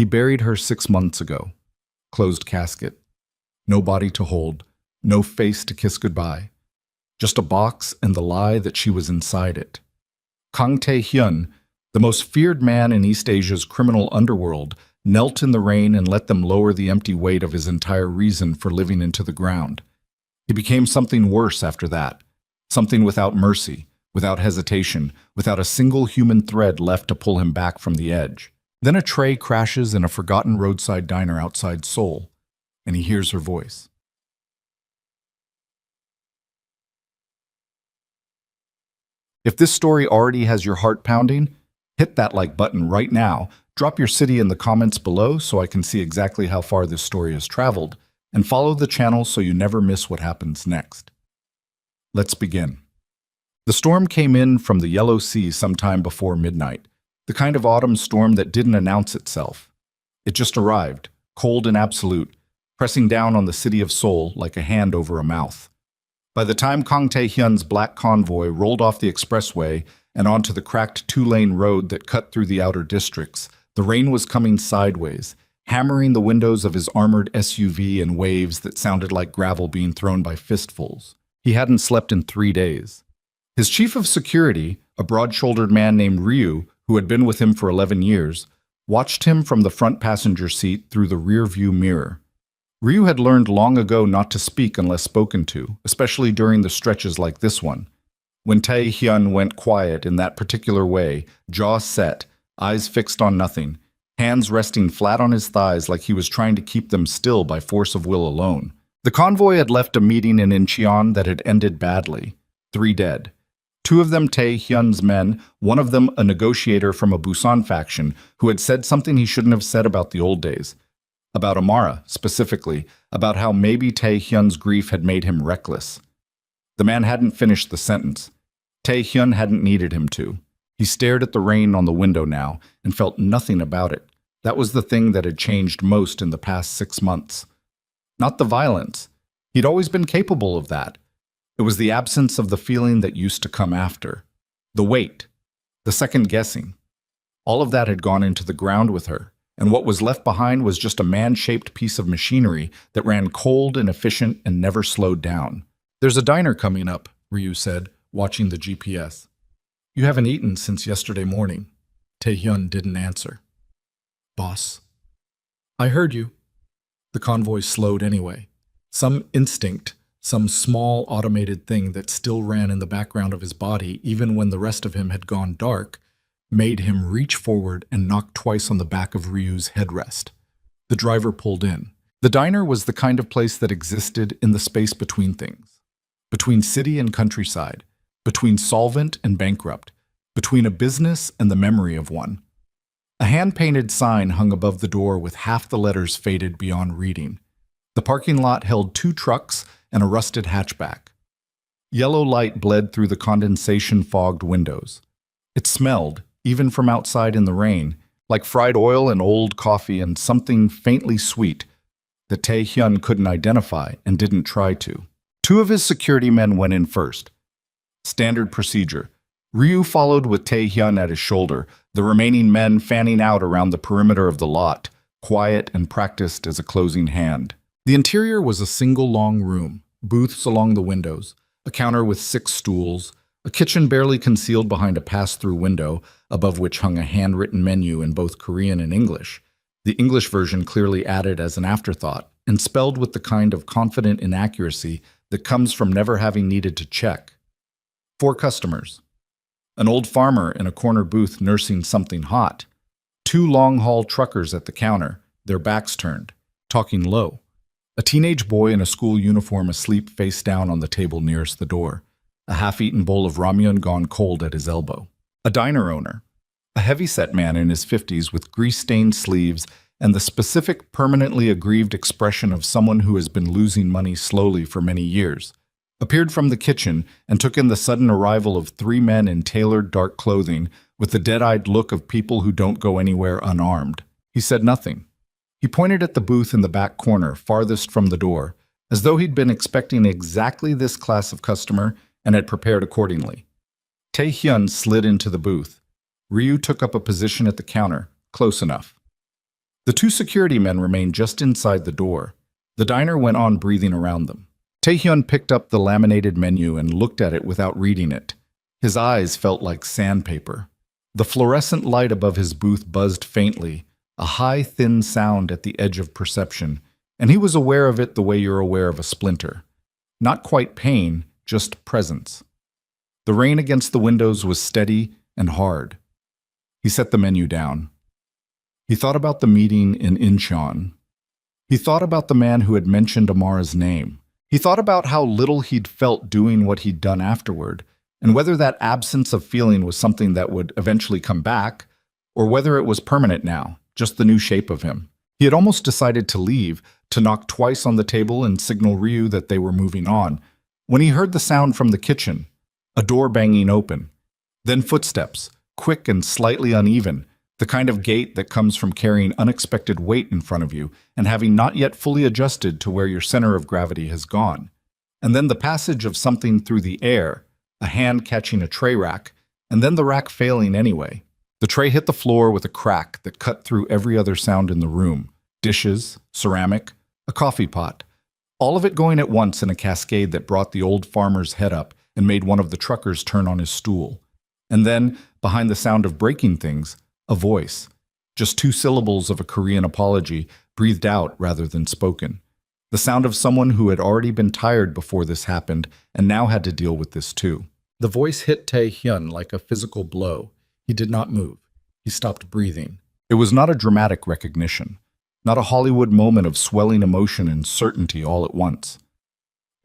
He buried her 6 months ago. Closed casket. No body to hold, no face to kiss goodbye. Just a box and the lie that she was inside it. Kang Tae-hyun, the most feared man in East Asia's criminal underworld, knelt in the rain and let them lower the empty weight of his entire reason for living into the ground. He became something worse after that, something without mercy, without hesitation, without a single human thread left to pull him back from the edge. Then a tray crashes in a forgotten roadside diner outside Seoul, and he hears her voice. If this story already has your heart pounding, hit that like button right now, drop your city in the comments below so I can see exactly how far this story has traveled, and follow the channel so you never miss what happens next. Let's begin. The storm came in from the Yellow Sea sometime before midnight, the kind of autumn storm that didn't announce itself. It just arrived, cold and absolute, pressing down on the city of Seoul like a hand over a mouth. By the time Kang Tae-hyun's black convoy rolled off the expressway and onto the cracked two-lane road that cut through the outer districts, the rain was coming sideways, hammering the windows of his armored SUV in waves that sounded like gravel being thrown by fistfuls. He hadn't slept in 3 days. His chief of security, a broad-shouldered man named Ryu, who had been with him for 11 years, watched him from the front passenger seat through the rear-view mirror. Ryu had learned long ago not to speak unless spoken to, especially during the stretches like this one. When Tae-hyun went quiet in that particular way, jaw set, eyes fixed on nothing, hands resting flat on his thighs like he was trying to keep them still by force of will alone. The convoy had left a meeting in Incheon that had ended badly. 3 dead. 2 of them Tae-hyun's men, one of them a negotiator from a Busan faction who had said something he shouldn't have said about the old days. About Amara, specifically, about how maybe Tae-hyun's grief had made him reckless. The man hadn't finished the sentence. Tae-hyun hadn't needed him to. He stared at the rain on the window now and felt nothing about it. That was the thing that had changed most in the past 6 months. Not the violence. He'd always been capable of that. It was the absence of the feeling that used to come after. The weight. The second guessing. All of that had gone into the ground with her. And what was left behind was just a man-shaped piece of machinery that ran cold and efficient and never slowed down. "There's a diner coming up," Ryu said, watching the GPS. "You haven't eaten since yesterday morning." Tae-hyun didn't answer. "Boss." "I heard you." The convoy slowed anyway. Some instinct, some small automated thing that still ran in the background of his body even when the rest of him had gone dark, made him reach forward and knock twice on the back of Ryu's headrest. The driver pulled in. The diner was the kind of place that existed in the space between things. Between city and countryside. Between solvent and bankrupt. Between a business and the memory of one. A hand-painted sign hung above the door with half the letters faded beyond reading. The parking lot held 2 trucks and a rusted hatchback. Yellow light bled through the condensation-fogged windows. It smelled, even from outside in the rain, like fried oil and old coffee and something faintly sweet that Tae-hyun couldn't identify and didn't try to. 2 of his security men went in first. Standard procedure. Ryu followed with Tae-hyun at his shoulder, the remaining men fanning out around the perimeter of the lot, quiet and practiced as a closing hand. The interior was a single long room, booths along the windows, a counter with 6 stools, a kitchen barely concealed behind a pass-through window, above which hung a handwritten menu in both Korean and English, the English version clearly added as an afterthought, and spelled with the kind of confident inaccuracy that comes from never having needed to check. 4 customers. An old farmer in a corner booth nursing something hot. 2 long-haul truckers at the counter, their backs turned, talking low. A teenage boy in a school uniform asleep face down on the table nearest the door. A half-eaten bowl of ramyun gone cold at his elbow. A diner owner. A heavy-set man in his 50s with grease-stained sleeves and the specific permanently aggrieved expression of someone who has been losing money slowly for many years. Appeared from the kitchen and took in the sudden arrival of 3 men in tailored dark clothing with the dead-eyed look of people who don't go anywhere unarmed. He said nothing. He pointed at the booth in the back corner, farthest from the door, as though he'd been expecting exactly this class of customer and had prepared accordingly. Tae-hyun slid into the booth. Ryu took up a position at the counter, close enough. The two security men remained just inside the door. The diner went on breathing around them. Taehyun picked up the laminated menu and looked at it without reading it. His eyes felt like sandpaper. The fluorescent light above his booth buzzed faintly, a high, thin sound at the edge of perception, and he was aware of it the way you're aware of a splinter. Not quite pain, just presence. The rain against the windows was steady and hard. He set the menu down. He thought about the meeting in Incheon. He thought about the man who had mentioned Amara's name. He thought about how little he'd felt doing what he'd done afterward, and whether that absence of feeling was something that would eventually come back, or whether it was permanent now, just the new shape of him. He had almost decided to leave, to knock twice on the table and signal Ryu that they were moving on, when he heard the sound from the kitchen, a door banging open. Then footsteps, quick and slightly uneven, the kind of gait that comes from carrying unexpected weight in front of you and having not yet fully adjusted to where your center of gravity has gone. And then the passage of something through the air, a hand catching a tray rack, and then the rack failing anyway. The tray hit the floor with a crack that cut through every other sound in the room. Dishes, ceramic, a coffee pot. All of it going at once in a cascade that brought the old farmer's head up and made one of the truckers turn on his stool. And then, behind the sound of breaking things, a voice. Just 2 syllables of a Korean apology, breathed out rather than spoken. The sound of someone who had already been tired before this happened and now had to deal with this too. The voice hit Tae-hyun like a physical blow. He did not move. He stopped breathing. It was not a dramatic recognition, not a Hollywood moment of swelling emotion and certainty all at once.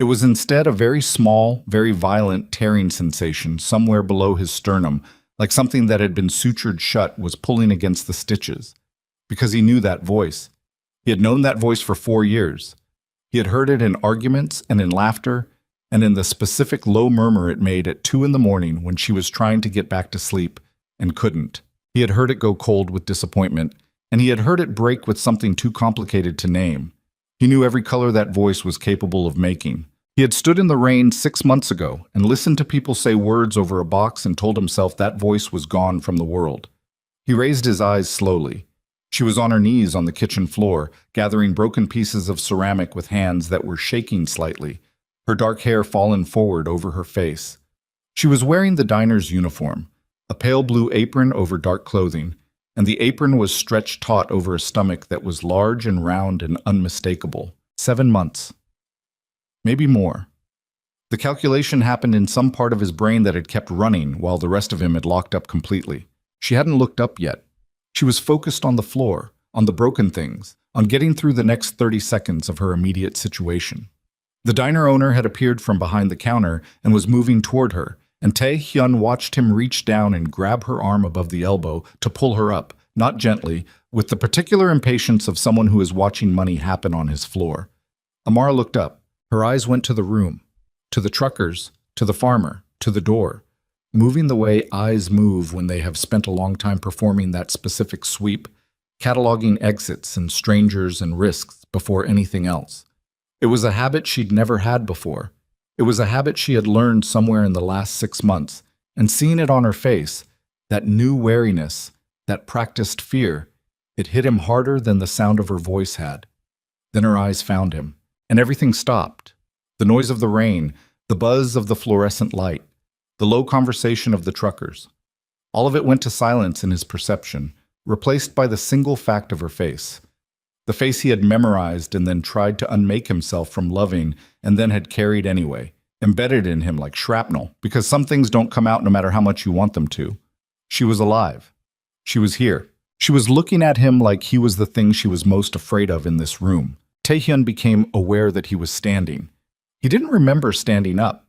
It was instead a very small, very violent tearing sensation somewhere below his sternum, like something that had been sutured shut was pulling against the stitches. Because he knew that voice. He had known that voice for 4 years. He had heard it in arguments and in laughter, and in the specific low murmur it made at 2 a.m. when she was trying to get back to sleep and couldn't. He had heard it go cold with disappointment, and he had heard it break with something too complicated to name. He knew every color that voice was capable of making. He had stood in the rain 6 months ago and listened to people say words over a box and told himself that voice was gone from the world. He raised his eyes slowly. She was on her knees on the kitchen floor, gathering broken pieces of ceramic with hands that were shaking slightly, her dark hair fallen forward over her face. She was wearing the diner's uniform, a pale blue apron over dark clothing, and the apron was stretched taut over a stomach that was large and round and unmistakable. 7 months. Maybe more. The calculation happened in some part of his brain that had kept running while the rest of him had locked up completely. She hadn't looked up yet. She was focused on the floor, on the broken things, on getting through the next 30 seconds of her immediate situation. The diner owner had appeared from behind the counter and was moving toward her, and Tae-hyun watched him reach down and grab her arm above the elbow to pull her up, not gently, with the particular impatience of someone who is watching money happen on his floor. Amara looked up. Her eyes went to the room, to the truckers, to the farmer, to the door, moving the way eyes move when they have spent a long time performing that specific sweep, cataloging exits and strangers and risks before anything else. It was a habit she'd never had before. It was a habit she had learned somewhere in the last 6 months, and seeing it on her face, that new wariness, that practiced fear, it hit him harder than the sound of her voice had. Then her eyes found him. And everything stopped. The noise of the rain, the buzz of the fluorescent light, the low conversation of the truckers. All of it went to silence in his perception, replaced by the single fact of her face. The face he had memorized and then tried to unmake himself from loving and then had carried anyway, embedded in him like shrapnel, because some things don't come out no matter how much you want them to. She was alive. She was here. She was looking at him like he was the thing she was most afraid of in this room. Tae-hyun became aware that he was standing. He didn't remember standing up.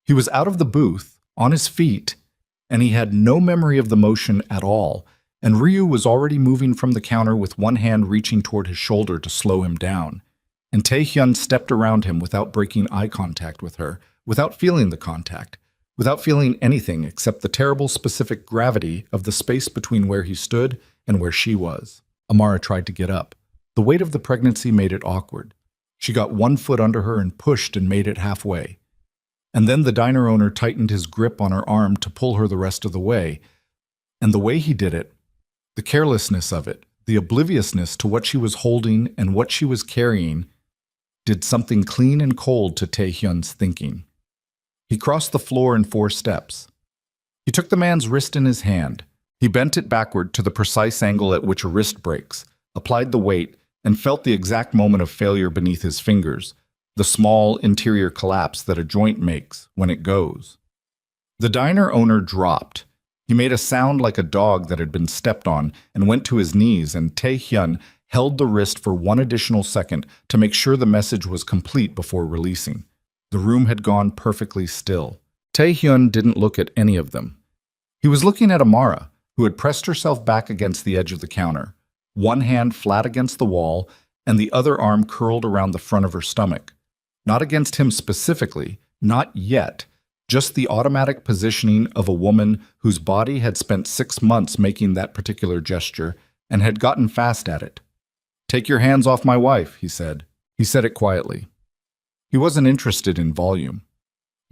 He was out of the booth, on his feet, and he had no memory of the motion at all, and Ryu was already moving from the counter with one hand reaching toward his shoulder to slow him down. And Tae-hyun stepped around him without breaking eye contact with her, without feeling the contact, without feeling anything except the terrible specific gravity of the space between where he stood and where she was. Amara tried to get up. The weight of the pregnancy made it awkward. She got 1 foot under her and pushed and made it halfway. And then the diner owner tightened his grip on her arm to pull her the rest of the way. And the way he did it, the carelessness of it, the obliviousness to what she was holding and what she was carrying, did something clean and cold to Tae-hyun's thinking. He crossed the floor in 4 steps. He took the man's wrist in his hand. He bent it backward to the precise angle at which a wrist breaks, applied the weight, and felt the exact moment of failure beneath his fingers, the small interior collapse that a joint makes when it goes. The diner owner dropped. He made a sound like a dog that had been stepped on and went to his knees, and Tae-hyun held the wrist for 1 additional second to make sure the message was complete before releasing. The room had gone perfectly still. Tae-hyun didn't look at any of them. He was looking at Amara, who had pressed herself back against the edge of the counter, one hand flat against the wall and the other arm curled around the front of her stomach. Not against him specifically, not yet, just the automatic positioning of a woman whose body had spent 6 months making that particular gesture and had gotten fast at it. "Take your hands off my wife," he said. He said it quietly. He wasn't interested in volume.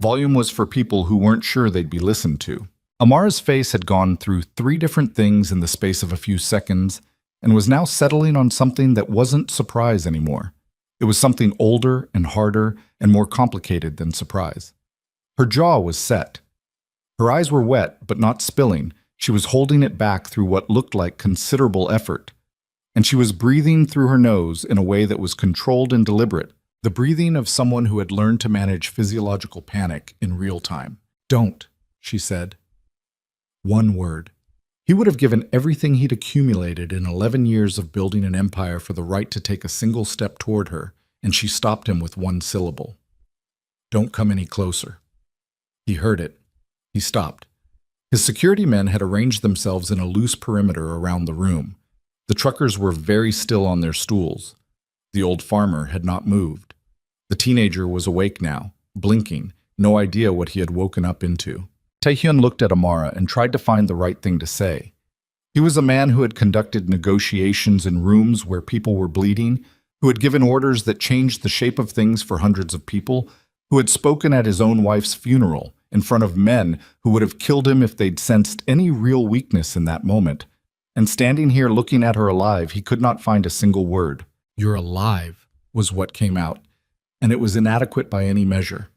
Volume was for people who weren't sure they'd be listened to. Amara's face had gone through 3 different things in the space of a few seconds and was now settling on something that wasn't surprise anymore. It was something older and harder and more complicated than surprise. Her jaw was set. Her eyes were wet, but not spilling. She was holding it back through what looked like considerable effort. And she was breathing through her nose in a way that was controlled and deliberate, the breathing of someone who had learned to manage physiological panic in real time. "Don't," she said. 1 word. He would have given everything he'd accumulated in 11 years of building an empire for the right to take a single step toward her, and she stopped him with 1 syllable. "Don't come any closer." He heard it. He stopped. His security men had arranged themselves in a loose perimeter around the room. The truckers were very still on their stools. The old farmer had not moved. The teenager was awake now, blinking, no idea what he had woken up into. Tae-hyun looked at Amara and tried to find the right thing to say. He was a man who had conducted negotiations in rooms where people were bleeding, who had given orders that changed the shape of things for hundreds of people, who had spoken at his own wife's funeral in front of men who would have killed him if they'd sensed any real weakness in that moment. And standing here looking at her alive, he could not find a single word. "You're alive," was what came out, and it was inadequate by any measure.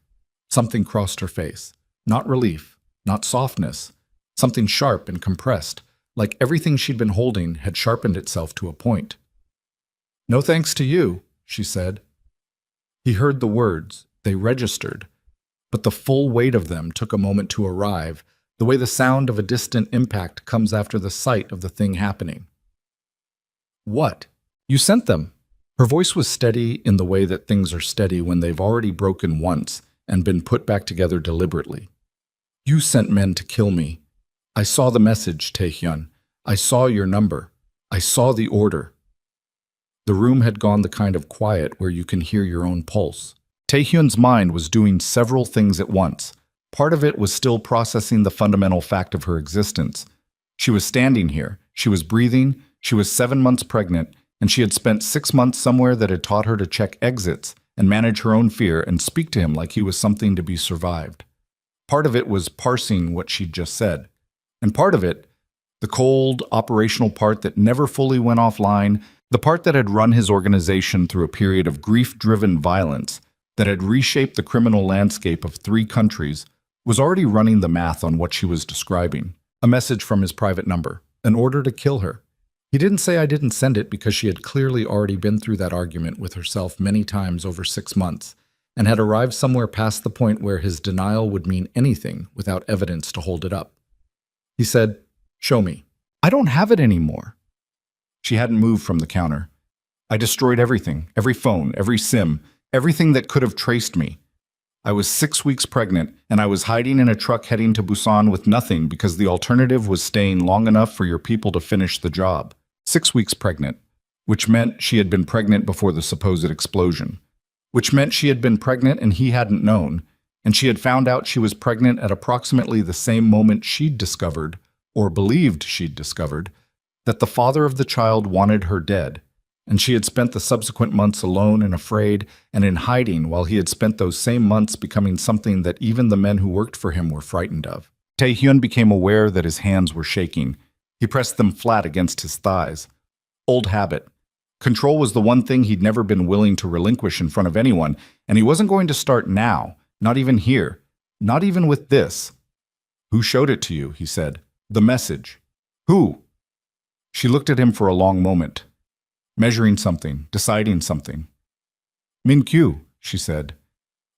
Something crossed her face. Not relief. Not softness, something sharp and compressed, like everything she'd been holding had sharpened itself to a point. "No thanks to you," she said. He heard the words, they registered, but the full weight of them took a moment to arrive, the way the sound of a distant impact comes after the sight of the thing happening. "What? You sent them?" Her voice was steady in the way that things are steady when they've already broken once and been put back together deliberately. "You sent men to kill me. I saw the message, Tae-hyun. I saw your number. I saw the order." The room had gone the kind of quiet where you can hear your own pulse. Tae-hyun's mind was doing several things at once. Part of it was still processing the fundamental fact of her existence. She was standing here. She was breathing. She was 7 months pregnant, and she had spent 6 months somewhere that had taught her to check exits and manage her own fear and speak to him like he was something to be survived. Part of it was parsing what she'd just said. And part of it, the cold, operational part that never fully went offline, the part that had run his organization through a period of grief-driven violence, that had reshaped the criminal landscape of 3 countries, was already running the math on what she was describing. A message from his private number, an order to kill her. He didn't say I didn't send it because she had clearly already been through that argument with herself many times over 6 months, and had arrived somewhere past the point where his denial would mean anything without evidence to hold it up. He said, "Show me." "I don't have it anymore." She hadn't moved from the counter. "I destroyed everything, every phone, every SIM, everything that could have traced me. I was 6 weeks pregnant, and I was hiding in a truck heading to Busan with nothing because the alternative was staying long enough for your people to finish the job. 6 weeks pregnant, which meant she had been pregnant before the supposed explosion. Which meant she had been pregnant and he hadn't known, and she had found out she was pregnant at approximately the same moment she'd discovered, or believed she'd discovered, that the father of the child wanted her dead, and she had spent the subsequent months alone and afraid and in hiding while he had spent those same months becoming something that even the men who worked for him were frightened of. Tae-hyun became aware that his hands were shaking. He pressed them flat against his thighs. Old habit. Control was the one thing he'd never been willing to relinquish in front of anyone, and he wasn't going to start now, not even here, not even with this. Who showed it to you? He said. The message. Who? She looked at him for a long moment, measuring something, deciding something. Min-kyu, she said.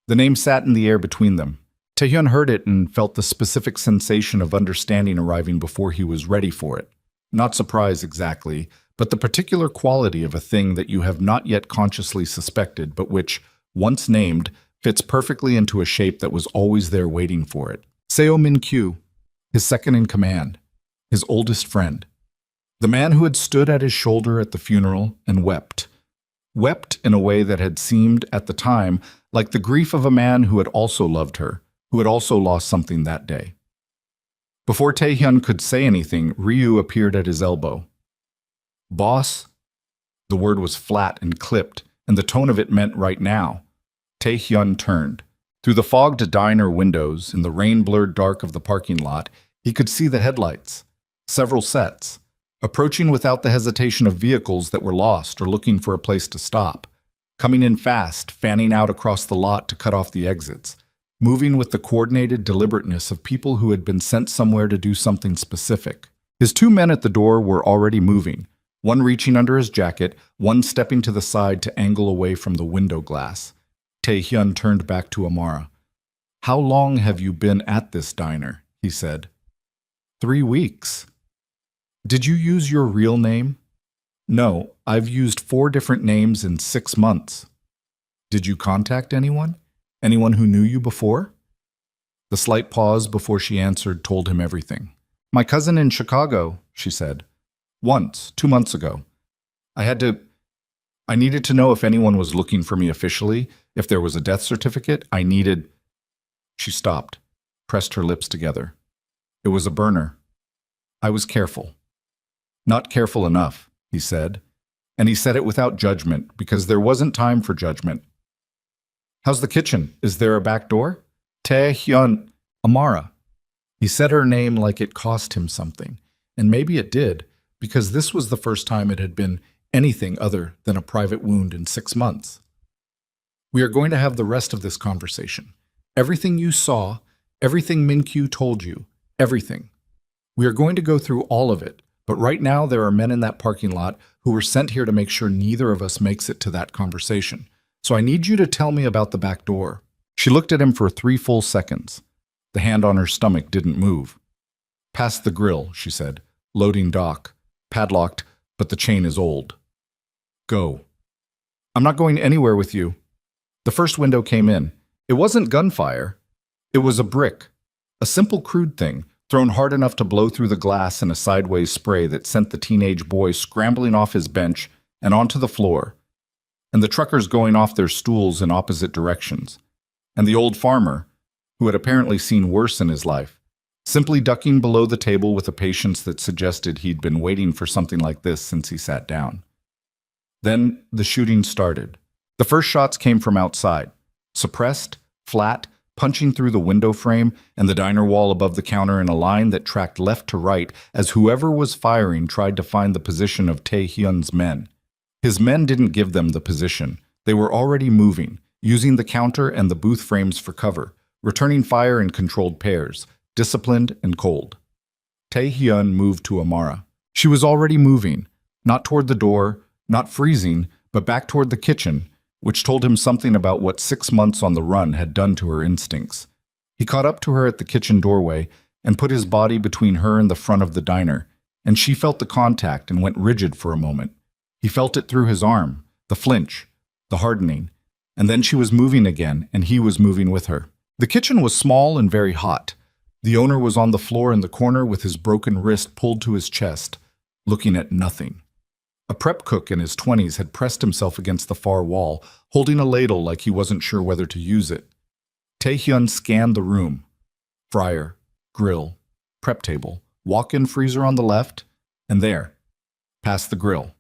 The name sat in the air between them. Taehyun heard it and felt the specific sensation of understanding arriving before he was ready for it. Not surprise exactly, but the particular quality of a thing that you have not yet consciously suspected, but which, once named, fits perfectly into a shape that was always there waiting for it. Seo Min-kyu, his second in command, his oldest friend. The man who had stood at his shoulder at the funeral and wept. Wept in a way that had seemed, at the time, like the grief of a man who had also loved her, who had also lost something that day. Before Taehyun could say anything, Ryu appeared at his elbow. Boss? The word was flat and clipped, and the tone of it meant right now. Taehyun turned. Through the fogged diner windows, in the rain-blurred dark of the parking lot, he could see the headlights. Several sets. Approaching without the hesitation of vehicles that were lost or looking for a place to stop. Coming in fast, fanning out across the lot to cut off the exits. Moving with the coordinated deliberateness of people who had been sent somewhere to do something specific. His two men at the door were already moving, one reaching under his jacket, one stepping to the side to angle away from the window glass. Taehyun turned back to Amara. How long have you been at this diner? He said. 3 weeks. Did you use your real name? No, I've used 4 different names in 6 months. Did you contact anyone? Anyone who knew you before? The slight pause before she answered told him everything. My cousin in Chicago, she said. Once, 2 months ago. I needed to know if anyone was looking for me officially, if there was a death certificate. She stopped, pressed her lips together. It was a burner. I was careful. Not careful enough, he said. And he said it without judgment, because there wasn't time for judgment. How's the kitchen? Is there a back door? Taehyun, Amara. He said her name like it cost him something. And maybe it did, because this was the first time it had been anything other than a private wound in 6 months. We are going to have the rest of this conversation. Everything you saw, everything Min-kyu told you, everything. We are going to go through all of it. But right now, there are men in that parking lot who were sent here to make sure neither of us makes it to that conversation. So I need you to tell me about the back door. She looked at him for 3 full seconds. The hand on her stomach didn't move. Past the grill, she said. Loading dock. Padlocked, but the chain is old. Go. I'm not going anywhere with you. The first window came in. It wasn't gunfire. It was a brick. A simple crude thing, thrown hard enough to blow through the glass in a sideways spray that sent the teenage boy scrambling off his bench and onto the floor, and the truckers going off their stools in opposite directions, and the old farmer, who had apparently seen worse in his life, simply ducking below the table with a patience that suggested he'd been waiting for something like this since he sat down. Then the shooting started. The first shots came from outside, suppressed, flat, punching through the window frame and the diner wall above the counter in a line that tracked left to right as whoever was firing tried to find the position of Taehyun's men. His men didn't give them the position. They were already moving, using the counter and the booth frames for cover, returning fire in controlled pairs, disciplined and cold. Taehyun moved to Amara. She was already moving, not toward the door, not freezing, but back toward the kitchen, which told him something about what 6 months on the run had done to her instincts. He caught up to her at the kitchen doorway and put his body between her and the front of the diner, and she felt the contact and went rigid for a moment. He felt it through his arm, the flinch, the hardening, and then she was moving again, and he was moving with her. The kitchen was small and very hot. The owner was on the floor in the corner with his broken wrist pulled to his chest, looking at nothing. A prep cook in his 20s had pressed himself against the far wall, holding a ladle like he wasn't sure whether to use it. Taehyun scanned the room. Fryer, grill, prep table, walk-in freezer on the left, and there, past the grill.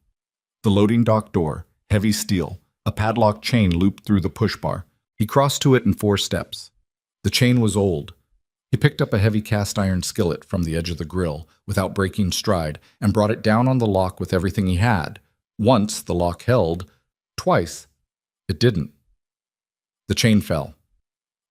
The loading dock door, heavy steel, a padlock chain looped through the push bar. He crossed to it in 4 steps. The chain was old. He picked up a heavy cast iron skillet from the edge of the grill without breaking stride and brought it down on the lock with everything he had. Once the lock held, twice it didn't. The chain fell.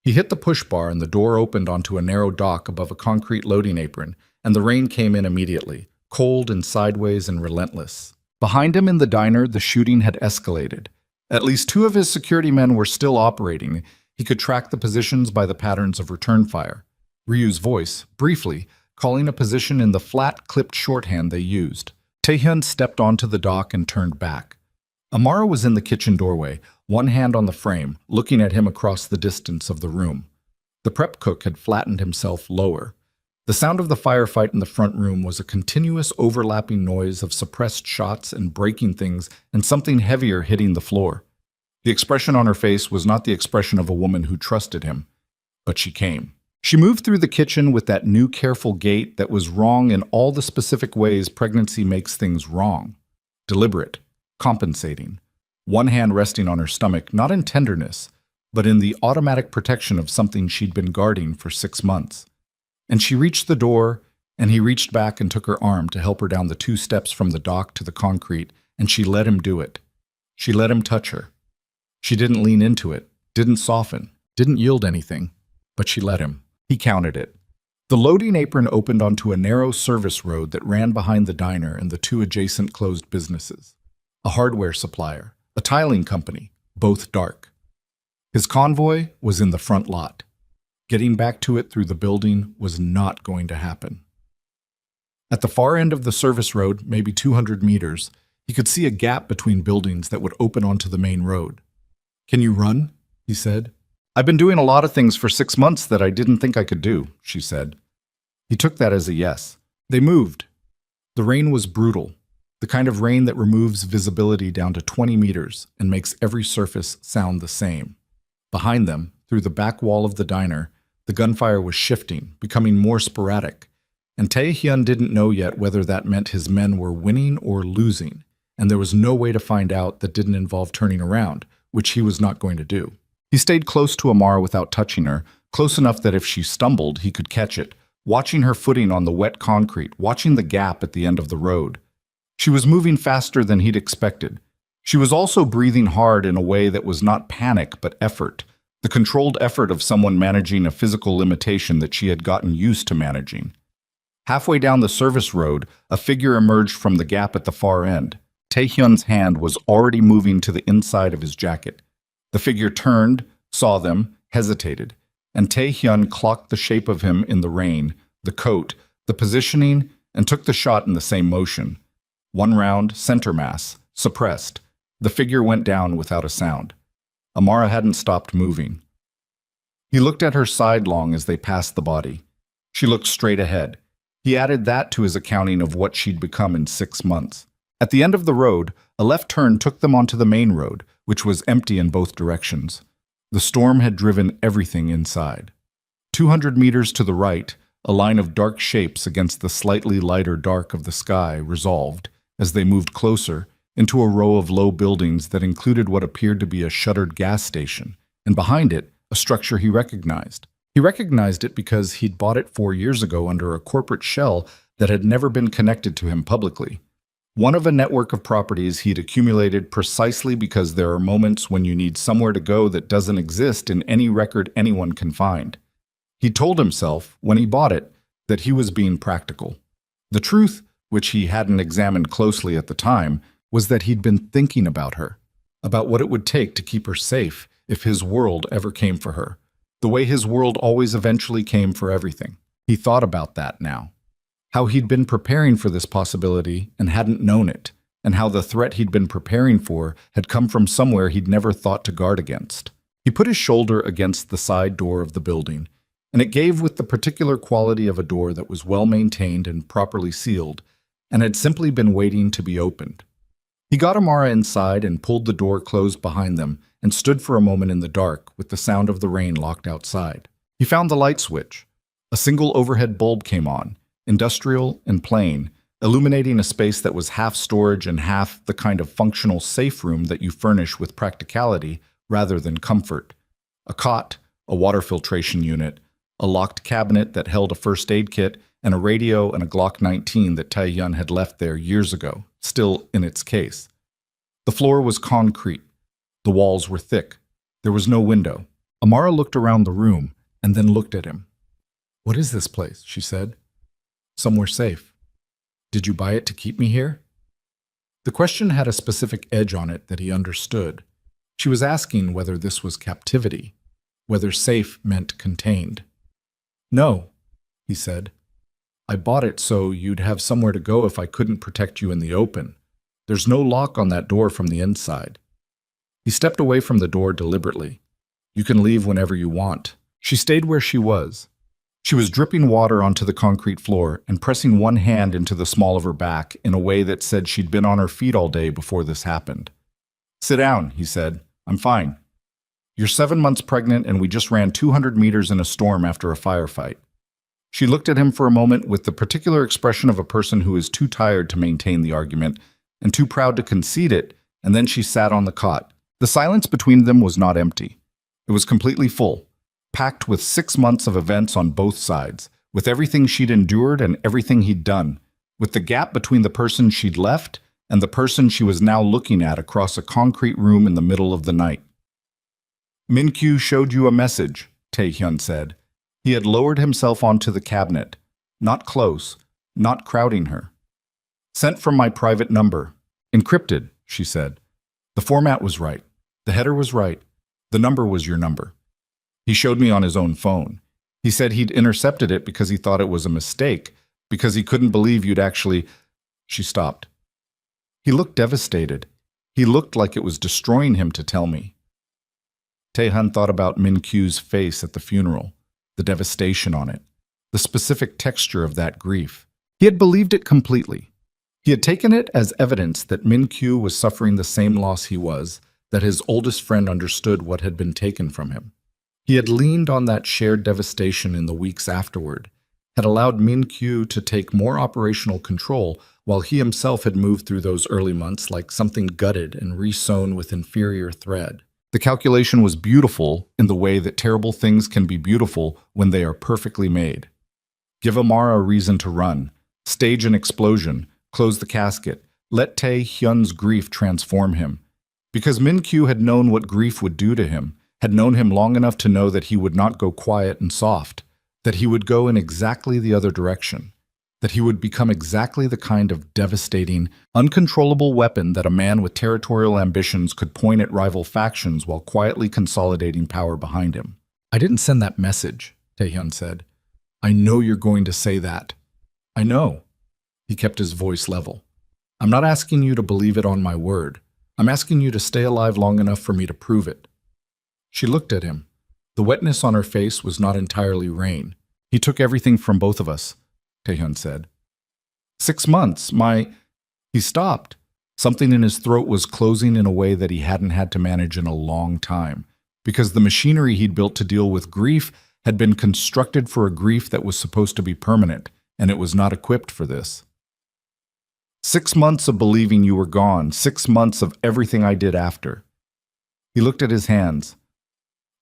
He hit the push bar and the door opened onto a narrow dock above a concrete loading apron, and the rain came in immediately, cold and sideways and relentless. Behind him in the diner, the shooting had escalated. At least 2 of his security men were still operating. He could track the positions by the patterns of return fire. Ryu's voice, briefly, calling a position in the flat, clipped shorthand they used. Taehyun stepped onto the dock and turned back. Amara was in the kitchen doorway, one hand on the frame, looking at him across the distance of the room. The prep cook had flattened himself lower. The sound of the firefight in the front room was a continuous overlapping noise of suppressed shots and breaking things and something heavier hitting the floor. The expression on her face was not the expression of a woman who trusted him, but she came. She moved through the kitchen with that new careful gait that was wrong in all the specific ways pregnancy makes things wrong. Deliberate, compensating. One hand resting on her stomach, not in tenderness, but in the automatic protection of something she'd been guarding for 6 months. And she reached the door, and he reached back and took her arm to help her down the 2 steps from the dock to the concrete, and she let him do it. She let him touch her. She didn't lean into it, didn't soften, didn't yield anything, but she let him. He counted it. The loading apron opened onto a narrow service road that ran behind the diner and the 2 adjacent closed businesses. A hardware supplier, a tiling company, both dark. His convoy was in the front lot. Getting back to it through the building was not going to happen. At the far end of the service road, maybe 200 meters, he could see a gap between buildings that would open onto the main road. "Can you run?" he said. "I've been doing a lot of things for 6 months that I didn't think I could do," she said. He took that as a yes. They moved. The rain was brutal, the kind of rain that removes visibility down to 20 meters and makes every surface sound the same. Behind them, through the back wall of the diner, the gunfire was shifting, becoming more sporadic, and Taehyun didn't know yet whether that meant his men were winning or losing, and there was no way to find out that didn't involve turning around, which he was not going to do. He stayed close to Amara without touching her, close enough that if she stumbled, he could catch it, watching her footing on the wet concrete, watching the gap at the end of the road. She was moving faster than he'd expected. She was also breathing hard in a way that was not panic but effort, the controlled effort of someone managing a physical limitation that she had gotten used to managing. Halfway down the service road, a figure emerged from the gap at the far end. Taehyun's hand was already moving to the inside of his jacket. The figure turned, saw them, hesitated, and Taehyun clocked the shape of him in the rain, the coat, the positioning, and took the shot in the same motion. One round, center mass, suppressed. The figure went down without a sound. Amara hadn't stopped moving. He looked at her sidelong as they passed the body. She looked straight ahead. He added that to his accounting of what she'd become in 6 months. At the end of the road, a left turn took them onto the main road, which was empty in both directions. The storm had driven everything inside. 200 meters to the right, a line of dark shapes against the slightly lighter dark of the sky resolved, as they moved closer, into a row of low buildings that included what appeared to be a shuttered gas station, and behind it, a structure he recognized. He recognized it because he'd bought it 4 years ago under a corporate shell that had never been connected to him publicly. One of a network of properties he'd accumulated precisely because there are moments when you need somewhere to go that doesn't exist in any record anyone can find. He told himself, when he bought it, that he was being practical. The truth, which he hadn't examined closely at the time, was that he'd been thinking about her, about what it would take to keep her safe if his world ever came for her, the way his world always eventually came for everything. He thought about that now. How he'd been preparing for this possibility and hadn't known it, and how the threat he'd been preparing for had come from somewhere he'd never thought to guard against. He put his shoulder against the side door of the building, and it gave with the particular quality of a door that was well maintained and properly sealed, and had simply been waiting to be opened. He got Amara inside and pulled the door closed behind them and stood for a moment in the dark with the sound of the rain locked outside. He found the light switch. A single overhead bulb came on, industrial and plain, illuminating a space that was half storage and half the kind of functional safe room that you furnish with practicality rather than comfort. A cot, a water filtration unit, a locked cabinet that held a first aid kit, and a radio and a Glock 19 that Tae-hyun had left there years ago, still in its case. The floor was concrete. The walls were thick. There was no window. Amara looked around the room and then looked at him. "What is this place?" she said. "Somewhere safe. Did you buy it to keep me here?" The question had a specific edge on it that he understood. She was asking whether this was captivity, whether safe meant contained. "No," he said. "I bought it so you'd have somewhere to go if I couldn't protect you in the open. There's no lock on that door from the inside." He stepped away from the door deliberately. "You can leave whenever you want." She stayed where she was. She was dripping water onto the concrete floor and pressing one hand into the small of her back in a way that said she'd been on her feet all day before this happened. "Sit down," he said. "I'm fine. You're 7 months pregnant and we just ran 200 meters in a storm after a firefight." She looked at him for a moment with the particular expression of a person who is too tired to maintain the argument and too proud to concede it, and then she sat on the cot. The silence between them was not empty. It was completely full, packed with 6 months of events on both sides, with everything she'd endured and everything he'd done, with the gap between the person she'd left and the person she was now looking at across a concrete room in the middle of the night. "Min-kyu showed you a message," Tae-hyun said. He had lowered himself onto the cabinet, not close, not crowding her. "Sent from my private number. Encrypted," she said. "The format was right. The header was right. The number was your number. He showed me on his own phone. He said he'd intercepted it because he thought it was a mistake, because he couldn't believe you'd actually—" She stopped. He looked devastated. He looked like it was destroying him to tell me. Tae-hyun thought about Min-kyu's face at the funeral, the devastation on it, the specific texture of that grief. He had believed it completely. He had taken it as evidence that Min-kyu was suffering the same loss he was, that his oldest friend understood what had been taken from him. He had leaned on that shared devastation in the weeks afterward, had allowed Min-kyu to take more operational control while he himself had moved through those early months like something gutted and re-sewn with inferior thread. The calculation was beautiful in the way that terrible things can be beautiful when they are perfectly made. Give Amara a reason to run, stage an explosion, close the casket, let Tae-hyun's grief transform him. Because Min-kyu had known what grief would do to him, had known him long enough to know that he would not go quiet and soft, that he would go in exactly the other direction, that he would become exactly the kind of devastating, uncontrollable weapon that a man with territorial ambitions could point at rival factions while quietly consolidating power behind him. "I didn't send that message," Tae-hyun said. "I know you're going to say that." "I know." He kept his voice level. "I'm not asking you to believe it on my word. I'm asking you to stay alive long enough for me to prove it." She looked at him. The wetness on her face was not entirely rain. "He took everything from both of us," Tae-hyun said. 6 months, He stopped. Something in his throat was closing in a way that he hadn't had to manage in a long time, because the machinery he'd built to deal with grief had been constructed for a grief that was supposed to be permanent, and it was not equipped for this. 6 months of believing you were gone, 6 months of everything I did after. He looked at his hands.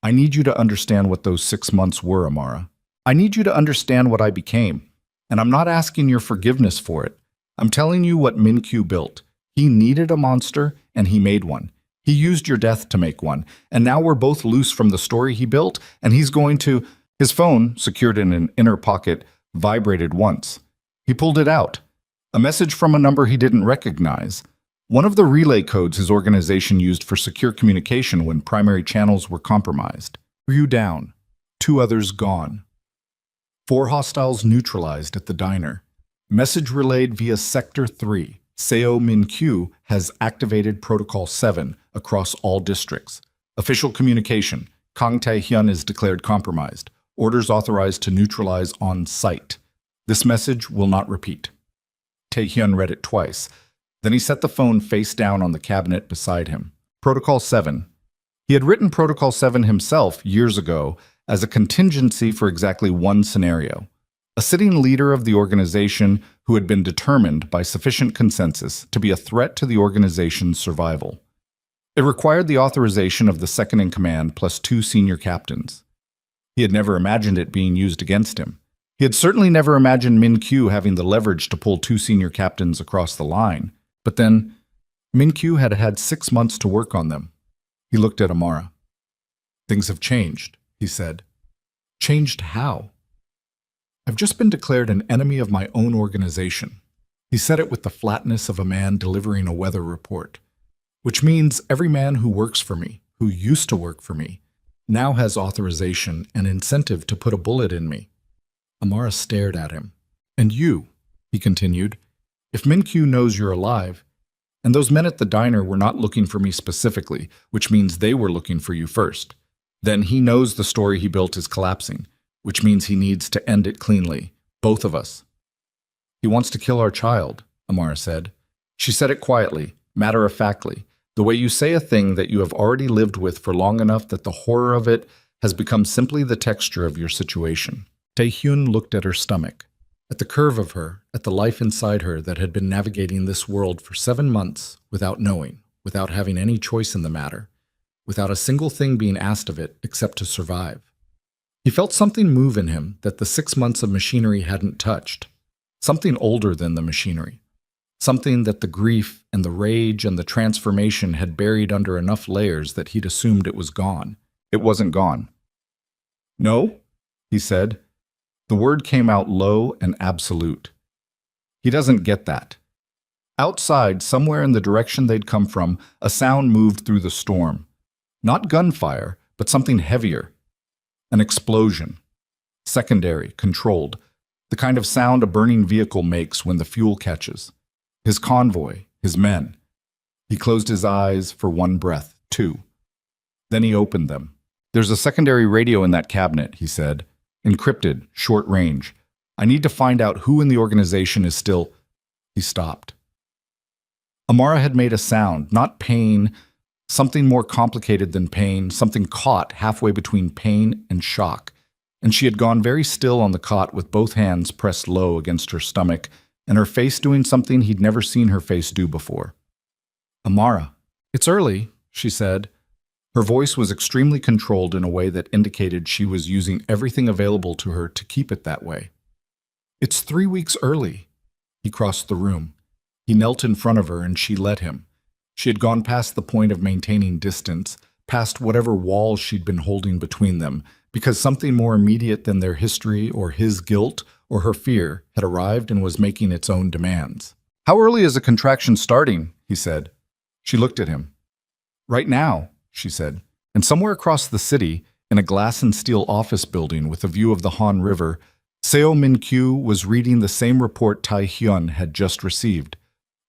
"I need you to understand what those 6 months were, Amara. I need you to understand what I became. And I'm not asking your forgiveness for it. I'm telling you what Min-kyu built. He needed a monster, and he made one. He used your death to make one. And now we're both loose from the story he built, and he's going to—" His phone, secured in an inner pocket, vibrated once. He pulled it out. A message from a number he didn't recognize. One of the relay codes his organization used for secure communication when primary channels were compromised. "You down. 2 others gone. 4 hostiles neutralized at the diner. Message relayed via Sector 3. Seo Min-kyu has activated Protocol 7 across all districts. Official communication. Kang Tae-hyun is declared compromised. Orders authorized to neutralize on site. This message will not repeat." Tae-hyun read it twice. Then he set the phone face down on the cabinet beside him. Protocol 7. He had written Protocol 7 himself years ago as a contingency for exactly one scenario. A sitting leader of the organization who had been determined by sufficient consensus to be a threat to the organization's survival. It required the authorization of the second-in-command plus 2 senior captains. He had never imagined it being used against him. He had certainly never imagined Min Q having the leverage to pull two senior captains across the line. But then, Min Q had had 6 months to work on them. He looked at Amara. "Things have changed," he said. "Changed how?" "I've just been declared an enemy of my own organization." He said it with the flatness of a man delivering a weather report. "Which means every man who works for me, who used to work for me, now has authorization and incentive to put a bullet in me." Amara stared at him. "And you," he continued, "if Min Q knows you're alive, and those men at the diner were not looking for me specifically, which means they were looking for you first, then he knows the story he built is collapsing, which means he needs to end it cleanly, both of us." "He wants to kill our child," Amara said. She said it quietly, matter-of-factly, the way you say a thing that you have already lived with for long enough that the horror of it has become simply the texture of your situation. Taehyun looked at her stomach, at the curve of her, at the life inside her that had been navigating this world for 7 months without knowing, without having any choice in the matter, without a single thing being asked of it except to survive. He felt something move in him that the 6 months of machinery hadn't touched, something older than the machinery, something that the grief and the rage and the transformation had buried under enough layers that he'd assumed it was gone. It wasn't gone. "No," he said. The word came out low and absolute. "He doesn't get that." Outside, somewhere in the direction they'd come from, a sound moved through the storm. Not gunfire, but something heavier. An explosion. Secondary, controlled. The kind of sound a burning vehicle makes when the fuel catches. His convoy, his men. He closed his eyes for one breath, 2. Then he opened them. "There's a secondary radio in that cabinet," he said. "Encrypted, short range. I need to find out who in the organization is still—" He stopped. Amara had made a sound, not pain, something more complicated than pain, something caught halfway between pain and shock, and she had gone very still on the cot with both hands pressed low against her stomach, and her face doing something he'd never seen her face do before. "Amara, it's early," she said. Her voice was extremely controlled in a way that indicated she was using everything available to her to keep it that way. "It's 3 weeks early." He crossed the room. He knelt in front of her and she let him. She had gone past the point of maintaining distance, past whatever walls she'd been holding between them, because something more immediate than their history or his guilt or her fear had arrived and was making its own demands. "How early is a contraction starting?" he said. She looked at him. "Right now," she said, and somewhere across the city, in a glass and steel office building with a view of the Han River, Seo Min-kyu was reading the same report Tae-hyun had just received.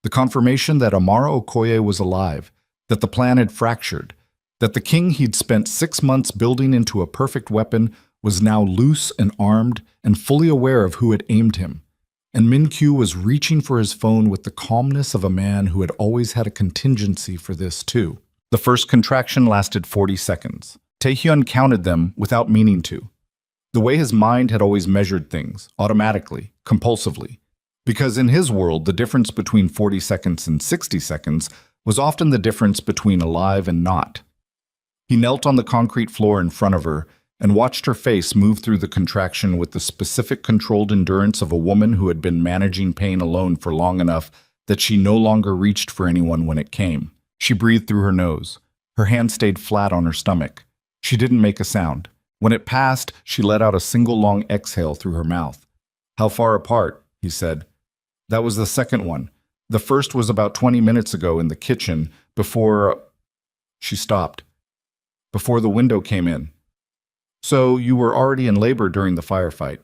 The confirmation that Amara Okoye was alive, that the plan had fractured, that the king he'd spent 6 months building into a perfect weapon was now loose and armed and fully aware of who had aimed him. And Min-kyu was reaching for his phone with the calmness of a man who had always had a contingency for this too. The first contraction lasted 40 seconds. Taehyun counted them without meaning to. The way his mind had always measured things, automatically, compulsively. Because in his world, the difference between 40 seconds and 60 seconds was often the difference between alive and not. He knelt on the concrete floor in front of her and watched her face move through the contraction with the specific controlled endurance of a woman who had been managing pain alone for long enough that she no longer reached for anyone when it came. She breathed through her nose. Her hand stayed flat on her stomach. She didn't make a sound. When it passed, she let out a single long exhale through her mouth. "How far apart?" he said. "That was the second one. The first was about 20 minutes ago in the kitchen, before—" She stopped. "Before the window came in." "So you were already in labor during the firefight."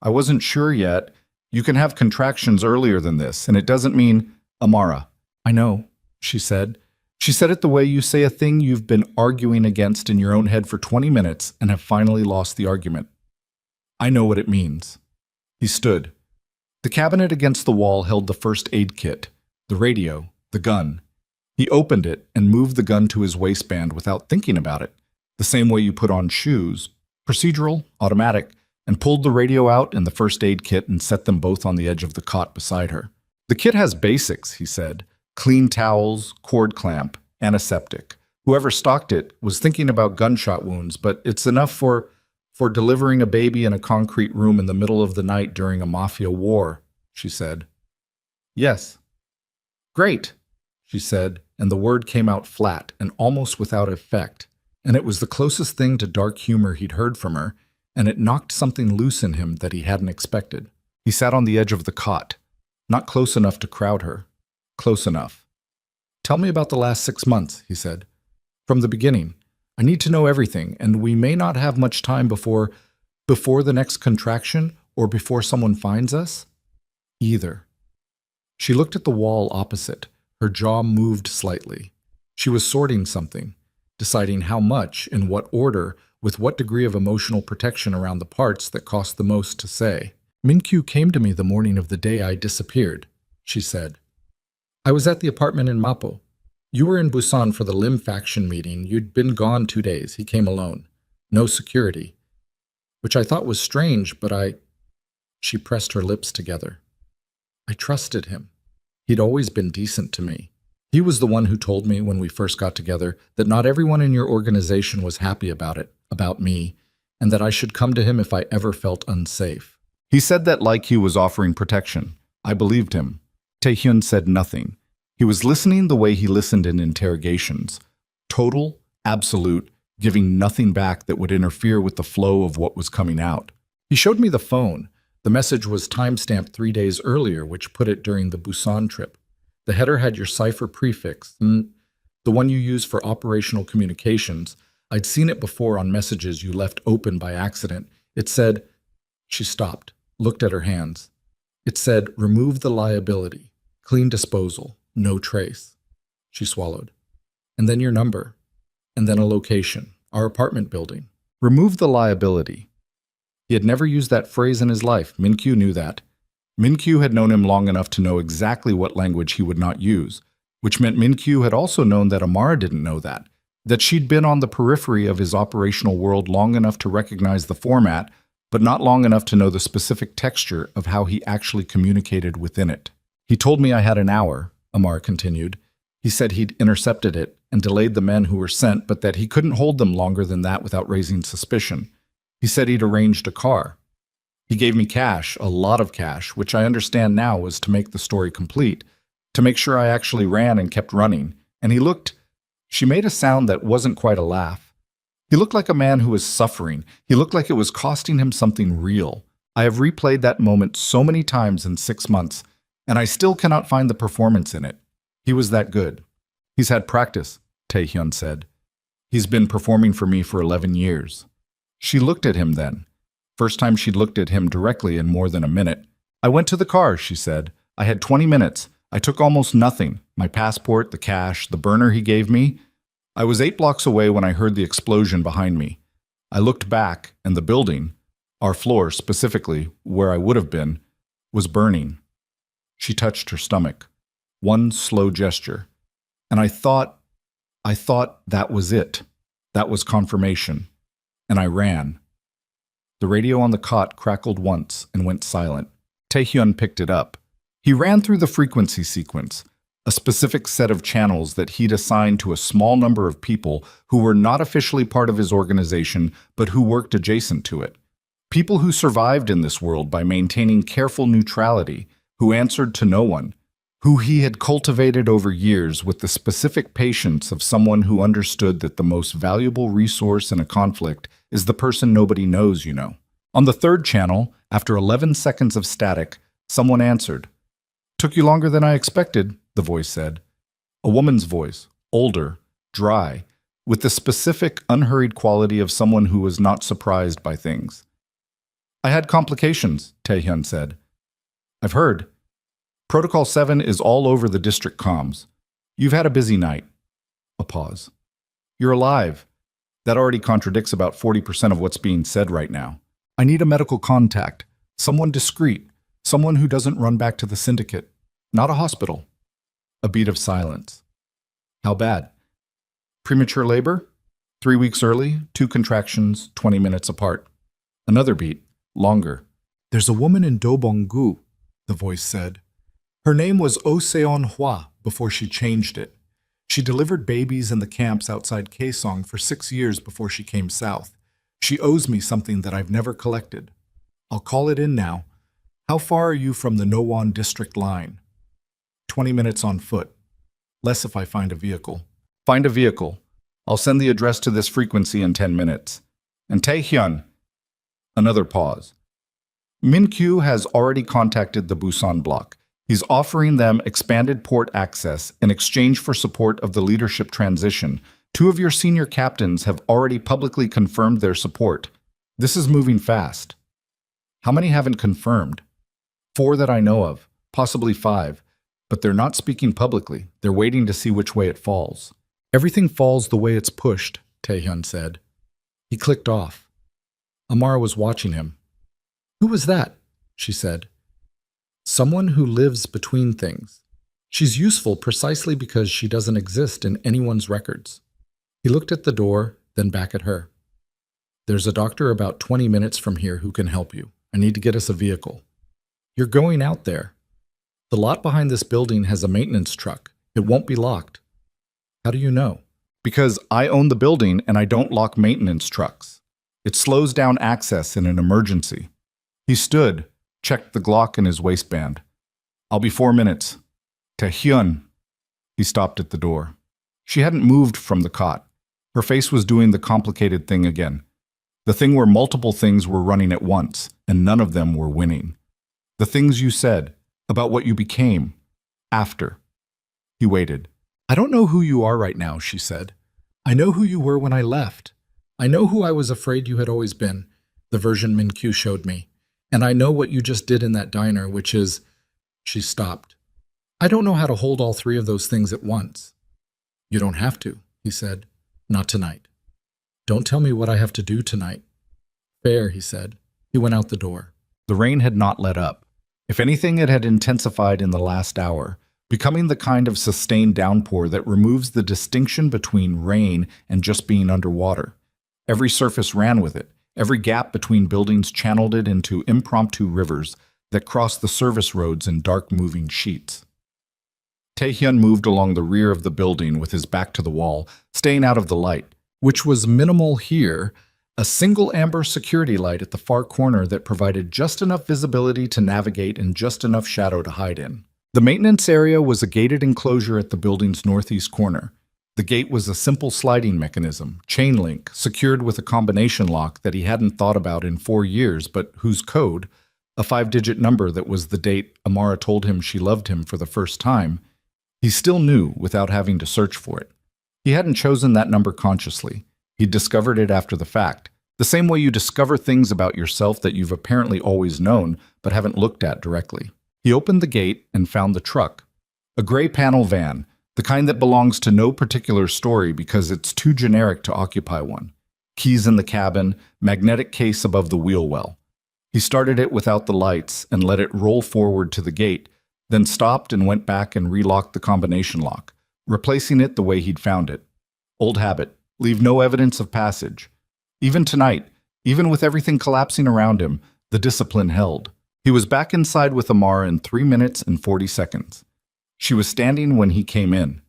"I wasn't sure yet. You can have contractions earlier than this, and it doesn't mean—" "Amara." "I know," she said. She said it the way you say a thing you've been arguing against in your own head for 20 minutes and have finally lost the argument. "I know what it means." He stood. The cabinet against the wall held the first aid kit, the radio, the gun. He opened it and moved the gun to his waistband without thinking about it, the same way you put on shoes, procedural, automatic, and pulled the radio out and the first aid kit and set them both on the edge of the cot beside her. "The kit has basics," he said. "Clean towels, cord clamp, antiseptic. Whoever stocked it was thinking about gunshot wounds, but it's enough for For delivering a baby in a concrete room in the middle of the night during a Mafia war, she said. Yes. Great, she said, and the word came out flat and almost without effect, and it was the closest thing to dark humor he'd heard from her, and it knocked something loose in him that he hadn't expected. He sat on the edge of the cot, not close enough to crowd her. Close enough. Tell me about the last 6 months, he said. From the beginning. I need to know everything, and we may not have much time before the next contraction or before someone finds us. Either. She looked at the wall opposite. Her jaw moved slightly. She was sorting something, deciding how much, in what order, with what degree of emotional protection around the parts that cost the most to say. Minkyu came to me the morning of the day I disappeared, she said. I was at the apartment in Mapo. You were in Busan for the Lim faction meeting. You'd been gone 2 days. He came alone. No security. Which I thought was strange, but She pressed her lips together. I trusted him. He'd always been decent to me. He was the one who told me when we first got together that not everyone in your organization was happy about me, and that I should come to him if I ever felt unsafe. He said that like he was offering protection. I believed him. Taehyun said nothing. He was listening the way he listened in interrogations. Total, absolute, giving nothing back that would interfere with the flow of what was coming out. He showed me the phone. The message was time-stamped 3 days earlier, which put it during the Busan trip. The header had your cipher prefix, the one you use for operational communications. I'd seen it before on messages you left open by accident. It said, she stopped, looked at her hands. It said, remove the liability, clean disposal, no trace. She swallowed. And then your number. And then a location, our apartment building. Remove the liability. He had never used that phrase in his life. Minkyu knew that. Minkyu had known him long enough to know exactly what language he would not use, which meant Minkyu had also known that Amara didn't know that she'd been on the periphery of his operational world long enough to recognize the format, but not long enough to know the specific texture of how he actually communicated within it. He told me I had an hour, Amara continued. He said he'd intercepted it and delayed the men who were sent, but that he couldn't hold them longer than that without raising suspicion. He said he'd arranged a car. He gave me cash, a lot of cash, which I understand now was to make the story complete, to make sure I actually ran and kept running. And he looked, she made a sound that wasn't quite a laugh. He looked like a man who was suffering. He looked like it was costing him something real. I have replayed that moment so many times in 6 months, and I still cannot find the performance in it. He was that good. He's had practice, Taehyun said. He's been performing for me for 11 years. She looked at him then. First time she'd looked at him directly in more than a minute. I went to the car, she said. I had 20 minutes. I took almost nothing. My passport, the cash, the burner he gave me. I was 8 blocks away when I heard the explosion behind me. I looked back, and the building, our floor specifically, where I would have been, was burning. She touched her stomach. One slow gesture. And I thought that was it. That was confirmation. And I ran. The radio on the cot crackled once and went silent. Taehyun picked it up. He ran through the frequency sequence, a specific set of channels that he'd assigned to a small number of people who were not officially part of his organization, but who worked adjacent to it. People who survived in this world by maintaining careful neutrality, who answered to no one, who he had cultivated over years with the specific patience of someone who understood that the most valuable resource in a conflict is the person nobody knows, you know. On the 3rd channel, after 11 seconds of static, someone answered. Took you longer than I expected, the voice said. A woman's voice, older, dry, with the specific, unhurried quality of someone who was not surprised by things. I had complications, Taehyun said. I've heard. Protocol 7 is all over the district comms. You've had a busy night. A pause. You're alive. That already contradicts about 40% of what's being said right now. I need a medical contact. Someone discreet. Someone who doesn't run back to the syndicate. Not a hospital. A beat of silence. How bad? Premature labor? 3 weeks early, 2 contractions, 20 minutes apart. Another beat. Longer. There's a woman in Dobong-gu, the voice said. Her name was Oh Seon-hwa before she changed it. She delivered babies in the camps outside Kaesong for 6 years before she came south. She owes me something that I've never collected. I'll call it in now. How far are you from the Nowon district line? 20 minutes on foot. Less if I find a vehicle. Find a vehicle. I'll send the address to this frequency in 10 minutes. And Taehyun. Another pause. Min-kyu has already contacted the Busan bloc. He's offering them expanded port access in exchange for support of the leadership transition. 2 of your senior captains have already publicly confirmed their support. This is moving fast. How many haven't confirmed? 4 that I know of, possibly 5. But they're not speaking publicly. They're waiting to see which way it falls. Everything falls the way it's pushed, Taehyun said. He clicked off. Amara was watching him. Who was that? She said. Someone who lives between things. She's useful precisely because she doesn't exist in anyone's records. He looked at the door, then back at her. There's a doctor about 20 minutes from here who can help you. I need to get us a vehicle. You're going out there. The lot behind this building has a maintenance truck. It won't be locked. How do you know? Because I own the building and I don't lock maintenance trucks. It slows down access in an emergency. He stood, checked the Glock in his waistband. I'll be 4 minutes. Taehyun. He stopped at the door. She hadn't moved from the cot. Her face was doing the complicated thing again. The thing where multiple things were running at once, and none of them were winning. The things you said, about what you became, after. He waited. I don't know who you are right now, she said. I know who you were when I left. I know who I was afraid you had always been, the version Min-kyu showed me. And I know what you just did in that diner, which is... She stopped. I don't know how to hold all 3 of those things at once. You don't have to, he said. Not tonight. Don't tell me what I have to do tonight. Fair, he said. He went out the door. The rain had not let up. If anything, it had intensified in the last hour, becoming the kind of sustained downpour that removes the distinction between rain and just being underwater. Every surface ran with it. Every gap between buildings channeled it into impromptu rivers that crossed the service roads in dark moving sheets. Taehyun moved along the rear of the building with his back to the wall, staying out of the light, which was minimal here, a single amber security light at the far corner that provided just enough visibility to navigate and just enough shadow to hide in. The maintenance area was a gated enclosure at the building's northeast corner. The gate was a simple sliding mechanism, chain link, secured with a combination lock that he hadn't thought about in 4 years, but whose code, a 5-digit number that was the date Amara told him she loved him for the first time, he still knew without having to search for it. He hadn't chosen that number consciously. He'd discovered it after the fact, the same way you discover things about yourself that you've apparently always known but haven't looked at directly. He opened the gate and found the truck, a gray panel van, the kind that belongs to no particular story because it's too generic to occupy one. Keys in the cabin, magnetic case above the wheel well. He started it without the lights and let it roll forward to the gate, then stopped and went back and relocked the combination lock, replacing it the way he'd found it. Old habit, leave no evidence of passage. Even tonight, even with everything collapsing around him, the discipline held. He was back inside with Amara in 3 minutes and 40 seconds. She was standing when he came in.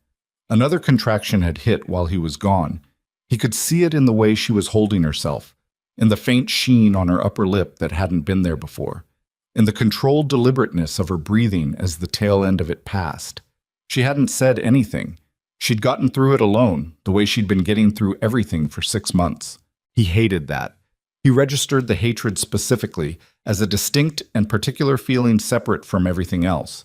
Another contraction had hit while he was gone. He could see it in the way she was holding herself, in the faint sheen on her upper lip that hadn't been there before, in the controlled deliberateness of her breathing as the tail end of it passed. She hadn't said anything. She'd gotten through it alone, the way she'd been getting through everything for 6 months. He hated that. He registered the hatred specifically as a distinct and particular feeling separate from everything else,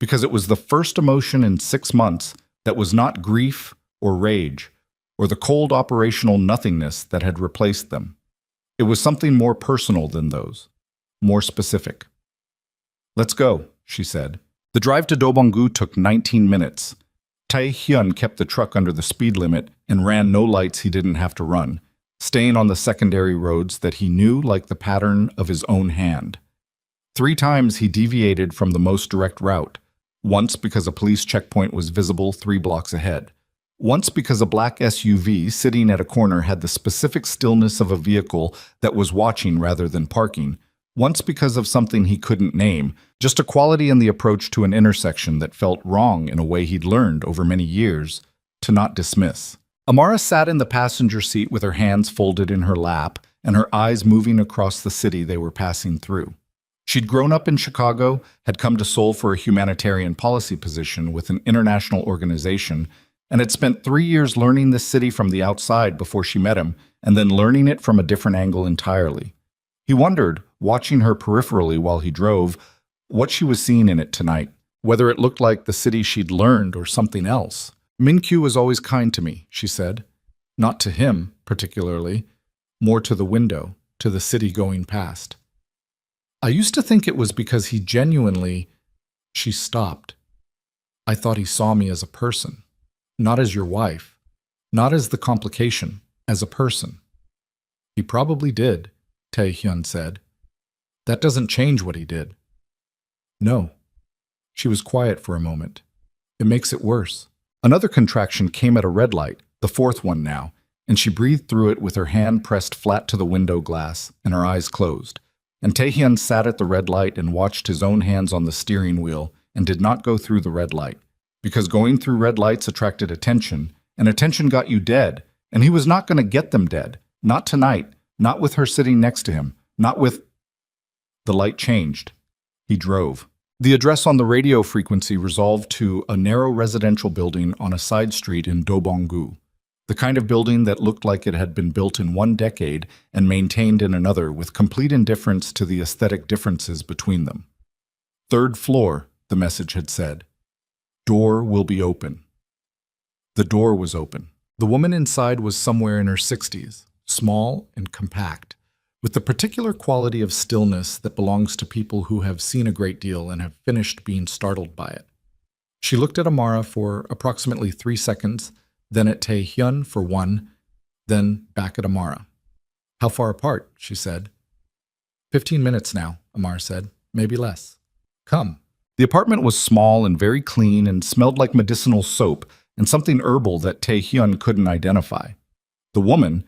because it was the first emotion in 6 months that was not grief or rage, or the cold operational nothingness that had replaced them. It was something more personal than those, more specific. Let's go, she said. The drive to Dobonggu took 19 minutes. Tae-hyun kept the truck under the speed limit and ran no lights he didn't have to run, staying on the secondary roads that he knew like the pattern of his own hand. 3 times he deviated from the most direct route, once because a police checkpoint was visible 3 blocks ahead, once because a black SUV sitting at a corner had the specific stillness of a vehicle that was watching rather than parking, once because of something he couldn't name, just a quality in the approach to an intersection that felt wrong in a way he'd learned over many years to not dismiss. Amara sat in the passenger seat with her hands folded in her lap and her eyes moving across the city they were passing through. She'd grown up in Chicago, had come to Seoul for a humanitarian policy position with an international organization, and had spent 3 years learning this city from the outside before she met him, and then learning it from a different angle entirely. He wondered, watching her peripherally while he drove, what she was seeing in it tonight, whether it looked like the city she'd learned or something else. Min-kyu was always kind to me, she said. Not to him, particularly, more to the window, to the city going past. I used to think it was because he genuinely... She stopped. I thought he saw me as a person, not as your wife, not as the complication, as a person. He probably did, Tae-hyun said. That doesn't change what he did. No. She was quiet for a moment. It makes it worse. Another contraction came at a red light, the fourth one now, and she breathed through it with her hand pressed flat to the window glass and her eyes closed. And Tae-hyun sat at the red light and watched his own hands on the steering wheel and did not go through the red light. Because going through red lights attracted attention, and attention got you dead, and he was not going to get them dead. Not tonight, not with her sitting next to him, not with... The light changed. He drove. The address on the radio frequency resolved to a narrow residential building on a side street in Dobong-gu, the kind of building that looked like it had been built in one decade and maintained in another with complete indifference to the aesthetic differences between them. Third floor, the message had said. Door will be open. The door was open. The woman inside was somewhere in her 60s, small and compact, with the particular quality of stillness that belongs to people who have seen a great deal and have finished being startled by it. She looked at Amara for approximately 3 seconds, then at Tae-hyun for 1, then back at Amara. How far apart? She said. 15 minutes now, Amara said. Maybe less. Come. The apartment was small and very clean and smelled like medicinal soap and something herbal that Tae-hyun couldn't identify. The woman,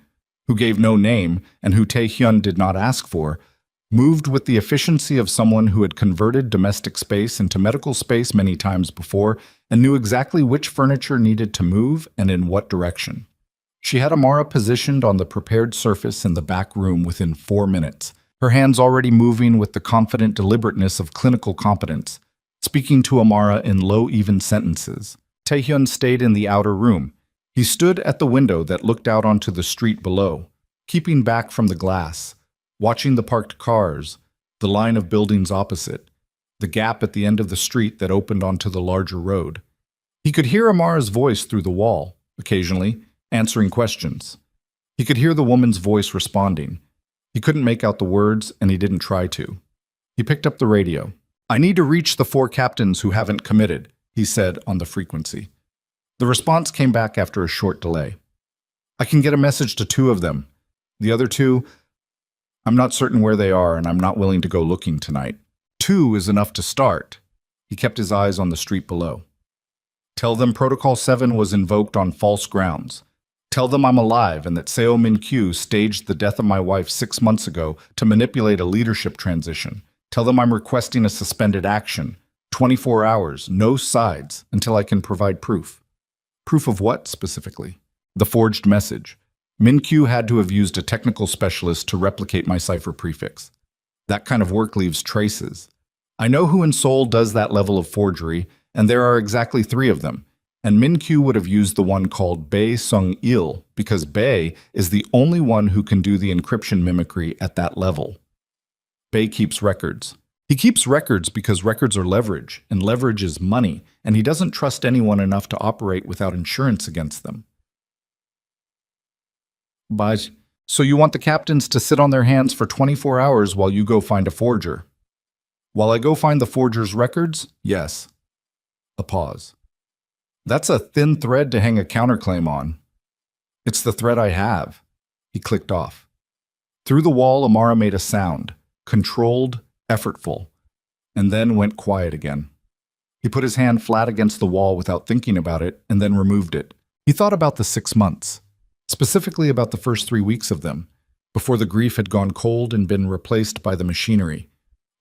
who gave no name and who Tae-hyun did not ask for, moved with the efficiency of someone who had converted domestic space into medical space many times before and knew exactly which furniture needed to move and in what direction. She had Amara positioned on the prepared surface in the back room within 4 minutes, her hands already moving with the confident deliberateness of clinical competence, speaking to Amara in low, even sentences. Tae-hyun stayed in the outer room. He stood at the window that looked out onto the street below, keeping back from the glass, watching the parked cars, the line of buildings opposite, the gap at the end of the street that opened onto the larger road. He could hear Amara's voice through the wall, occasionally, answering questions. He could hear the woman's voice responding. He couldn't make out the words, and he didn't try to. He picked up the radio. I need to reach the 4 captains who haven't committed, he said on the frequency. The response came back after a short delay. I can get a message to 2 of them. The other 2, I'm not certain where they are and I'm not willing to go looking tonight. 2 is enough to start. He kept his eyes on the street below. Tell them Protocol 7 was invoked on false grounds. Tell them I'm alive and that Seo Min-kyu staged the death of my wife 6 months ago to manipulate a leadership transition. Tell them I'm requesting a suspended action. 24 hours, no sides, until I can provide proof. Proof of what, specifically? The forged message. Min-kyu had to have used a technical specialist to replicate my cipher prefix. That kind of work leaves traces. I know who in Seoul does that level of forgery, and there are exactly 3 of them. And Min-kyu would have used the one called Bae Sung-il, because Bae is the only one who can do the encryption mimicry at that level. Bae keeps records. He keeps records because records are leverage, and leverage is money, and he doesn't trust anyone enough to operate without insurance against them. But, so you want the captains to sit on their hands for 24 hours while you go find a forger? While I go find the forger's records? Yes. A pause. That's a thin thread to hang a counterclaim on. It's the thread I have. He clicked off. Through the wall, Amara made a sound, controlled, effortful, and then went quiet again. He put his hand flat against the wall without thinking about it and then removed it. He thought about the 6 months, specifically about the first 3 weeks of them, before the grief had gone cold and been replaced by the machinery.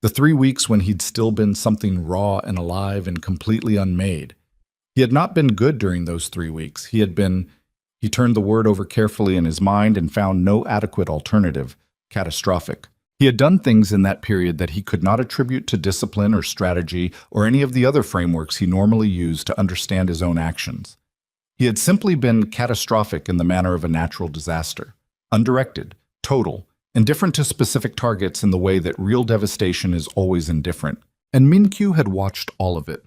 The 3 weeks when he'd still been something raw and alive and completely unmade. He had not been good during those 3 weeks. He turned the word over carefully in his mind and found no adequate alternative, catastrophic. He had done things in that period that he could not attribute to discipline or strategy or any of the other frameworks he normally used to understand his own actions. He had simply been catastrophic in the manner of a natural disaster, undirected, total, indifferent to specific targets in the way that real devastation is always indifferent. And Min-Kyu had watched all of it,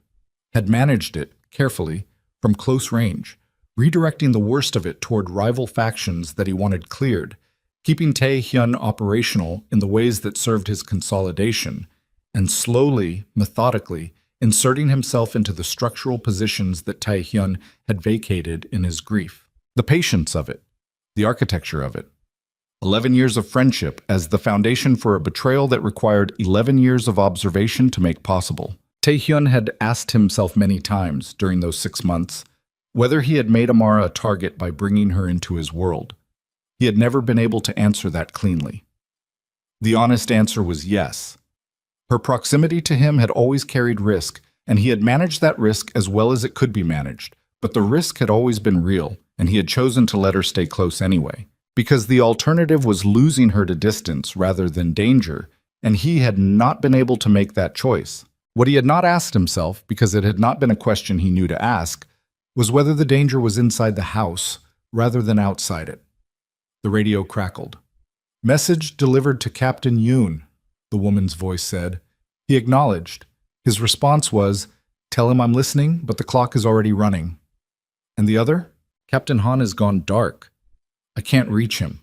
had managed it carefully from close range, redirecting the worst of it toward rival factions that he wanted cleared, keeping Tae-hyun operational in the ways that served his consolidation, and slowly, methodically, inserting himself into the structural positions that Tae-hyun had vacated in his grief. The patience of it, the architecture of it. 11 years of friendship as the foundation for a betrayal that required 11 years of observation to make possible. Tae-hyun had asked himself many times during those 6 months whether he had made Amara a target by bringing her into his world. He had never been able to answer that cleanly. The honest answer was yes. Her proximity to him had always carried risk, and he had managed that risk as well as it could be managed, but the risk had always been real, and he had chosen to let her stay close anyway, because the alternative was losing her to distance rather than danger, and he had not been able to make that choice. What he had not asked himself, because it had not been a question he knew to ask, was whether the danger was inside the house rather than outside it. The radio crackled. "Message delivered to Captain Yoon," the woman's voice said. He acknowledged. His response was, "Tell him I'm listening, but the clock is already running." And the other? "Captain Han has gone dark. I can't reach him,"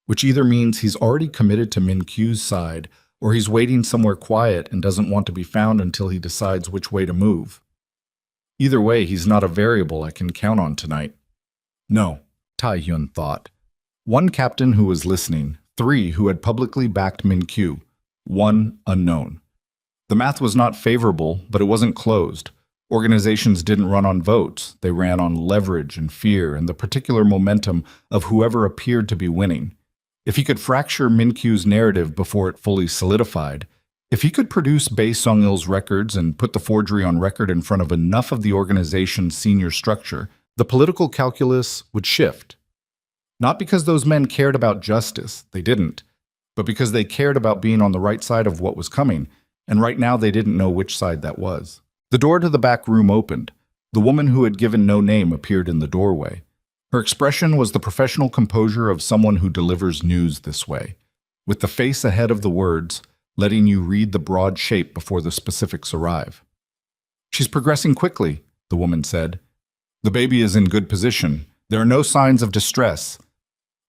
which either means he's already committed to Min-Kyu's side, or he's waiting somewhere quiet and doesn't want to be found until he decides which way to move. Either way, he's not a variable I can count on tonight. No, Tae-hyun thought. 1 captain who was listening, 3 who had publicly backed Min-Kyu, 1 unknown. The math was not favorable, but it wasn't closed. Organizations didn't run on votes. They ran on leverage and fear and the particular momentum of whoever appeared to be winning. If he could fracture Min-Kyu's narrative before it fully solidified, if he could produce Bae Sung-il's records and put the forgery on record in front of enough of the organization's senior structure, the political calculus would shift. Not because those men cared about justice, they didn't, but because they cared about being on the right side of what was coming, and right now they didn't know which side that was. The door to the back room opened. The woman who had given no name appeared in the doorway. Her expression was the professional composure of someone who delivers news this way, with the face ahead of the words, letting you read the broad shape before the specifics arrive. "She's progressing quickly," the woman said. "The baby is in good position. There are no signs of distress."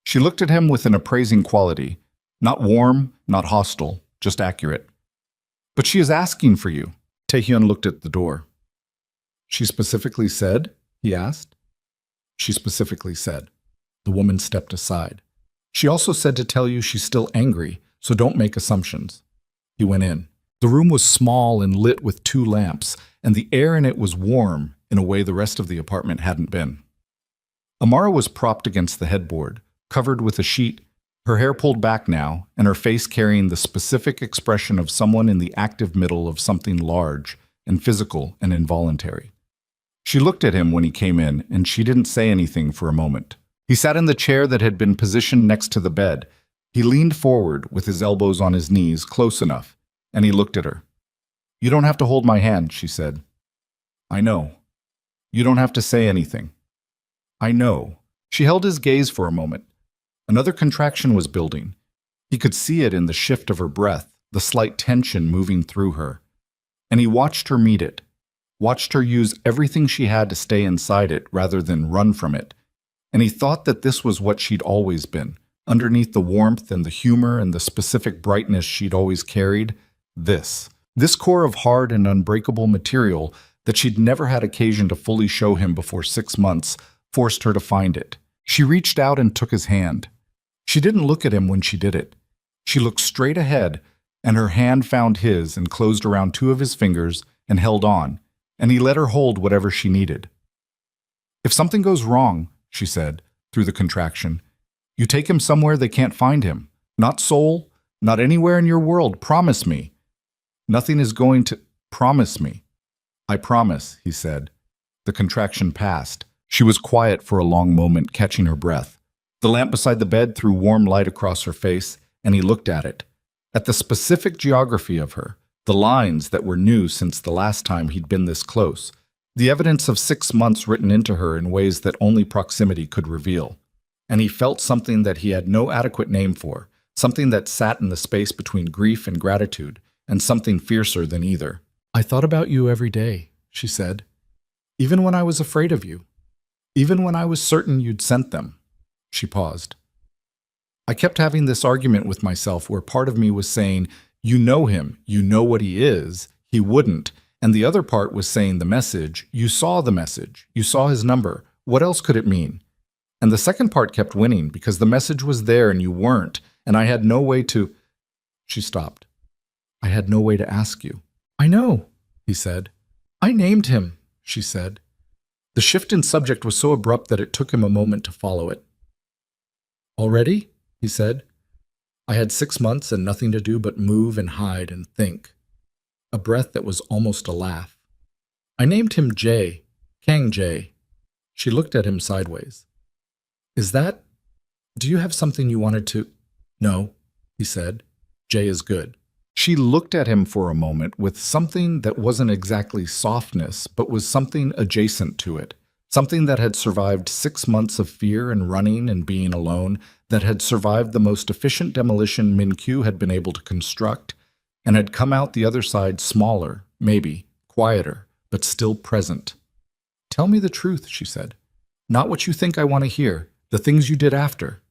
She looked at him with an appraising quality, not warm, not hostile, just accurate. "But she is asking for you." Tae-hyun looked at the door. "She specifically said?" he asked. "She specifically said." The woman stepped aside. "She also said to tell you she's still angry, so don't make assumptions." He went in. The room was small and lit with 2 lamps, and the air in it was warm in a way the rest of the apartment hadn't been. Amara was propped against the headboard, covered with a sheet, her hair pulled back now, and her face carrying the specific expression of someone in the active middle of something large and physical and involuntary. She looked at him when he came in, and she didn't say anything for a moment. He sat in the chair that had been positioned next to the bed. He leaned forward with his elbows on his knees, close enough, and he looked at her. "You don't have to hold my hand," she said. "I know. You don't have to say anything." "I know." She held his gaze for a moment. Another contraction was building. He could see it in the shift of her breath, the slight tension moving through her. And he watched her meet it, watched her use everything she had to stay inside it rather than run from it. And he thought that this was what she'd always been, underneath the warmth and the humor and the specific brightness she'd always carried, this core of hard and unbreakable material that she'd never had occasion to fully show him before 6 months forced her to find it. She reached out and took his hand. She didn't look at him when she did it. She looked straight ahead, and her hand found his and closed around 2 of his fingers and held on, and he let her hold whatever she needed. "If something goes wrong," she said, through the contraction, "you take him somewhere they can't find him. Not Seoul, not anywhere in your world. Promise me." "Nothing is going to—" "Promise me." "I promise," he said. The contraction passed. She was quiet for a long moment, catching her breath. The lamp beside the bed threw warm light across her face, and he looked at it. At the specific geography of her, the lines that were new since the last time he'd been this close, the evidence of 6 months written into her in ways that only proximity could reveal. And he felt something that he had no adequate name for, something that sat in the space between grief and gratitude, and something fiercer than either. "I thought about you every day," she said. "Even when I was afraid of you. Even when I was certain you'd sent them." She paused. "I kept having this argument with myself where part of me was saying, you know him, you know what he is, he wouldn't. And the other part was saying the message, you saw the message, you saw his number, what else could it mean? And the second part kept winning because the message was there and you weren't, and I had no way to—" She stopped. "I had no way to ask you." "I know," he said. "I named him," she said. The shift in subject was so abrupt that it took him a moment to follow it. "Already?" he said. "I had 6 months and nothing to do but move and hide and think." A breath that was almost a laugh. "I named him Jay, Kang Jay." She looked at him sideways. "Is that? Do you have something you wanted to—" "No," he said. "Jay is good." She looked at him for a moment with something that wasn't exactly softness, but was something adjacent to it. Something that had survived 6 months of fear and running and being alone, that had survived the most efficient demolition Min-Kyu had been able to construct, and had come out the other side smaller, maybe, quieter, but still present. "Tell me the truth," she said. "Not what you think I want to hear, the things you did after.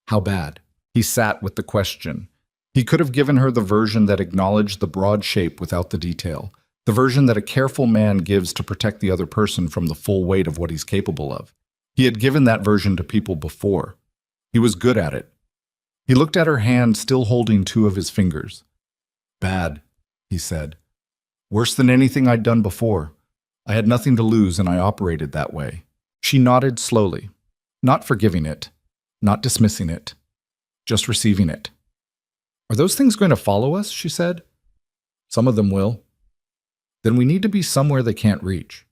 How bad?" He sat with the question. He could have given her the version that acknowledged the broad shape without the detail, the version that a careful man gives to protect the other person from the full weight of what he's capable of. He had given that version to people before. He was good at it. He looked at her hand, still holding 2 of his fingers. "Bad," he said. "Worse than anything I'd done before. I had nothing to lose and I operated that way." She nodded slowly, not forgiving it, not dismissing it, just receiving it. "Are those things going to follow us?" she said. "Some of them will." "Then we need to be somewhere they can't reach."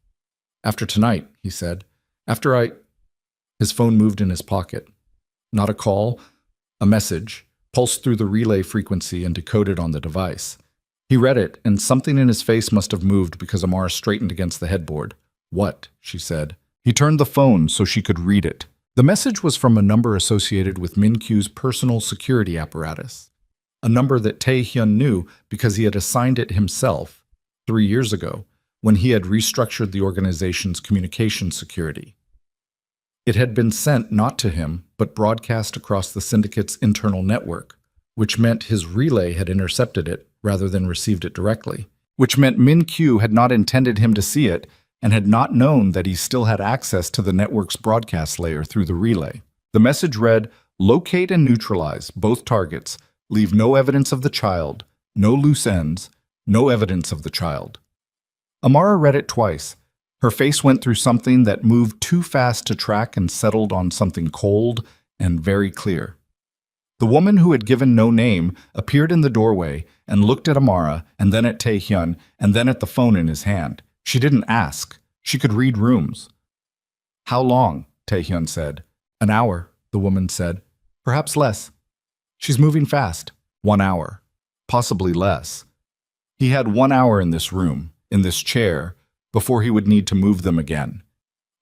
"After tonight," he said. "After I—" His phone moved in his pocket. Not a call, a message, pulsed through the relay frequency and decoded on the device. He read it, and something in his face must have moved because Amara straightened against the headboard. "What?" she said. He turned the phone so she could read it. The message was from a number associated with Min-Kyu's personal security apparatus. A number that Tae-hyun knew because he had assigned it himself 3 years ago when he had restructured the organization's communication security. It had been sent not to him, but broadcast across the syndicate's internal network, which meant his relay had intercepted it rather than received it directly, which meant Min-Kyu had not intended him to see it and had not known that he still had access to the network's broadcast layer through the relay. The message read, "Locate and neutralize both targets. Leave no evidence of the child, no loose ends, no evidence of the child." Amara read it twice. Her face went through something that moved too fast to track and settled on something cold and very clear. The woman who had given no name appeared in the doorway and looked at Amara and then at Tae-hyun and then at the phone in his hand. She didn't ask. She could read rooms. "How long?" Tae-hyun said. "An hour," the woman said. "Perhaps less. She's moving fast." 1 hour. Possibly less. He had 1 hour in this room, in this chair, before he would need to move them again.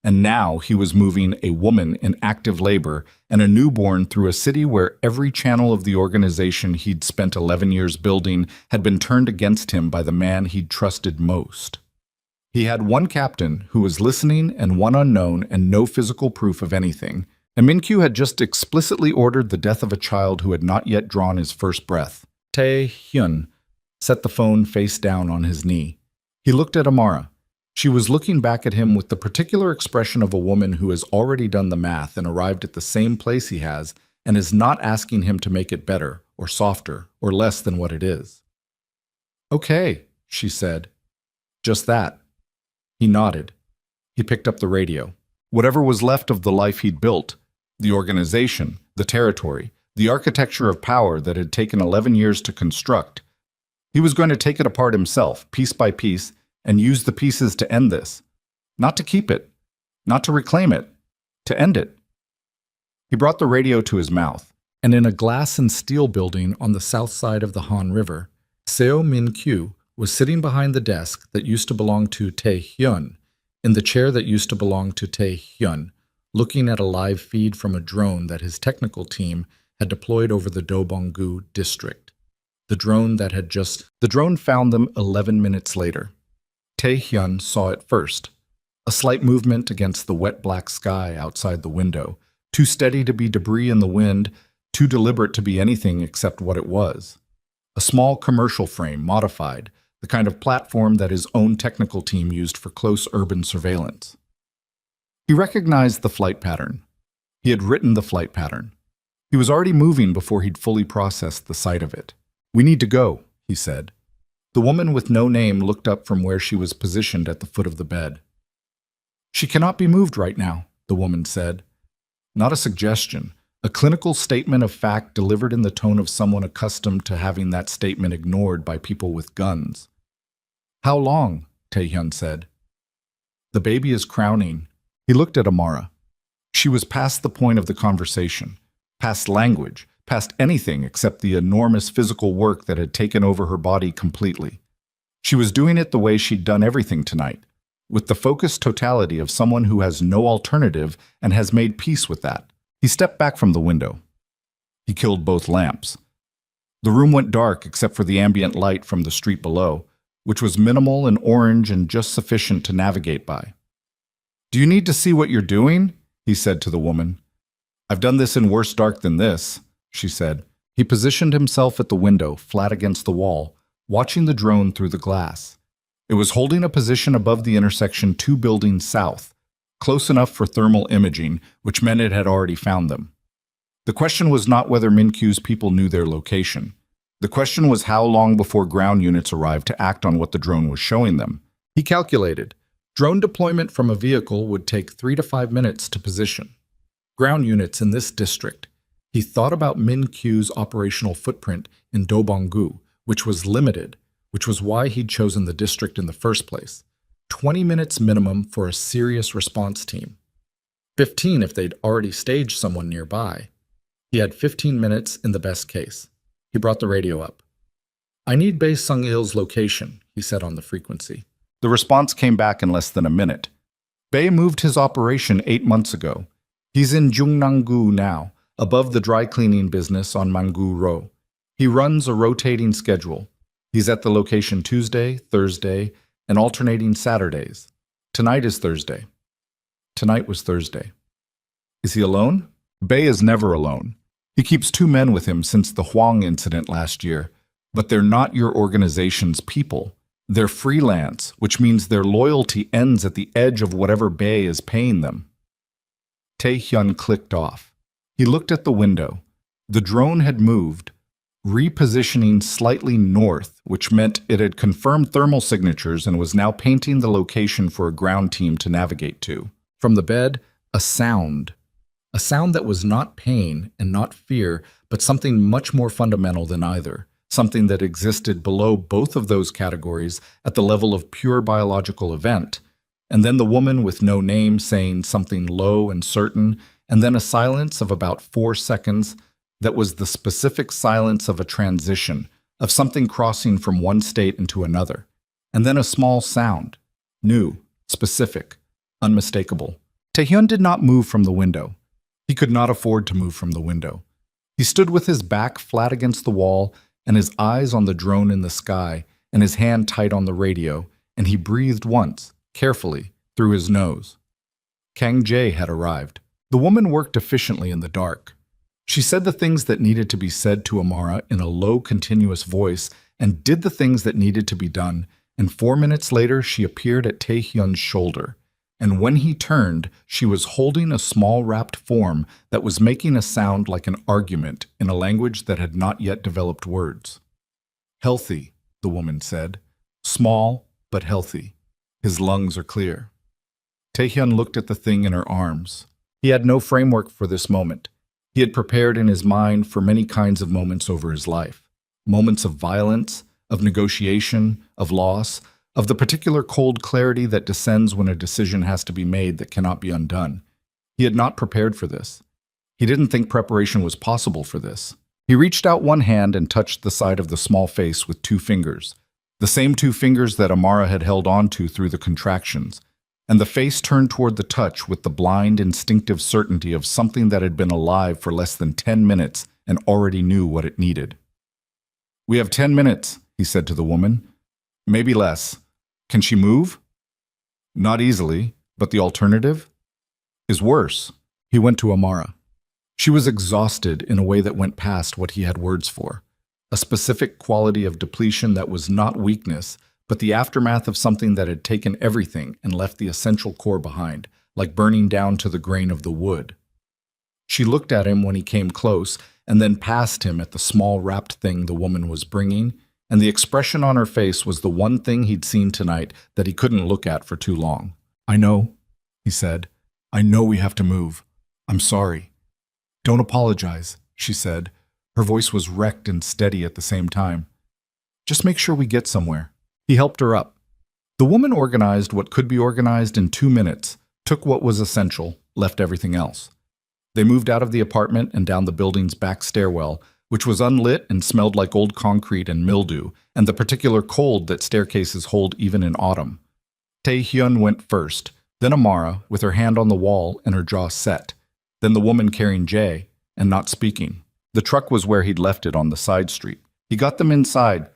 And now he was moving a woman in active labor and a newborn through a city where every channel of the organization he'd spent 11 years building had been turned against him by the man he'd trusted most. He had one captain who was listening and one unknown and no physical proof of anything, and Min-Kyu had just explicitly ordered the death of a child who had not yet drawn his first breath. Tae-hyun set the phone face down on his knee. He looked at Amara. She was looking back at him with the particular expression of a woman who has already done the math and arrived at the same place he has and is not asking him to make it better or softer or less than what it is. "Okay," she said. Just that. He nodded. He picked up the radio. Whatever was left of the life he'd built, the organization, the territory, the architecture of power that had taken 11 years to construct. He was going to take it apart himself, piece by piece, and use the pieces to end this. Not to keep it, not to reclaim it, to end it. He brought the radio to his mouth. And in a glass and steel building on the south side of the Han River, Seo Min-kyu was sitting behind the desk that used to belong to Tae-hyun, in the chair that used to belong to Tae-hyun, looking at a live feed from a drone that his technical team had deployed over the Dobong-gu district. The drone found them 11 minutes later. Tae-hyun saw it first. A slight movement against the wet black sky outside the window, too steady to be debris in the wind, too deliberate to be anything except what it was. A small commercial frame, modified, the kind of platform that his own technical team used for close urban surveillance. He recognized the flight pattern. He had written the flight pattern. He was already moving before he'd fully processed the sight of it. "We need to go," he said. The woman with no name looked up from where she was positioned at the foot of the bed. "She cannot be moved right now," the woman said. Not a suggestion, a clinical statement of fact delivered in the tone of someone accustomed to having that statement ignored by people with guns. "How long?" Tae-hyun said. "The baby is crowning." He looked at Amara. She was past the point of the conversation, past language, past anything except the enormous physical work that had taken over her body completely. She was doing it the way she'd done everything tonight, with the focused totality of someone who has no alternative and has made peace with that. He stepped back from the window. He killed both lamps. The room went dark except for the ambient light from the street below, which was minimal and orange and just sufficient to navigate by. "Do you need to see what you're doing?" he said to the woman. "I've done this in worse dark than this," she said. He positioned himself at the window, flat against the wall, watching the drone through the glass. It was holding a position above the intersection 2 buildings south, close enough for thermal imaging, which meant it had already found them. The question was not whether Min-kyu's people knew their location. The question was how long before ground units arrived to act on what the drone was showing them. He calculated. Drone deployment from a vehicle would take 3 to 5 minutes to position. Ground units in this district. He thought about Min-kyu's operational footprint in Dobong-gu, which was limited, which was why he'd chosen the district in the first place. 20 minutes minimum for a serious response team. 15 if they'd already staged someone nearby. He had 15 minutes in the best case. He brought the radio up. "I need Bae Sung-il's location," he said on the frequency. The response came back in less than a minute. "Bae moved his operation 8 months ago. He's in Jungnang-gu now, above the dry cleaning business on Mangu Row. He runs a rotating schedule. He's at the location Tuesday, Thursday, and alternating Saturdays. Tonight is Thursday." Tonight was Thursday. "Is he alone?" "Bae is never alone. He keeps 2 men with him since the Huang incident last year, but they're not your organization's people. They're freelance, which means their loyalty ends at the edge of whatever Bae is paying them." Tae-hyun clicked off. He looked at the window. The drone had moved, repositioning slightly north, which meant it had confirmed thermal signatures and was now painting the location for a ground team to navigate to. From the bed, a sound. A sound that was not pain and not fear, but something much more fundamental than either. Something that existed below both of those categories at the level of pure biological event. And then the woman with no name saying something low and certain, and then a silence of about 4 seconds that was the specific silence of a transition, of something crossing from one state into another. And then a small sound. New, specific, unmistakable. Tae-hyun did not move from the window. He could not afford to move from the window. He stood with his back flat against the wall and his eyes on the drone in the sky and his hand tight on the radio, and he breathed once, carefully, through his nose. Kang Jae had arrived. The woman worked efficiently in the dark. She said the things that needed to be said to Amara in a low, continuous voice and did the things that needed to be done, and 4 minutes later she appeared at Tae-hyun's shoulder. And when he turned, she was holding a small wrapped form that was making a sound like an argument in a language that had not yet developed words. "Healthy," the woman said. "Small, but healthy. His lungs are clear." Tae-hyun looked at the thing in her arms. He had no framework for this moment. He had prepared in his mind for many kinds of moments over his life. Moments of violence, of negotiation, of loss, of the particular cold clarity that descends when a decision has to be made that cannot be undone. He had not prepared for this. He didn't think preparation was possible for this. He reached out one hand and touched the side of the small face with 2 fingers, the same 2 fingers that Amara had held onto through the contractions, and the face turned toward the touch with the blind, instinctive certainty of something that had been alive for less than 10 minutes and already knew what it needed. "We have 10 minutes," he said to the woman. "Maybe less. Can she move?" "Not easily, but the alternative is worse." He went to Amara. She was exhausted in a way that went past what he had words for. A specific quality of depletion that was not weakness, but the aftermath of something that had taken everything and left the essential core behind, like burning down to the grain of the wood. She looked at him when he came close, and then past him at the small wrapped thing the woman was bringing, and the expression on her face was the one thing he'd seen tonight that he couldn't look at for too long. "I know," he said. "I know we have to move. I'm sorry." "Don't apologize," she said. Her voice was wrecked and steady at the same time. "Just make sure we get somewhere." He helped her up. The woman organized what could be organized in 2 minutes, took what was essential, left everything else. They moved out of the apartment and down the building's back stairwell, which was unlit and smelled like old concrete and mildew, and the particular cold that staircases hold even in autumn. Tae-hyun went first, then Amara, with her hand on the wall and her jaw set, then the woman carrying Jae, and not speaking. The truck was where he'd left it on the side street. He got them inside,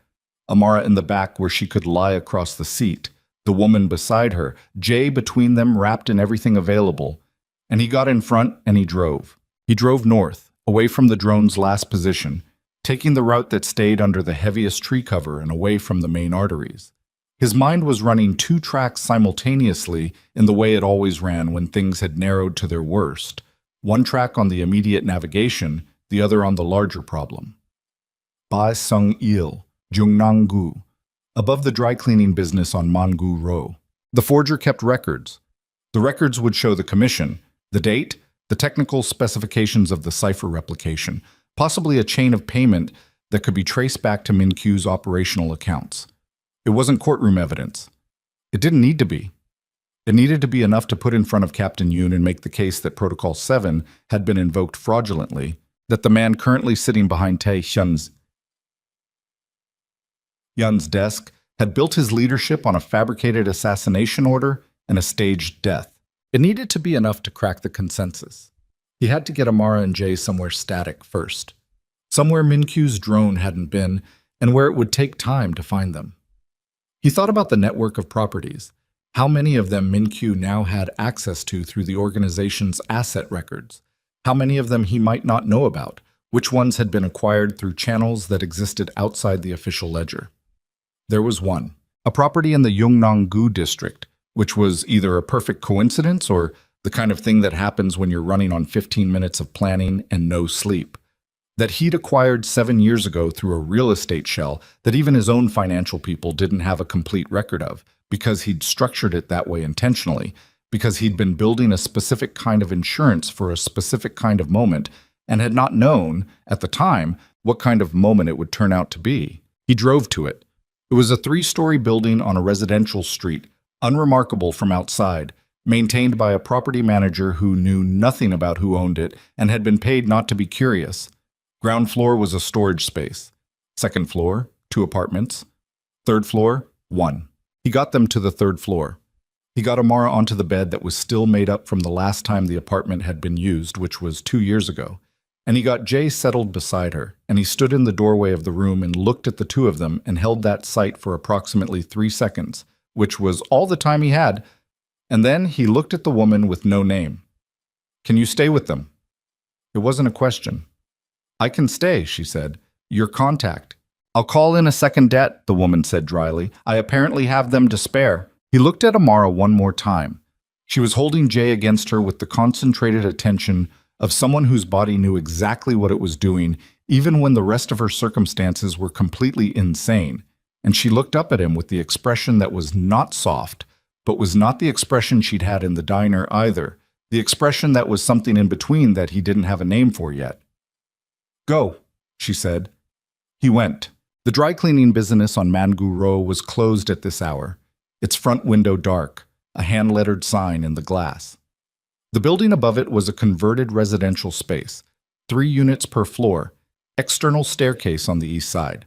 Amara in the back where she could lie across the seat, the woman beside her, Jae between them wrapped in everything available, and he got in front and he drove. He drove north, away from the drone's last position, taking the route that stayed under the heaviest tree cover and away from the main arteries. His mind was running 2 tracks simultaneously in the way it always ran when things had narrowed to their worst. One track on the immediate navigation, the other on the larger problem. Ba Sung-il, Jungnang-gu, above the dry cleaning business on Mangu Row. The forger kept records. The records would show the commission, the date, the technical specifications of the cipher replication, possibly a chain of payment that could be traced back to Min-kyu's operational accounts. It wasn't courtroom evidence. It didn't need to be. It needed to be enough to put in front of Captain Yoon and make the case that Protocol 7 had been invoked fraudulently, that the man currently sitting behind Tae-hyun's desk had built his leadership on a fabricated assassination order and a staged death. It needed to be enough to crack the consensus. He had to get Amara and Jae somewhere static first, somewhere Min-kyu's drone hadn't been, and where it would take time to find them. He thought about the network of properties, how many of them Min-kyu now had access to through the organization's asset records, how many of them he might not know about, which ones had been acquired through channels that existed outside the official ledger. There was one, a property in the Yongnam-gu district, which was either a perfect coincidence or the kind of thing that happens when you're running on 15 minutes of planning and no sleep, that he'd acquired 7 years ago through a real estate shell that even his own financial people didn't have a complete record of, because he'd structured it that way intentionally, because he'd been building a specific kind of insurance for a specific kind of moment and had not known, at the time, what kind of moment it would turn out to be. He drove to it. It was a 3-story building on a residential street, unremarkable from outside, maintained by a property manager who knew nothing about who owned it and had been paid not to be curious. Ground floor was a storage space. Second floor, 2 apartments. Third floor, 1. He got them to the 3rd floor. He got Amara onto the bed that was still made up from the last time the apartment had been used, which was 2 years ago. And he got Jae settled beside her, and he stood in the doorway of the room and looked at the 2 of them and held that sight for approximately 3 seconds, which was all the time he had, and then he looked at the woman with no name. "Can you stay with them?" It wasn't a question. "I can stay," she said. "Your contact." "I'll call in a second debt," the woman said dryly. "I apparently have them to spare." He looked at Amara one more time. She was holding Jae against her with the concentrated attention of someone whose body knew exactly what it was doing, even when the rest of her circumstances were completely insane. And she looked up at him with the expression that was not soft, but was not the expression she'd had in the diner either, the expression that was something in between that he didn't have a name for yet. "Go," she said. He went. The dry cleaning business on Mangu Row was closed at this hour, its front window dark, a hand-lettered sign in the glass. The building above it was a converted residential space, 3 units per floor, external staircase on the east side.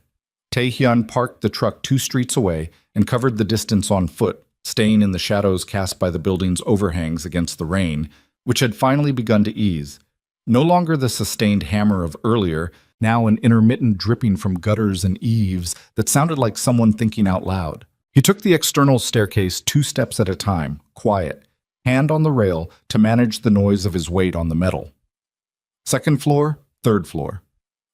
Tae-hyun parked the truck 2 streets away and covered the distance on foot, staying in the shadows cast by the building's overhangs against the rain, which had finally begun to ease. No longer the sustained hammer of earlier, now an intermittent dripping from gutters and eaves that sounded like someone thinking out loud. He took the external staircase 2 steps at a time, quiet, hand on the rail to manage the noise of his weight on the metal. Second floor, third floor.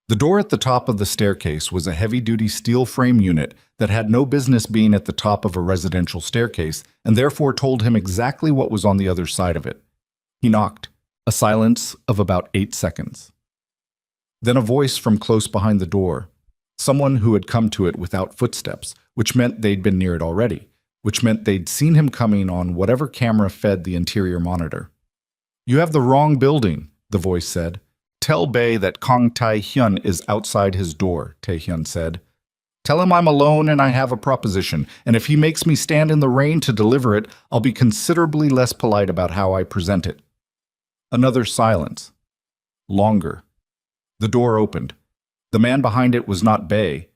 The door at the top of the staircase was a heavy-duty steel frame unit that had no business being at the top of a residential staircase and therefore told him exactly what was on the other side of it. He knocked. A silence of about 8 seconds. Then a voice from close behind the door. Someone who had come to it without footsteps, which meant they'd been near it already, which meant they'd seen him coming on whatever camera fed the interior monitor. "You have the wrong building," the voice said. "Tell Bae that Kang Tae-hyun is outside his door," Tae-hyun said. "Tell him I'm alone and I have a proposition, and if he makes me stand in the rain to deliver it, I'll be considerably less polite about how I present it." Another silence. Longer. The door opened. The man behind it was not Bae.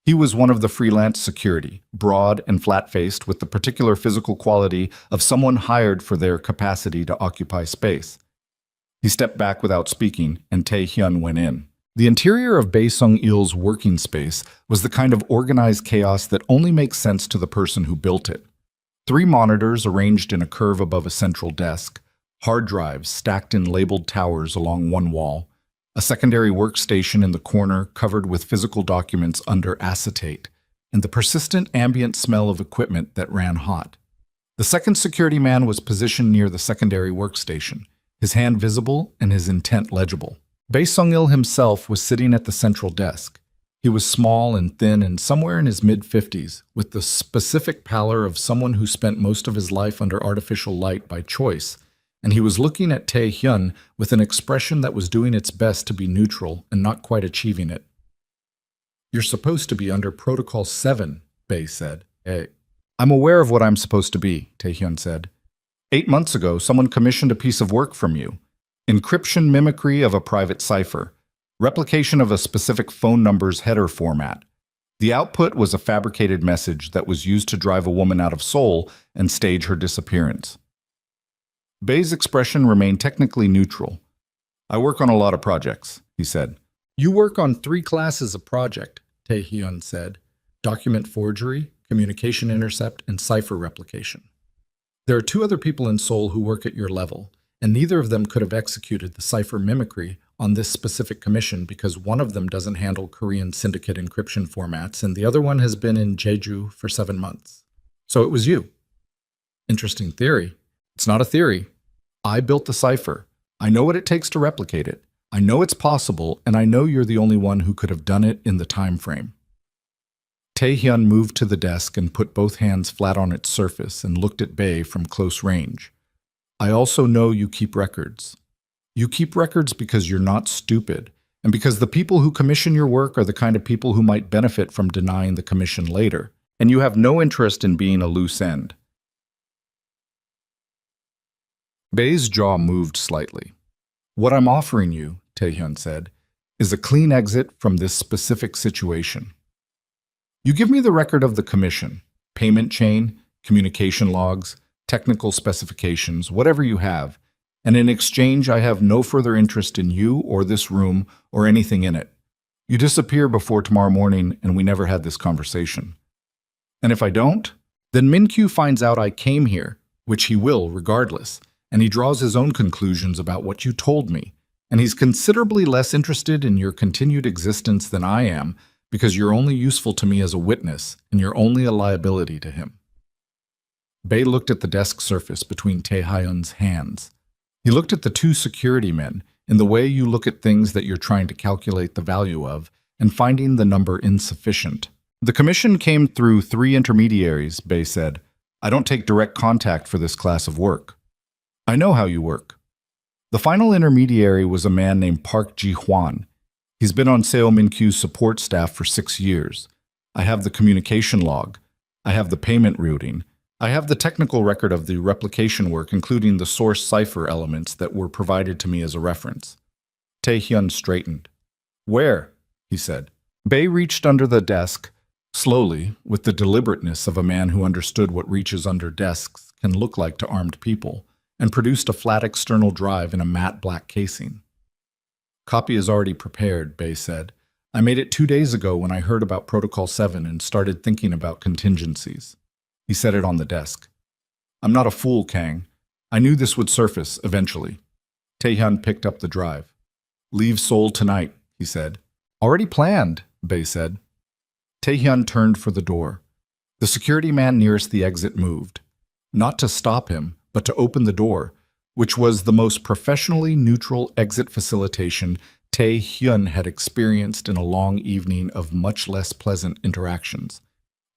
He was one of the freelance security, broad and flat-faced with the particular physical quality of someone hired for their capacity to occupy space. He stepped back without speaking, and Tae-hyun went in. The interior of Bae Sung-il's working space was the kind of organized chaos that only makes sense to the person who built it. 3 monitors arranged in a curve above a central desk, hard drives stacked in labeled towers along one wall, a secondary workstation in the corner covered with physical documents under acetate, and the persistent ambient smell of equipment that ran hot. The second security man was positioned near the secondary workstation, his hand visible and his intent legible. Bae Sung-il himself was sitting at the central desk. He was small and thin and somewhere in his mid-50s, with the specific pallor of someone who spent most of his life under artificial light by choice, and he was looking at Tae-hyun with an expression that was doing its best to be neutral and not quite achieving it. "You're supposed to be under Protocol 7, Bae said. "Hey, I'm aware of what I'm supposed to be," Tae-hyun said. 8 months ago, someone commissioned a piece of work from you. Encryption mimicry of a private cipher. Replication of a specific phone number's header format. The output was a fabricated message that was used to drive a woman out of Seoul and stage her disappearance. Bae's expression remained technically neutral. "I work on a lot of projects," he said. "You work on 3 classes of project," Tae-hyun said. "Document forgery, communication intercept, and cipher replication. There are 2 other people in Seoul who work at your level, and neither of them could have executed the cipher mimicry on this specific commission because one of them doesn't handle Korean syndicate encryption formats and the other one has been in Jeju for 7 months. So it was you." Interesting theory. It's not a theory. I built the cipher. I know what it takes to replicate it. I know it's possible, and I know you're the only one who could have done it in the time frame. Tae-hyun moved to the desk and put both hands flat on its surface and looked at Bae from close range. "I also know you keep records. You keep records because you're not stupid, and because the people who commission your work are the kind of people who might benefit from denying the commission later, and you have no interest in being a loose end." Bae's jaw moved slightly. "What I'm offering you," Tae-hyun said, "is a clean exit from this specific situation. You give me the record of the commission, payment chain, communication logs, technical specifications, whatever you have, and in exchange I have no further interest in you or this room or anything in it. You disappear before tomorrow morning and we never had this conversation. And if I don't, then Min-kyu finds out I came here, which he will regardless, and he draws his own conclusions about what you told me, and he's considerably less interested in your continued existence than I am because you're only useful to me as a witness and you're only a liability to him." Bae looked at the desk surface between Tae-hyun's hands. He looked at the 2 security men in the way you look at things that you're trying to calculate the value of and finding the number insufficient. "The commission came through 3 intermediaries," Bae said. "I don't take direct contact for this class of work. I know how you work." The final intermediary was a man named Park Ji-hwan. He's been on Seo Min-kyu's support staff for 6 years. I have the communication log. I have the payment routing. I have the technical record of the replication work, including the source cipher elements that were provided to me as a reference. Tae-hyun straightened. Where? He said. Bae reached under the desk, slowly, with the deliberateness of a man who understood what reaches under desks can look like to armed people, and produced a flat external drive in a matte black casing. Copy is already prepared, Bae said. I made it 2 days ago when I heard about Protocol 7 and started thinking about contingencies. He set it on the desk. I'm not a fool, Kang. I knew this would surface eventually. Tae-hyun picked up the drive. Leave Seoul tonight, he said. Already planned, Bae said. Tae-hyun turned for the door. The security man nearest the exit moved. Not to stop him, but to open the door, which was the most professionally neutral exit facilitation Tae-hyun had experienced in a long evening of much less pleasant interactions.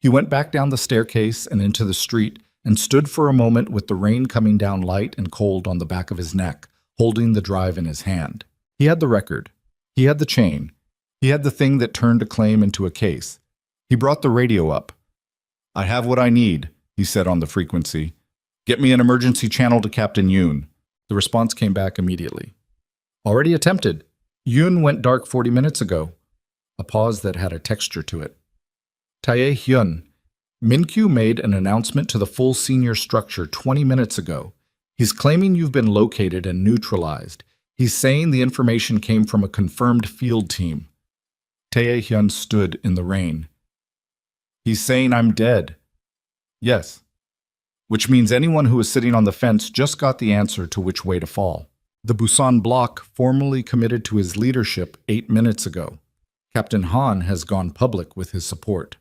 He went back down the staircase and into the street and stood for a moment with the rain coming down light and cold on the back of his neck, holding the drive in his hand. He had the record. He had the chain. He had the thing that turned a claim into a case. He brought the radio up. I have what I need, he said on the frequency. Get me an emergency channel to Captain Yoon. The response came back immediately. Already attempted. Yoon went dark 40 minutes ago. A pause that had a texture to it. Tae-hyun, Min-kyu made an announcement to the full senior structure 20 minutes ago. He's claiming you've been located and neutralized. He's saying the information came from a confirmed field team. Tae-hyun stood in the rain. He's saying I'm dead. Yes. Which means anyone who is sitting on the fence just got the answer to which way to fall. The Busan bloc formally committed to his leadership 8 minutes ago. Captain Han has gone public with his support.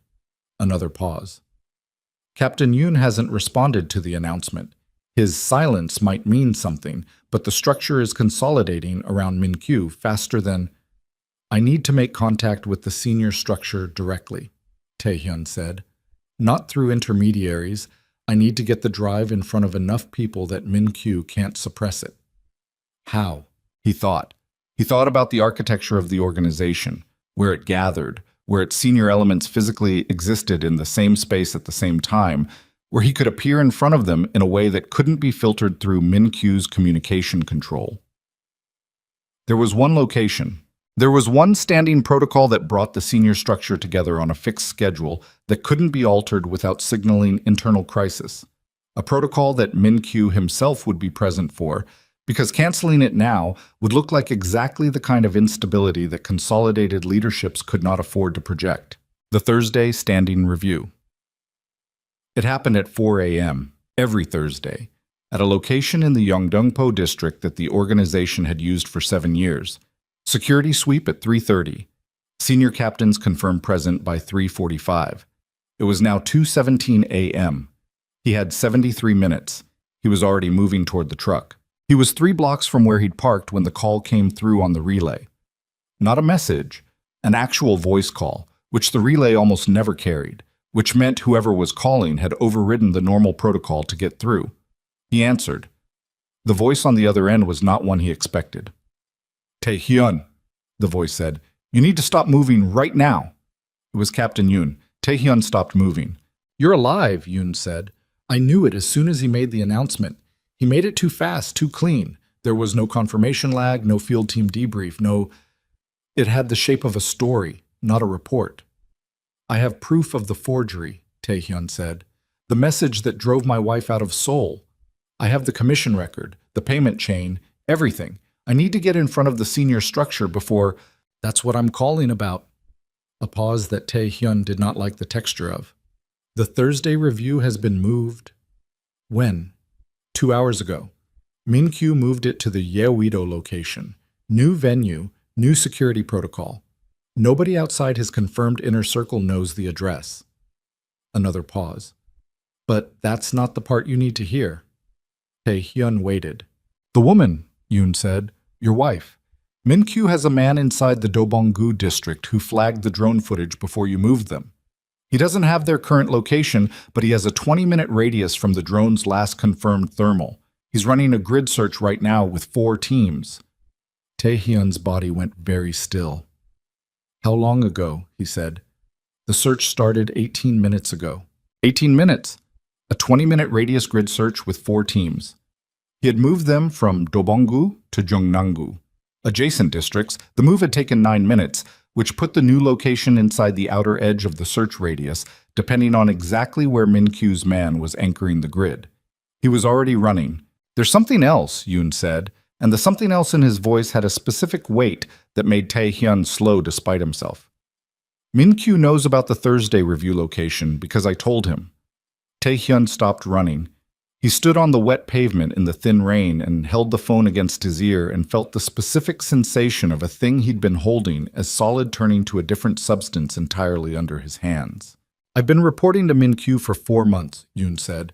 Another pause. Captain Yoon hasn't responded to the announcement. His silence might mean something, but the structure is consolidating around Min-kyu faster than... I need to make contact with the senior structure directly, Tae-hyun said. Not through intermediaries. I need to get the drive in front of enough people that Min-kyu can't suppress it. How? He thought. He thought about the architecture of the organization, where it gathered, where its senior elements physically existed in the same space at the same time, where he could appear in front of them in a way that couldn't be filtered through Min-kyu's communication control. There was one location. There was one standing protocol that brought the senior structure together on a fixed schedule that couldn't be altered without signaling internal crisis. A protocol that Min-kyu himself would be present for, because canceling it now would look like exactly the kind of instability that consolidated leaderships could not afford to project. The Thursday Standing Review. It happened at 4 a.m., every Thursday, at a location in the Yeongdeungpo district that the organization had used for 7 years. Security sweep at 3:30. Senior captains confirmed present by 3:45. It was now 2:17 a.m. He had 73 minutes. He was already moving toward the truck. He was 3 blocks from where he'd parked when the call came through on the relay. Not a message, an actual voice call, which the relay almost never carried, which meant whoever was calling had overridden the normal protocol to get through. He answered. The voice on the other end was not one he expected. Tae-hyun, the voice said, you need to stop moving right now. It was Captain Yoon. Tae-hyun stopped moving. You're alive, Yoon said. I knew it as soon as he made the announcement. He made it too fast, too clean. There was no confirmation lag, no field team debrief, no... It had the shape of a story, not a report. I have proof of the forgery, Tae-hyun said. The message that drove my wife out of Seoul. I have the commission record, the payment chain, everything. I need to get in front of the senior structure before... That's what I'm calling about. A pause that Tae-hyun did not like the texture of. The Thursday review has been moved. When? 2 hours ago. Min-kyu moved it to the Yeouido location. New venue, new security protocol. Nobody outside his confirmed inner circle knows the address. Another pause. But that's not the part you need to hear. Tae-hyun waited. The woman, Yoon said, your wife. Min-kyu has a man inside the Dobong-gu district who flagged the drone footage before you moved them. He doesn't have their current location, but he has a 20-minute radius from the drone's last confirmed thermal. He's running a grid search right now with 4 teams. Tae-hyun's body went very still. How long ago? He said. The search started 18 minutes ago. 18 minutes? a 20-minute radius grid search with 4 teams. He had moved them from Dobonggu to Jeonnam-gu. Adjacent districts, the move had taken 9 minutes, which put the new location inside the outer edge of the search radius, depending on exactly where Min-kyu's man was anchoring the grid. He was already running. "There's something else," Yoon said, and the something else in his voice had a specific weight that made Tae-hyun slow despite himself. "Min-kyu knows about the Thursday review location because I told him." Tae-hyun stopped running. He stood on the wet pavement in the thin rain and held the phone against his ear and felt the specific sensation of a thing he'd been holding as solid turning to a different substance entirely under his hands. "I've been reporting to Min-kyu for 4 months," Yoon said,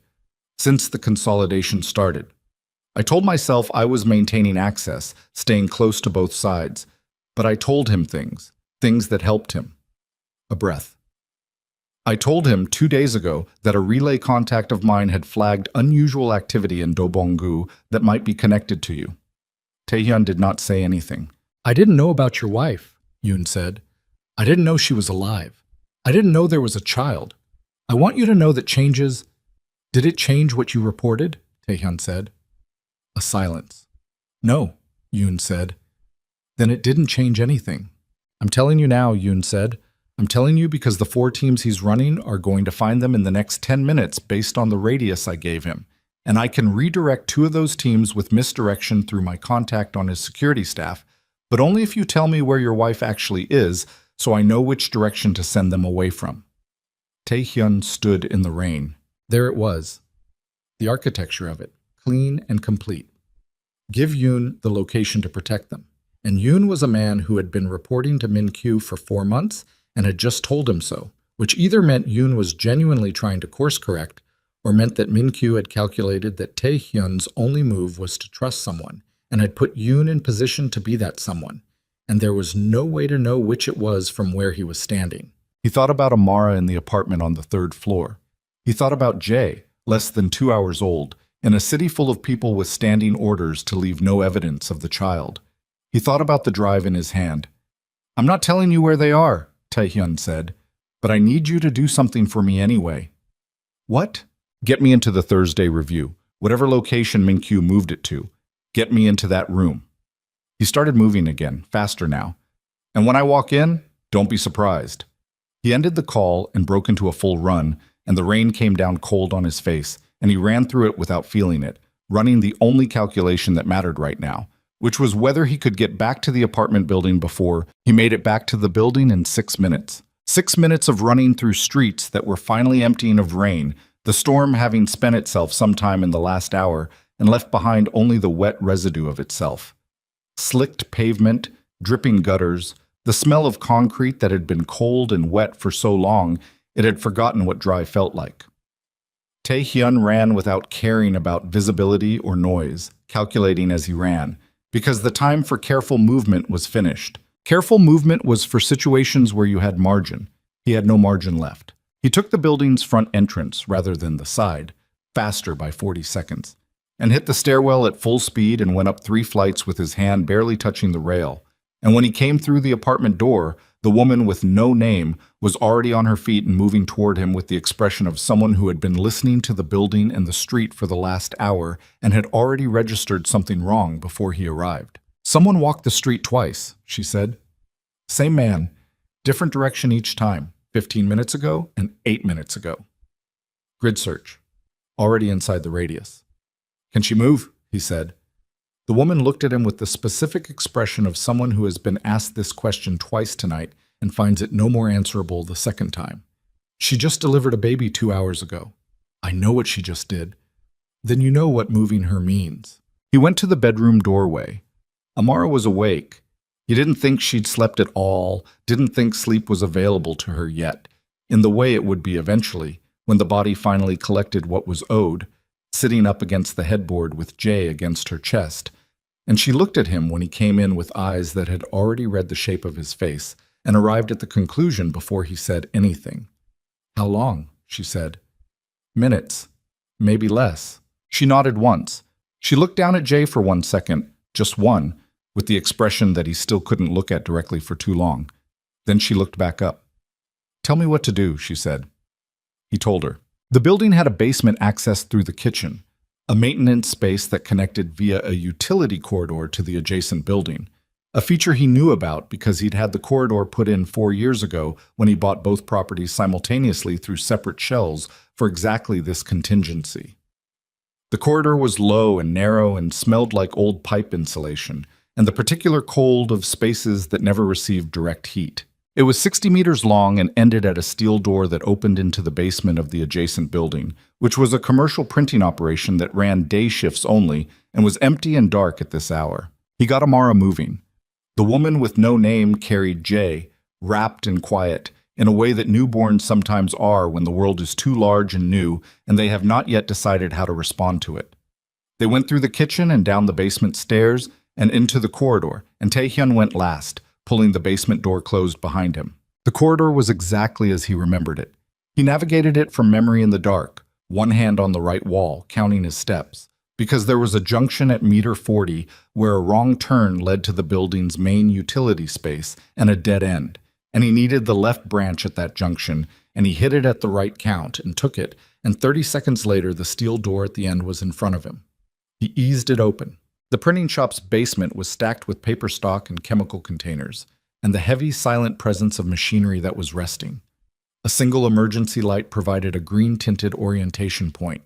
"since the consolidation started. I told myself I was maintaining access, staying close to both sides, but I told him things that helped him." A breath. "I told him 2 days ago that a relay contact of mine had flagged unusual activity in Dobonggu that might be connected to you." Taehyun did not say anything. "I didn't know about your wife," Yoon said. "I didn't know she was alive. I didn't know there was a child. I want you to know that changes—" "Did it change what you reported?" Taehyun said. A silence. "No," Yoon said. "Then it didn't change anything." "I'm telling you now," Yoon said. "I'm telling you because the 4 teams he's running are going to find them in the next 10 minutes based on the radius I gave him, and I can redirect 2 of those teams with misdirection through my contact on his security staff, but only if you tell me where your wife actually is so I know which direction to send them away from." Tae-hyun stood in the rain. There it was, the architecture of it, clean and complete. Give Yoon the location to protect them. And Yoon was a man who had been reporting to Min-kyu for 4 months and had just told him so, which either meant Yoon was genuinely trying to course correct or meant that Min-kyu had calculated that Tae-hyun's only move was to trust someone and had put Yoon in position to be that someone, and there was no way to know which it was from where he was standing. He thought about Amara in the apartment on the 3rd floor. He thought about Jae, less than 2 hours old, in a city full of people with standing orders to leave no evidence of the child. He thought about the drive in his hand. "I'm not telling you where they are," Taehyun said, "but I need you to do something for me anyway." "What?" "Get me into the Thursday review, whatever location Min-kyu moved it to. Get me into that room." He started moving again, faster now. "And when I walk in, don't be surprised." He ended the call and broke into a full run, and the rain came down cold on his face, and he ran through it without feeling it, running the only calculation that mattered right now, which was whether he could get back to the apartment building before he made it back to the building in 6 minutes. 6 minutes of running through streets that were finally emptying of rain, the storm having spent itself sometime in the last hour and left behind only the wet residue of itself. Slicked pavement, dripping gutters, the smell of concrete that had been cold and wet for so long it had forgotten what dry felt like. Tae-hyun ran without caring about visibility or noise, calculating as he ran, because the time for careful movement was finished. Careful movement was for situations where you had margin. He had no margin left. He took the building's front entrance rather than the side, faster by 40 seconds, and hit the stairwell at full speed and went up 3 flights with his hand barely touching the rail. And when he came through the apartment door, the woman with no name was already on her feet and moving toward him with the expression of someone who had been listening to the building and the street for the last hour and had already registered something wrong before he arrived. "Someone walked the street twice," she said. "Same man, different direction each time, 15 minutes ago and 8 minutes ago." Grid search, already inside the radius. "Can she move?" he said. The woman looked at him with the specific expression of someone who has been asked this question twice tonight and finds it no more answerable the second time. "She just delivered a baby 2 hours ago." "I know what she just did." "Then you know what moving her means." He went to the bedroom doorway. Amara was awake. He didn't think she'd slept at all, didn't think sleep was available to her yet, in the way it would be eventually, when the body finally collected what was owed, sitting up against the headboard with Jae against her chest. And she looked at him when he came in with eyes that had already read the shape of his face and arrived at the conclusion before he said anything. "How long?" she said. "Minutes. Maybe less." She nodded once. She looked down at Jae for 1 second, just one, with the expression that he still couldn't look at directly for too long. Then she looked back up. "Tell me what to do," she said. He told her. The building had a basement access through the kitchen, a maintenance space that connected via a utility corridor to the adjacent building, a feature he knew about because he'd had the corridor put in 4 years ago when he bought both properties simultaneously through separate shells for exactly this contingency. The corridor was low and narrow and smelled like old pipe insulation, and the particular cold of spaces that never received direct heat. It was 60 meters long and ended at a steel door that opened into the basement of the adjacent building, which was a commercial printing operation that ran day shifts only and was empty and dark at this hour. He got Amara moving. The woman with no name carried Jay, wrapped and quiet, in a way that newborns sometimes are when the world is too large and new and they have not yet decided how to respond to it. They went through the kitchen and down the basement stairs and into the corridor, and Taehyun went last, pulling the basement door closed behind him. The corridor was exactly as he remembered it. He navigated it from memory in the dark, one hand on the right wall, counting his steps, because there was a junction at meter 40 where a wrong turn led to the building's main utility space and a dead end, and he needed the left branch at that junction, and he hit it at the right count and took it, and 30 seconds later the steel door at the end was in front of him. He eased it open. The printing shop's basement was stacked with paper stock and chemical containers, and the heavy, silent presence of machinery that was resting. A single emergency light provided a green-tinted orientation point.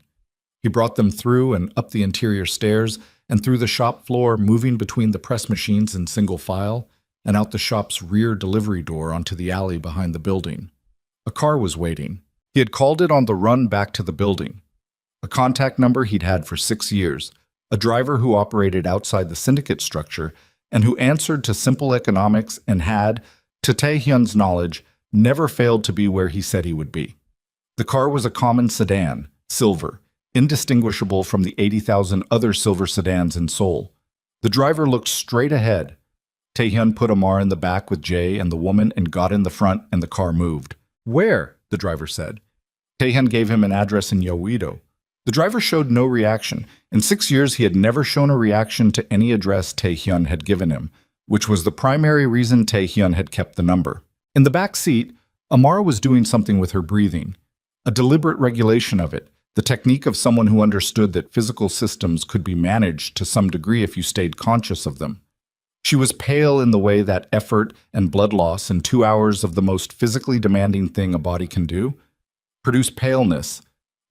He brought them through and up the interior stairs and through the shop floor, moving between the press machines in single file, and out the shop's rear delivery door onto the alley behind the building. A car was waiting. He had called it on the run back to the building. A contact number he'd had for 6 years, a driver who operated outside the syndicate structure and who answered to simple economics and had, to Taehyun's knowledge, never failed to be where he said he would be. The car was a common sedan, silver, indistinguishable from the 80,000 other silver sedans in Seoul. The driver looked straight ahead. Taehyun put Amar in the back with Jay and the woman and got in the front, and the car moved. "Where?" the driver said. Taehyun gave him an address in Yeouido. The driver showed no reaction. In 6 years, he had never shown a reaction to any address Taehyun had given him, which was the primary reason Taehyun had kept the number. In the back seat, Amara was doing something with her breathing, a deliberate regulation of it, the technique of someone who understood that physical systems could be managed to some degree if you stayed conscious of them. She was pale in the way that effort and blood loss in 2 hours of the most physically demanding thing a body can do produce paleness,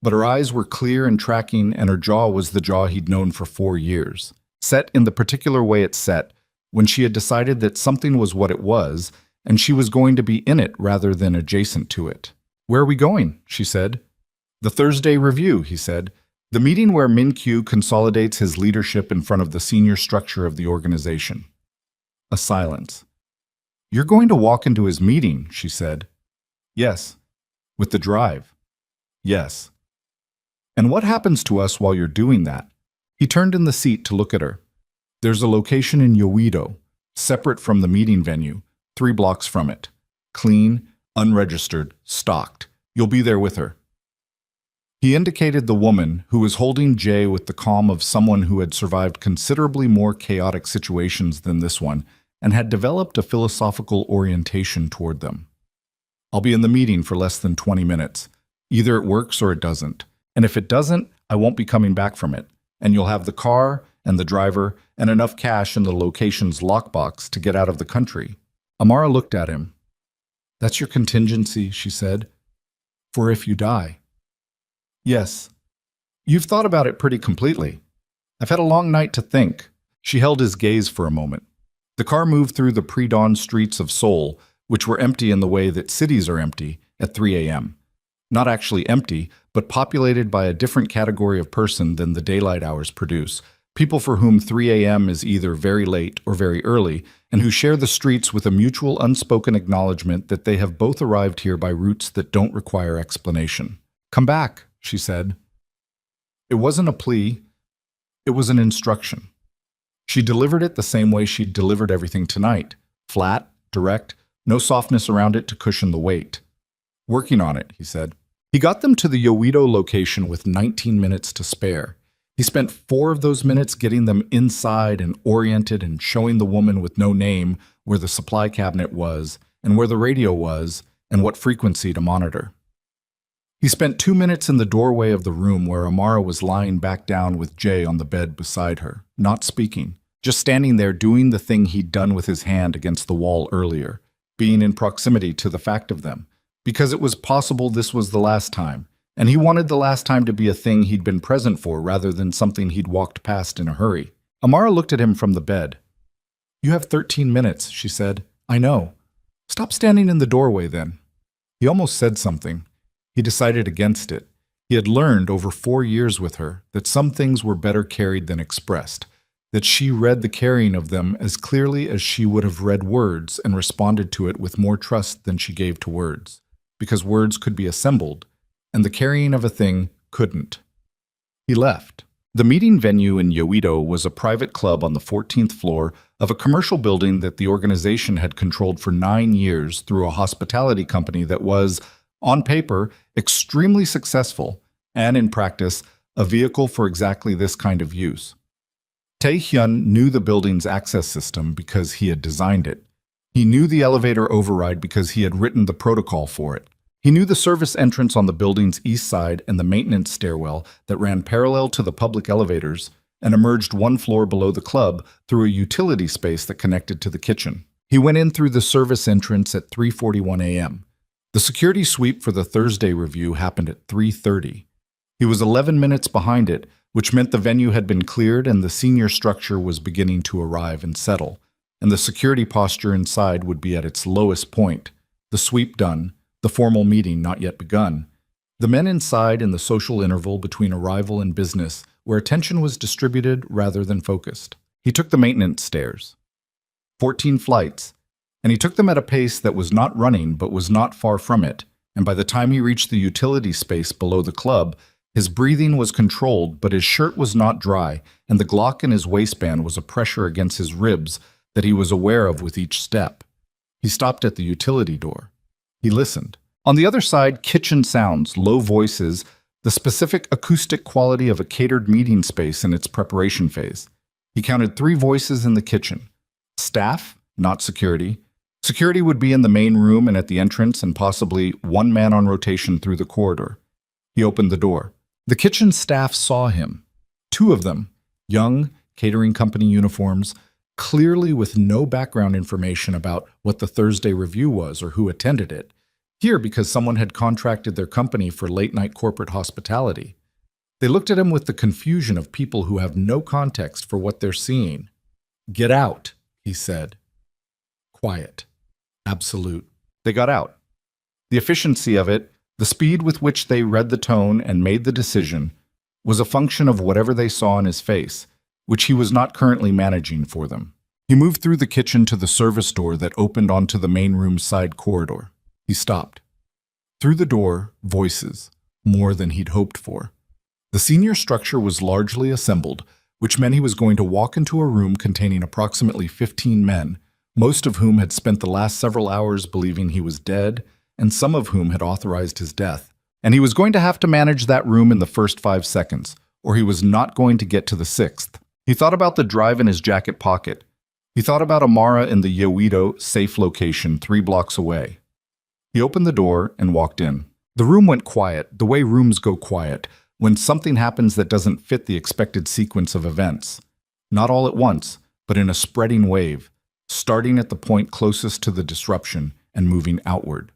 but her eyes were clear and tracking, and her jaw was the jaw he'd known for 4 years, set in the particular way it set, when she had decided that something was what it was, and she was going to be in it rather than adjacent to it. "Where are we going?" she said. "The Thursday review," he said. "The meeting where Min-kyu consolidates his leadership in front of the senior structure of the organization." A silence. "You're going to walk into his meeting," she said. "Yes." "With the drive?" "Yes." "And what happens to us while you're doing that?" He turned in the seat to look at her. "There's a location in Yeouido, separate from the meeting venue, 3 blocks from it. Clean, unregistered, stocked. You'll be there with her." He indicated the woman, who was holding Jay with the calm of someone who had survived considerably more chaotic situations than this one and had developed a philosophical orientation toward them. "I'll be in the meeting for less than 20 minutes. Either it works or it doesn't. And if it doesn't, I won't be coming back from it. And you'll have the car and the driver and enough cash in the location's lockbox to get out of the country." Amara looked at him. "That's your contingency," she said. "For if you die." "Yes. You've thought about it pretty completely." "I've had a long night to think." She held his gaze for a moment. The car moved through the pre-dawn streets of Seoul, which were empty in the way that cities are empty, at 3 a.m. Not actually empty, but populated by a different category of person than the daylight hours produce, people for whom 3 a.m. is either very late or very early, and who share the streets with a mutual unspoken acknowledgement that they have both arrived here by routes that don't require explanation. "Come back," she said. It wasn't a plea. It was an instruction. She delivered it the same way she'd delivered everything tonight. Flat, direct, no softness around it to cushion the weight. "Working on it," he said. He got them to the Yeouido location with 19 minutes to spare. He spent 4 of those minutes getting them inside and oriented and showing the woman with no name where the supply cabinet was and where the radio was and what frequency to monitor. He spent 2 minutes in the doorway of the room where Amara was lying back down with Jay on the bed beside her, not speaking, just standing there doing the thing he'd done with his hand against the wall earlier, being in proximity to the fact of them, because it was possible this was the last time, and he wanted the last time to be a thing he'd been present for rather than something he'd walked past in a hurry. Amara looked at him from the bed. "You have 13 minutes, she said. "I know. Stop standing in the doorway then." He almost said something. He decided against it. He had learned over 4 years with her that some things were better carried than expressed, that she read the carrying of them as clearly as she would have read words and responded to it with more trust than she gave to words, because words could be assembled, and the carrying of a thing couldn't. He left. The meeting venue in Yoito was a private club on the 14th floor of a commercial building that the organization had controlled for 9 years through a hospitality company that was, on paper, extremely successful, and in practice, a vehicle for exactly this kind of use. Tae-hyun knew the building's access system because he had designed it. He knew the elevator override because he had written the protocol for it. He knew the service entrance on the building's east side and the maintenance stairwell that ran parallel to the public elevators and emerged 1 floor below the club through a utility space that connected to the kitchen. He went in through the service entrance at 3:41 a.m. The security sweep for the Thursday review happened at 3:30. He was 11 minutes behind it, which meant the venue had been cleared and the senior structure was beginning to arrive and settle, and the security posture inside would be at its lowest point, the sweep done, the formal meeting not yet begun. The men inside in the social interval between arrival and business, where attention was distributed rather than focused. He took the maintenance stairs. 14 flights, and he took them at a pace that was not running but was not far from it, and by the time he reached the utility space below the club, his breathing was controlled, but his shirt was not dry, and the Glock in his waistband was a pressure against his ribs that he was aware of with each step. He stopped at the utility door. He listened. On the other side, kitchen sounds, low voices, the specific acoustic quality of a catered meeting space in its preparation phase. He counted 3 voices in the kitchen. Staff, not security. Security would be in the main room and at the entrance, and possibly 1 man on rotation through the corridor. He opened the door. The kitchen staff saw him. 2 of them, young, catering company uniforms, clearly with no background information about what the Thursday review was or who attended it. Here because someone had contracted their company for late-night corporate hospitality. They looked at him with the confusion of people who have no context for what they're seeing. "Get out," he said. Quiet. Absolute. They got out. The efficiency of it, the speed with which they read the tone and made the decision, was a function of whatever they saw in his face, which he was not currently managing for them. He moved through the kitchen to the service door that opened onto the main room's side corridor. He stopped. Through the door, voices, more than he'd hoped for. The senior structure was largely assembled, which meant he was going to walk into a room containing approximately 15 men, most of whom had spent the last several hours believing he was dead, and some of whom had authorized his death. And he was going to have to manage that room in the first 5 seconds, or he was not going to get to the 6th. He thought about the drive in his jacket pocket. He thought about Amara in the Yoito safe location 3 blocks away. He opened the door and walked in. The room went quiet, the way rooms go quiet, when something happens that doesn't fit the expected sequence of events. Not all at once, but in a spreading wave, starting at the point closest to the disruption and moving outward.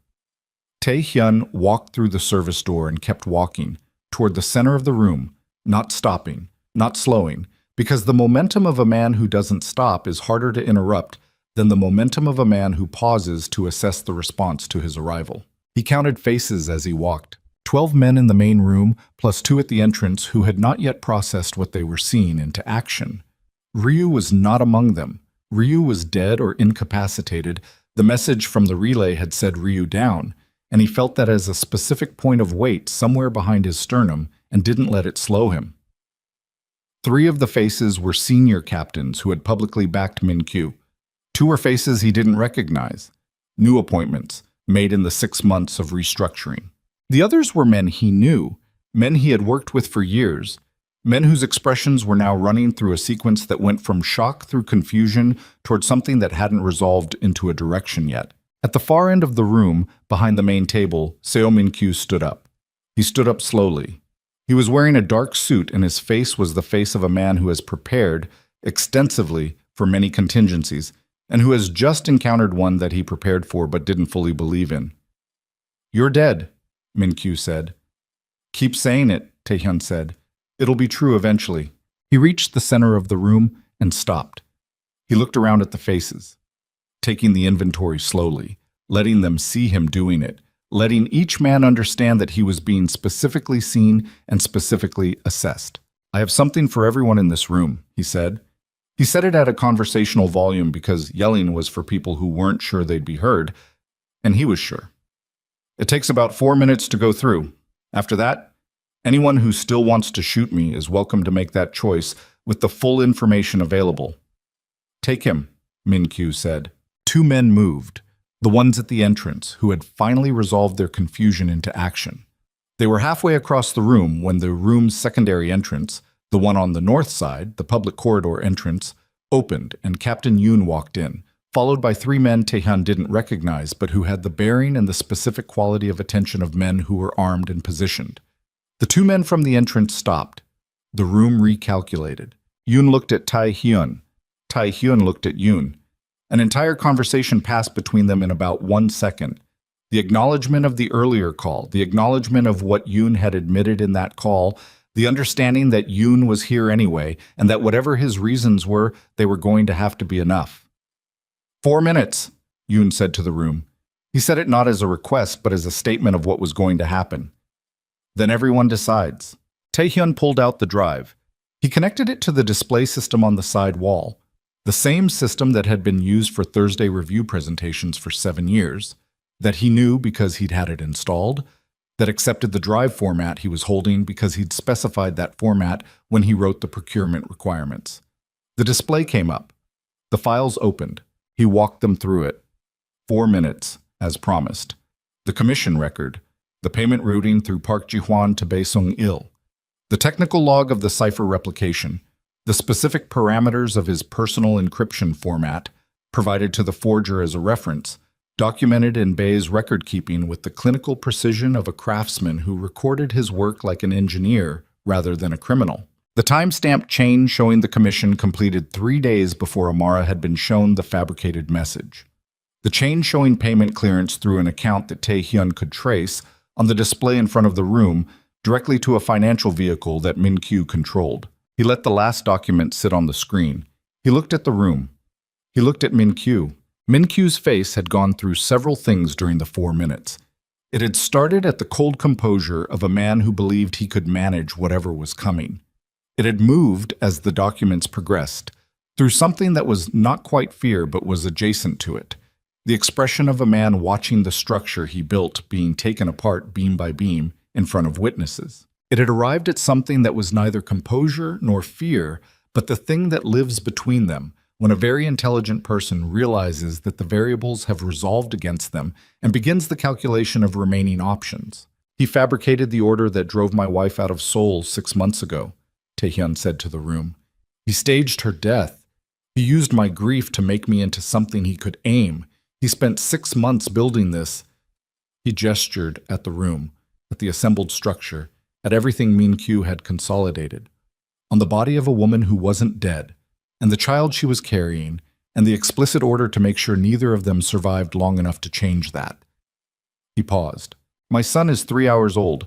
Tae-hyun walked through the service door and kept walking, toward the center of the room, not stopping, not slowing, because the momentum of a man who doesn't stop is harder to interrupt than the momentum of a man who pauses to assess the response to his arrival. He counted faces as he walked. 12 men in the main room, plus 2 at the entrance who had not yet processed what they were seeing into action. Ryu was not among them. Ryu was dead or incapacitated. The message from the relay had said Ryu down, and he felt that as a specific point of weight somewhere behind his sternum and didn't let it slow him. 3 of the faces were senior captains who had publicly backed Min-kyu. 2 were faces he didn't recognize, new appointments made in the 6 months of restructuring. The others were men he knew, men he had worked with for years, men whose expressions were now running through a sequence that went from shock through confusion toward something that hadn't resolved into a direction yet. At the far end of the room, behind the main table, Seo Min-kyu stood up. He stood up slowly. He was wearing a dark suit, and his face was the face of a man who has prepared extensively for many contingencies, and who has just encountered one that he prepared for but didn't fully believe in. "You're dead," Min-kyu said. "Keep saying it," Taehyun said. "It'll be true eventually." He reached the center of the room and stopped. He looked around at the faces, taking the inventory slowly, letting them see him doing it, letting each man understand that he was being specifically seen and specifically assessed. "I have something for everyone in this room," he said. He said it at a conversational volume because yelling was for people who weren't sure they'd be heard, and he was sure. "It takes about 4 minutes to go through. After that, anyone who still wants to shoot me is welcome to make that choice with the full information available." "Take him," Min-kyu said. 2 men moved, the ones at the entrance, who had finally resolved their confusion into action. They were halfway across the room when the room's secondary entrance, the one on the north side, the public corridor entrance, opened and Captain Yoon walked in, followed by 3 men Taehyun didn't recognize but who had the bearing and the specific quality of attention of men who were armed and positioned. The 2 men from the entrance stopped. The room recalculated. Yoon looked at Taehyun. Taehyun looked at Yoon. An entire conversation passed between them in about 1 second. The acknowledgement of the earlier call, the acknowledgement of what Yoon had admitted in that call, the understanding that Yoon was here anyway, and that whatever his reasons were, they were going to have to be enough. 4 minutes, Yoon said to the room. He said it not as a request, but as a statement of what was going to happen. Then everyone decides. Taehyun pulled out the drive. He connected it to the display system on the side wall, the same system that had been used for Thursday review presentations for 7 years, that he knew because he'd had it installed, that accepted the drive format he was holding because he'd specified that format when he wrote the procurement requirements. The display came up. The files opened. He walked them through it. 4 minutes, as promised. The commission record, the payment routing through Park Ji-hwan to Baesong-il, the technical log of the cipher replication, the specific parameters of his personal encryption format, provided to the forger as a reference, documented in Bae's record-keeping with the clinical precision of a craftsman who recorded his work like an engineer rather than a criminal. The time-stamped chain showing the commission completed 3 days before Amara had been shown the fabricated message. The chain showing payment clearance through an account that Taehyun could trace on the display in front of the room directly to a financial vehicle that Min-kyu controlled. He let the last document sit on the screen. He looked at the room. He looked at Min-kyu. Min-kyu's face had gone through several things during the 4 minutes. It had started at the cold composure of a man who believed he could manage whatever was coming. It had moved as the documents progressed, through something that was not quite fear but was adjacent to it, the expression of a man watching the structure he built being taken apart beam by beam in front of witnesses. It had arrived at something that was neither composure nor fear, but the thing that lives between them, when a very intelligent person realizes that the variables have resolved against them and begins the calculation of remaining options. "He fabricated the order that drove my wife out of Seoul 6 months ago," Taehyun said to the room. "He staged her death. He used my grief to make me into something he could aim. He spent 6 months building this." He gestured at the room, at the assembled structure, at everything Min-kyu had consolidated. On the body of a woman who wasn't dead, and the child she was carrying, and the explicit order to make sure neither of them survived long enough to change that. He paused. "My son is 3 hours old."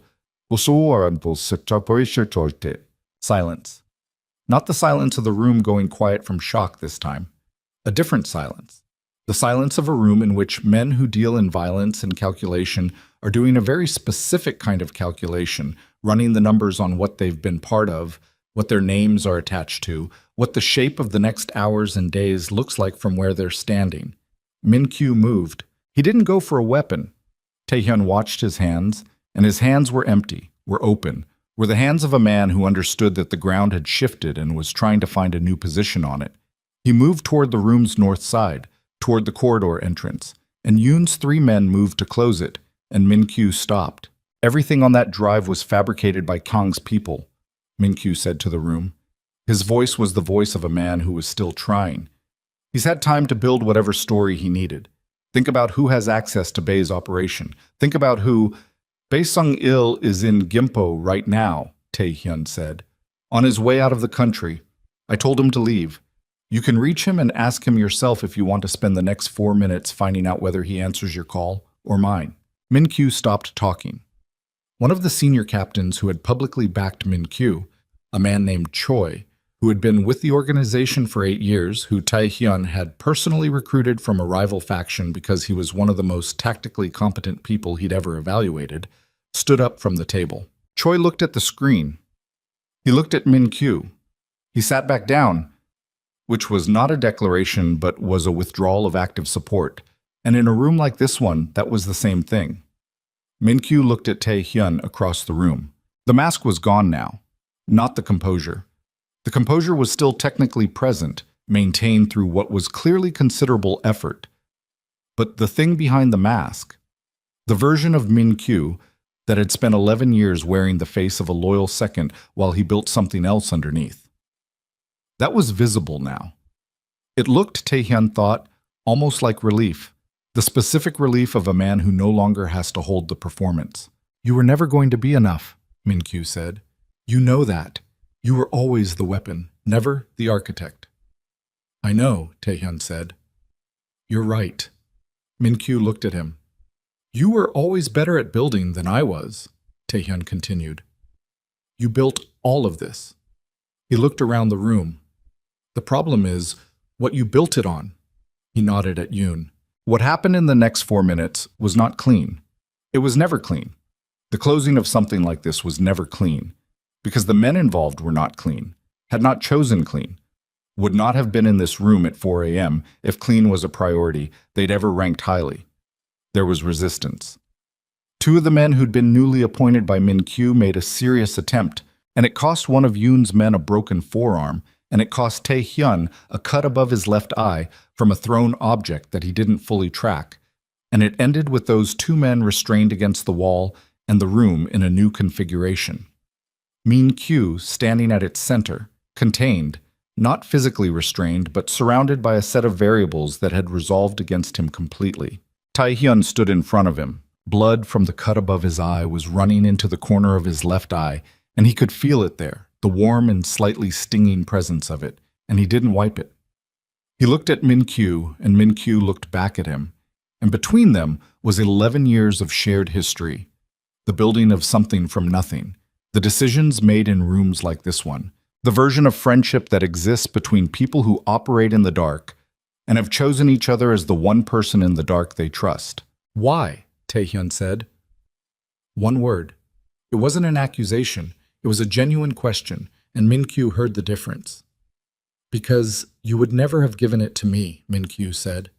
Silence. Not the silence of the room going quiet from shock this time. A different silence. The silence of a room in which men who deal in violence and calculation are doing a very specific kind of calculation, running the numbers on what they've been part of, what their names are attached to, what the shape of the next hours and days looks like from where they're standing. Min-kyu moved. He didn't go for a weapon. Taehyun watched his hands, and his hands were empty, were open, were the hands of a man who understood that the ground had shifted and was trying to find a new position on it. He moved toward the room's north side, toward the corridor entrance, and Yoon's 3 men moved to close it, and Min-kyu stopped. "Everything on that drive was fabricated by Kang's people," Min-kyu said to the room. His voice was the voice of a man who was still trying. "He's had time to build whatever story he needed. Think about who has access to Bae's operation. Think about who..." Bae-sung-il is in Gimpo right now, Tae-hyun said. On his way out of the country. I told him to leave. You can reach him and ask him yourself if you want to spend the next 4 minutes finding out whether he answers your call or mine. Min-kyu stopped talking. One of the senior captains who had publicly backed Min-kyu, a man named Choi, who had been with the organization for 8 years, who Tae-hyun had personally recruited from a rival faction because he was one of the most tactically competent people he'd ever evaluated, stood up from the table. Choi looked at the screen. He looked at Min-kyu. He sat back down, which was not a declaration but was a withdrawal of active support, and in a room like this one, that was the same thing. Min-kyu looked at Tae-hyun across the room. The mask was gone now, not the composure. The composure was still technically present, maintained through what was clearly considerable effort. But the thing behind the mask, the version of Min-kyu that had spent 11 years wearing the face of a loyal second while he built something else underneath. That was visible now. It looked, Tae-hyun thought, almost like relief, the specific relief of a man who no longer has to hold the performance. You were never going to be enough, Min-kyu said. You know that. You were always the weapon, never the architect. I know, Tae-hyun said. You're right. Min-kyu looked at him. You were always better at building than I was, Tae-hyun continued. You built all of this. He looked around the room. The problem is what you built it on. He nodded at Yoon. What happened in the next 4 minutes was not clean. It was never clean. The closing of something like this was never clean, because the men involved were not clean, had not chosen clean, would not have been in this room at 4 a.m. if clean was a priority they'd ever ranked highly. There was resistance. 2 of the men who'd been newly appointed by Min-kyu made a serious attempt, and it cost one of Yoon's men a broken forearm, and it cost Tae-hyun a cut above his left eye from a thrown object that he didn't fully track, and it ended with those 2 men restrained against the wall and the room in a new configuration. Min-kyu standing at its center, contained, not physically restrained, but surrounded by a set of variables that had resolved against him completely. Tae-hyun stood in front of him. Blood from the cut above his eye was running into the corner of his left eye, and he could feel it there, the warm and slightly stinging presence of it, and he didn't wipe it. He looked at Min-kyu, and Min-kyu looked back at him, and between them was 11 years of shared history, the building of something from nothing, the decisions made in rooms like this one, the version of friendship that exists between people who operate in the dark and have chosen each other as the one person in the dark they trust. Why? Tae-hyun said. One word. It wasn't an accusation. It was a genuine question, and Min-kyu heard the difference. Because you would never have given it to me, Min-kyu said.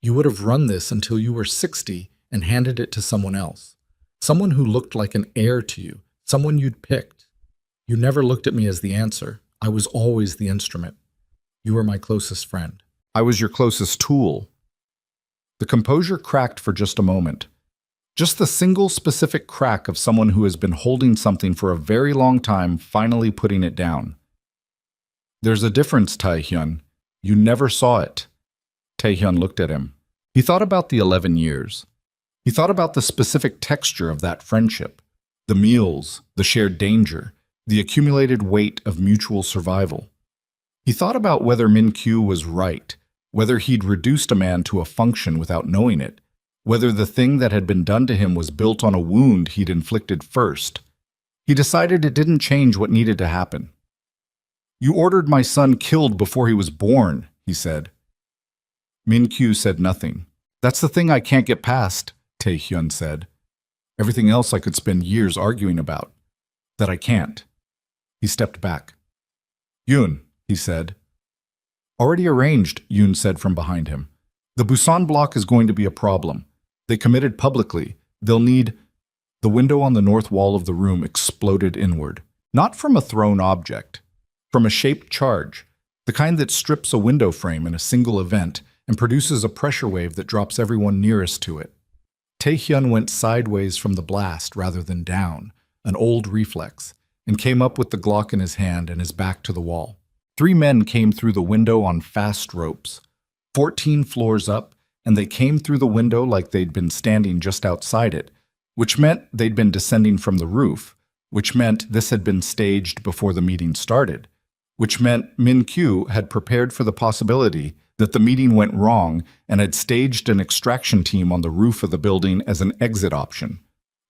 You would have run this until you were 60 and handed it to someone else. Someone who looked like an heir to you, someone you'd picked. You never looked at me as the answer. I was always the instrument. You were my closest friend. I was your closest tool. The composure cracked for just a moment. Just the single specific crack of someone who has been holding something for a very long time, finally putting it down. There's a difference, Tae-hyun. You never saw it. Tae-hyun looked at him. He thought about the 11 years. He thought about the specific texture of that friendship, the meals, the shared danger, the accumulated weight of mutual survival. He thought about whether Min-kyu was right, whether he'd reduced a man to a function without knowing it, whether the thing that had been done to him was built on a wound he'd inflicted first. He decided it didn't change what needed to happen. You ordered my son killed before he was born, he said. Min-kyu said nothing. That's the thing I can't get past, Tae-hyun said. Everything else I could spend years arguing about. That I can't. He stepped back. Yoon, he said. Already arranged, Yoon said from behind him. The Busan block is going to be a problem. They committed publicly. They'll need... The window on the north wall of the room exploded inward. Not from a thrown object. From a shaped charge. The kind that strips a window frame in a single event and produces a pressure wave that drops everyone nearest to it. Tae-hyun went sideways from the blast rather than down, an old reflex, and came up with the Glock in his hand and his back to the wall. 3 men came through the window on fast ropes, 14 floors up, and they came through the window like they'd been standing just outside it, which meant they'd been descending from the roof, which meant this had been staged before the meeting started, which meant Min-Kyu had prepared for the possibility that the meeting went wrong and had staged an extraction team on the roof of the building as an exit option.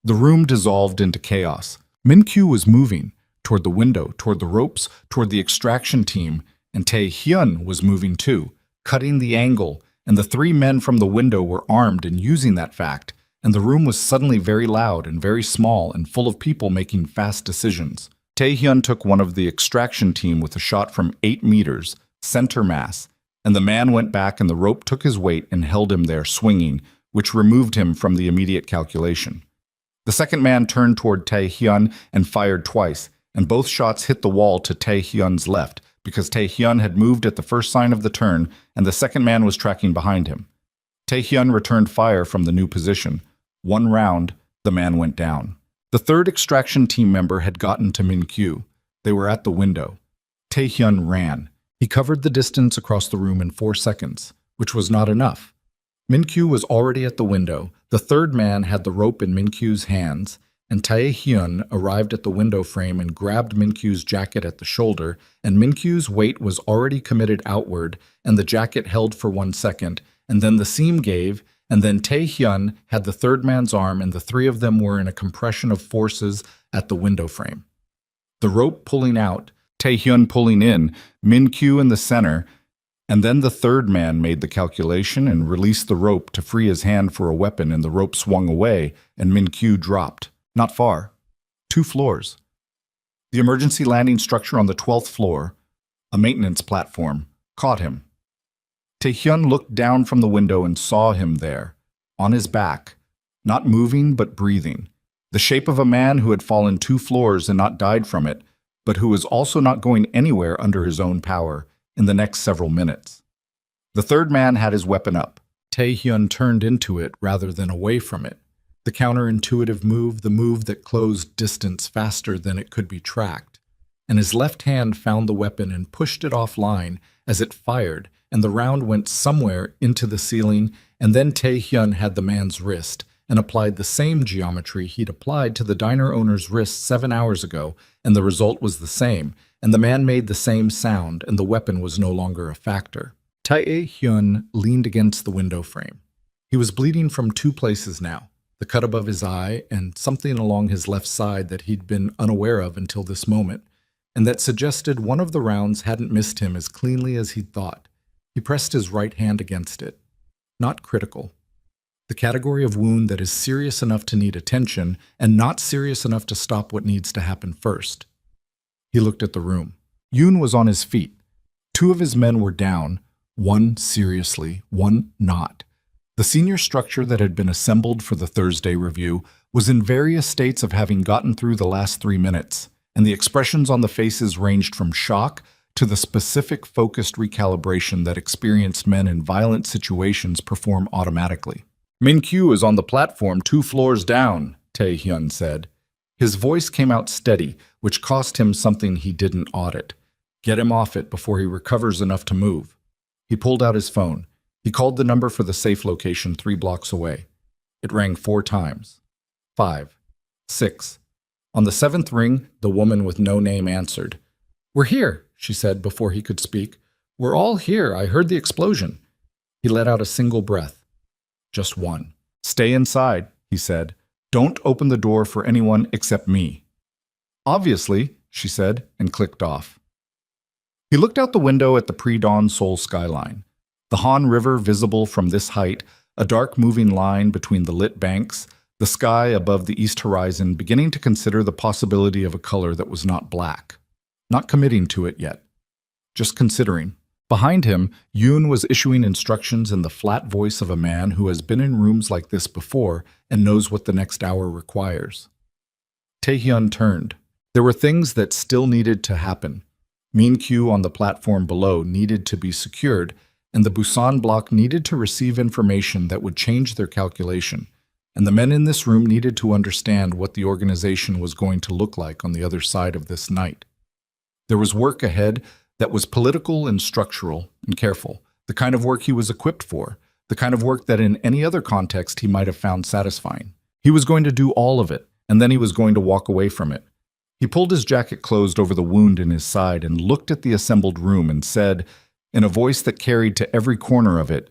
The room dissolved into chaos. Min-Kyu was moving toward the window, toward the ropes, toward the extraction team, and Tae-hyun was moving too, cutting the angle, and the three men from the window were armed and using that fact, and the room was suddenly very loud and very small and full of people making fast decisions. Tae-hyun took one of the extraction team with a shot from 8 meters, center mass, and the man went back and the rope took his weight and held him there swinging, which removed him from the immediate calculation. The second man turned toward Tae-hyun and fired twice, and both shots hit the wall to Tae-hyun's left, because Tae-hyun had moved at the first sign of the turn and the second man was tracking behind him. Tae-hyun returned fire from the new position. 1 round, the man went down. The third extraction team member had gotten to Min-Kyu. They were at the window. Tae-hyun ran. He covered the distance across the room in 4 seconds, which was not enough. Min-Kyu was already at the window. The third man had the rope in Min-Kyu's hands, and Tae-hyun arrived at the window frame and grabbed Min-Kyu's jacket at the shoulder, and Min-Kyu's weight was already committed outward, and the jacket held for 1 second, and then the seam gave, and then Tae-hyun had the third man's arm, and the three of them were in a compression of forces at the window frame. The rope pulling out, Tae-hyun pulling in, Min-Kyu in the center, and then the third man made the calculation and released the rope to free his hand for a weapon, and the rope swung away, and Min-Kyu dropped. Not far. 2 floors. The emergency landing structure on the 12th floor, a maintenance platform, caught him. Tae-hyun looked down from the window and saw him there, on his back, not moving but breathing, the shape of a man who had fallen 2 floors and not died from it, but who was also not going anywhere under his own power in the next several minutes. The third man had his weapon up. Tae-hyun turned into it rather than away from it. The counterintuitive move, the move that closed distance faster than it could be tracked. And his left hand found the weapon and pushed it offline as it fired, and the round went somewhere into the ceiling, and then Tae-hyun had the man's wrist and applied the same geometry he'd applied to the diner owner's wrist 7 hours ago, and the result was the same, and the man made the same sound, and the weapon was no longer a factor. Tae-hyun leaned against the window frame. He was bleeding from 2 places now, the cut above his eye and something along his left side that he'd been unaware of until this moment, and that suggested one of the rounds hadn't missed him as cleanly as he'd thought. He pressed his right hand against it. Not critical. The category of wound that is serious enough to need attention and not serious enough to stop what needs to happen first. He looked at the room. Yoon was on his feet. 2 of his men were down, 1 seriously, 1 not. The senior structure that had been assembled for the Thursday review was in various states of having gotten through the last 3 minutes, and the expressions on the faces ranged from shock to the specific focused recalibration that experienced men in violent situations perform automatically. Min-Kyu is on the platform 2 floors down, Tae-hyun said. His voice came out steady, which cost him something he didn't audit. Get him off it before he recovers enough to move. He pulled out his phone. He called the number for the safe location 3 blocks away. It rang 4 times. 5. 6. On the 7th ring, the woman with no name answered. "We're here," she said before he could speak. "We're all here. I heard the explosion." He let out a single breath. Just one. "Stay inside," he said. "Don't open the door for anyone except me." "Obviously," she said, and clicked off. He looked out the window at the pre-dawn Seoul skyline. The Han River visible from this height, a dark moving line between the lit banks, the sky above the east horizon beginning to consider the possibility of a color that was not black. Not committing to it yet. Just considering. Behind him, Yoon was issuing instructions in the flat voice of a man who has been in rooms like this before and knows what the next hour requires. Tae-hyun turned. There were things that still needed to happen. Min-Kyu on the platform below needed to be secured, and the Busan block needed to receive information that would change their calculation, and the men in this room needed to understand what the organization was going to look like on the other side of this night. There was work ahead that was political and structural and careful, the kind of work he was equipped for, the kind of work that in any other context he might have found satisfying. He was going to do all of it, and then he was going to walk away from it. He pulled his jacket closed over the wound in his side and looked at the assembled room and said, in a voice that carried to every corner of it,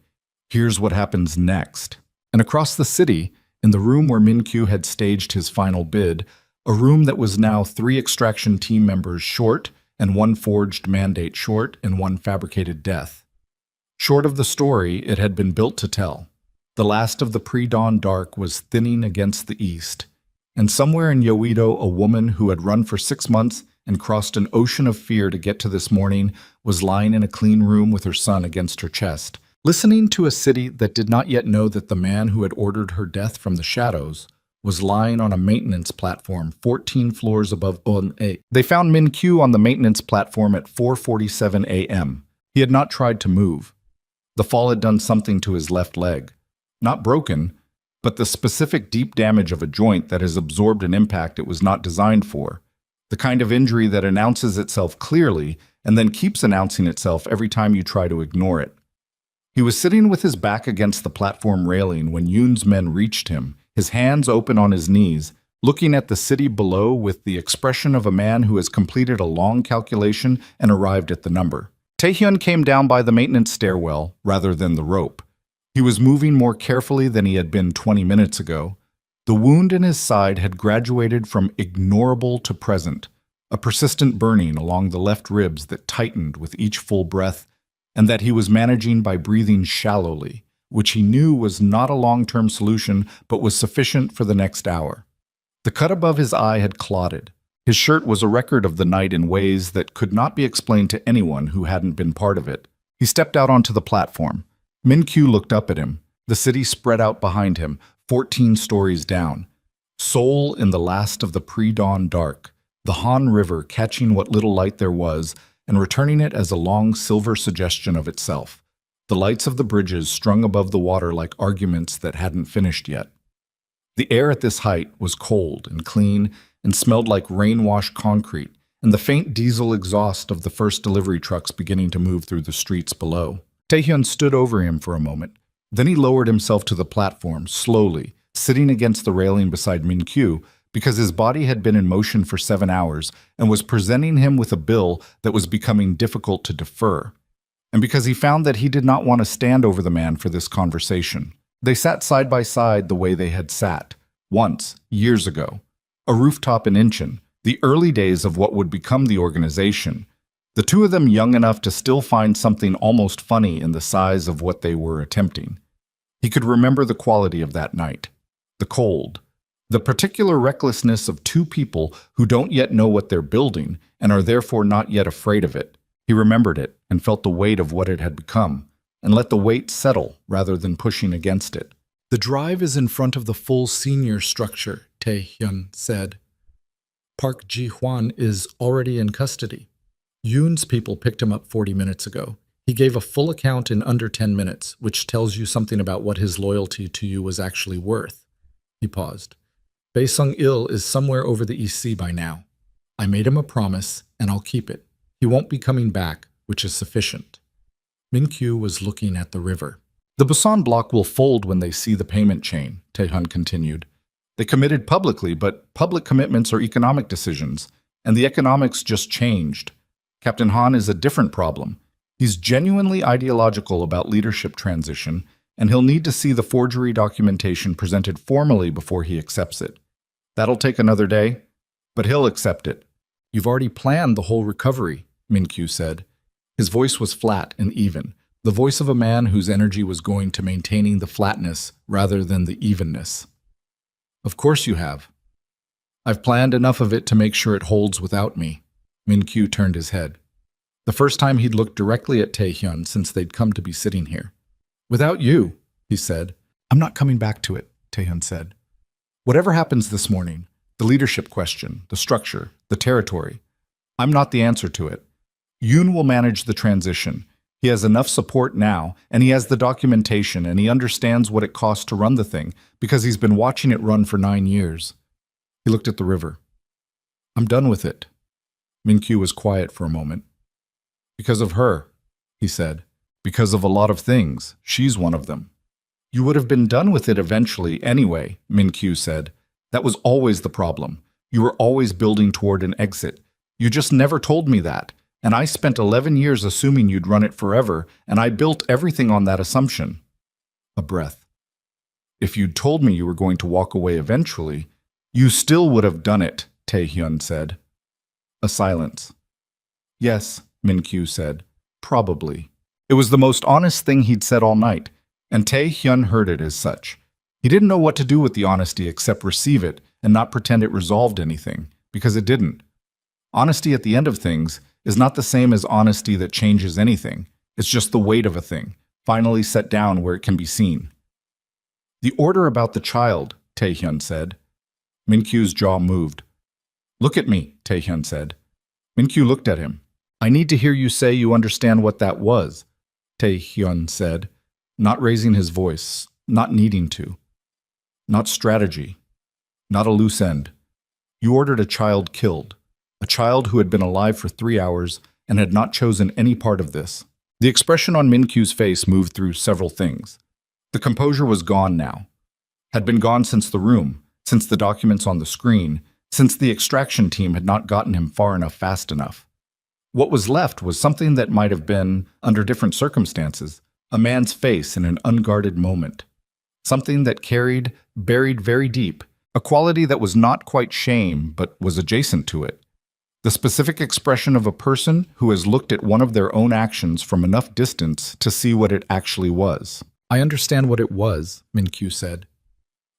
"Here's what happens next." And across the city, in the room where Min-Kyu had staged his final bid, a room that was now 3 extraction team members short and 1 forged mandate short and 1 fabricated death. Short of the story it had been built to tell. The last of the pre-dawn dark was thinning against the east, and somewhere in Yoido a woman who had run for 6 months and crossed an ocean of fear to get to this morning was lying in a clean room with her son against her chest, listening to a city that did not yet know that the man who had ordered her death from the shadows was lying on a maintenance platform 14 floors above On-A. They found Min-Kyu on the maintenance platform at 4:47 a.m. He had not tried to move. The fall had done something to his left leg. Not broken, but the specific deep damage of a joint that has absorbed an impact it was not designed for. The kind of injury that announces itself clearly and then keeps announcing itself every time you try to ignore it. He was sitting with his back against the platform railing when Yoon's men reached him, his hands open on his knees, looking at the city below with the expression of a man who has completed a long calculation and arrived at the number. Taehyun came down by the maintenance stairwell rather than the rope. He was moving more carefully than he had been 20 minutes ago. The wound in his side had graduated from ignorable to present, a persistent burning along the left ribs that tightened with each full breath, and that he was managing by breathing shallowly, which he knew was not a long-term solution but was sufficient for the next hour. The cut above his eye had clotted. His shirt was a record of the night in ways that could not be explained to anyone who hadn't been part of it. He stepped out onto the platform. Min-Kyu looked up at him. The city spread out behind him, 14 stories down. Seoul in the last of the pre-dawn dark, the Han River catching what little light there was and returning it as a long silver suggestion of itself. The lights of the bridges strung above the water like arguments that hadn't finished yet. The air at this height was cold and clean and smelled like rain-washed concrete, and the faint diesel exhaust of the first delivery trucks beginning to move through the streets below. Taehyun stood over him for a moment. Then he lowered himself to the platform, slowly, sitting against the railing beside Min-Kyu, because his body had been in motion for 7 hours and was presenting him with a bill that was becoming difficult to defer, and because he found that he did not want to stand over the man for this conversation. They sat side by side the way they had sat, once, years ago. A rooftop in Incheon, the early days of what would become the organization. The two of them young enough to still find something almost funny in the size of what they were attempting. He could remember the quality of that night. The cold. The particular recklessness of two people who don't yet know what they're building and are therefore not yet afraid of it. He remembered it and felt the weight of what it had become, and let the weight settle rather than pushing against it. "The drive is in front of the full senior structure," Taehyun said. "Park Ji-hwan is already in custody. Yoon's people picked him up 40 minutes ago. He gave a full account in under 10 minutes, which tells you something about what his loyalty to you was actually worth." He paused. "Bae Sung-il is somewhere over the East Sea by now. I made him a promise, and I'll keep it. He won't be coming back, which is sufficient." Min-Kyu was looking at the river. "The Busan bloc will fold when they see the payment chain," Taehyun continued. "They committed publicly, but public commitments are economic decisions, and the economics just changed. Captain Han is a different problem. He's genuinely ideological about leadership transition, and he'll need to see the forgery documentation presented formally before he accepts it. That'll take another day, but he'll accept it." "You've already planned the whole recovery," Min-Kyu said. His voice was flat and even, the voice of a man whose energy was going to maintaining the flatness rather than the evenness. "Of course you have. I've planned enough of it to make sure it holds without me." Min-Kyu turned his head. The first time he'd looked directly at Taehyun since they'd come to be sitting here. "Without you," he said. "I'm not coming back to it," Taehyun said. "Whatever happens this morning, the leadership question, the structure, the territory, I'm not the answer to it. Yoon will manage the transition. He has enough support now, and he has the documentation, and he understands what it costs to run the thing, because he's been watching it run for 9 years. He looked at the river. "I'm done with it." Min-Kyu was quiet for a moment. "Because of her," he said. "Because of a lot of things. She's one of them." You would have been done with it eventually anyway, Min-Kyu said. That was always the problem. You were always building toward an exit. You just never told me that. And I spent 11 years assuming you'd run it forever, and I built everything on that assumption. A breath. If you'd told me you were going to walk away eventually, you still would have done it, Tae-hyun said. A silence. Yes, Min-Kyu said. Probably. It was the most honest thing he'd said all night, and Tae-hyun heard it as such. He didn't know what to do with the honesty except receive it and not pretend it resolved anything, because it didn't. Honesty at the end of things is not the same as honesty that changes anything. It's just the weight of a thing, finally set down where it can be seen. The order about the child, Tae-hyun said. Min-Kyu's jaw moved. Look at me, Tae-hyun said. Min-Kyu looked at him. I need to hear you say you understand what that was, Tae-hyun said, not raising his voice, not needing to. Not strategy. Not a loose end. You ordered a child killed. A child who had been alive for 3 hours and had not chosen any part of this. The expression on Min-Kyu's face moved through several things. The composure was gone now. Had been gone since the room, since the documents on the screen, since the extraction team had not gotten him far enough fast enough. What was left was something that might have been, under different circumstances, a man's face in an unguarded moment. Something that carried, buried very deep, a quality that was not quite shame, but was adjacent to it. The specific expression of a person who has looked at one of their own actions from enough distance to see what it actually was. I understand what it was, Min-Kyu said.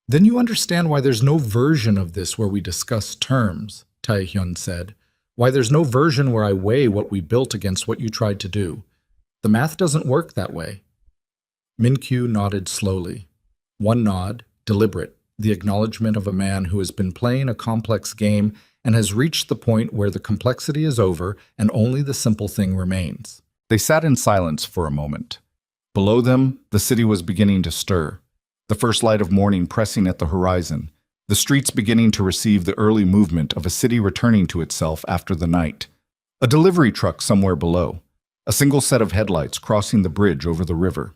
Then you understand why there's no version of this where we discuss terms, Tae-hyun said. Why there's no version where I weigh what we built against what you tried to do. The math doesn't work that way. Min-Kyu nodded slowly. One nod, deliberate, the acknowledgement of a man who has been playing a complex game and has reached the point where the complexity is over and only the simple thing remains. They sat in silence for a moment. Below them, the city was beginning to stir, the first light of morning pressing at the horizon, the streets beginning to receive the early movement of a city returning to itself after the night. A delivery truck somewhere below, a single set of headlights crossing the bridge over the river.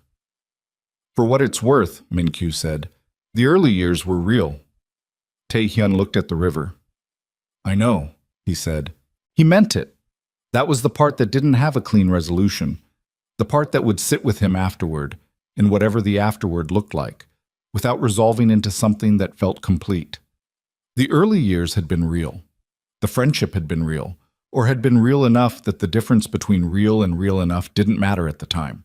For what it's worth, Min-Kyu said, the early years were real. Tae-hyun looked at the river. I know, he said. He meant it. That was the part that didn't have a clean resolution, the part that would sit with him afterward, in whatever the afterward looked like, without resolving into something that felt complete. The early years had been real. The friendship had been real, or had been real enough that the difference between real and real enough didn't matter at the time.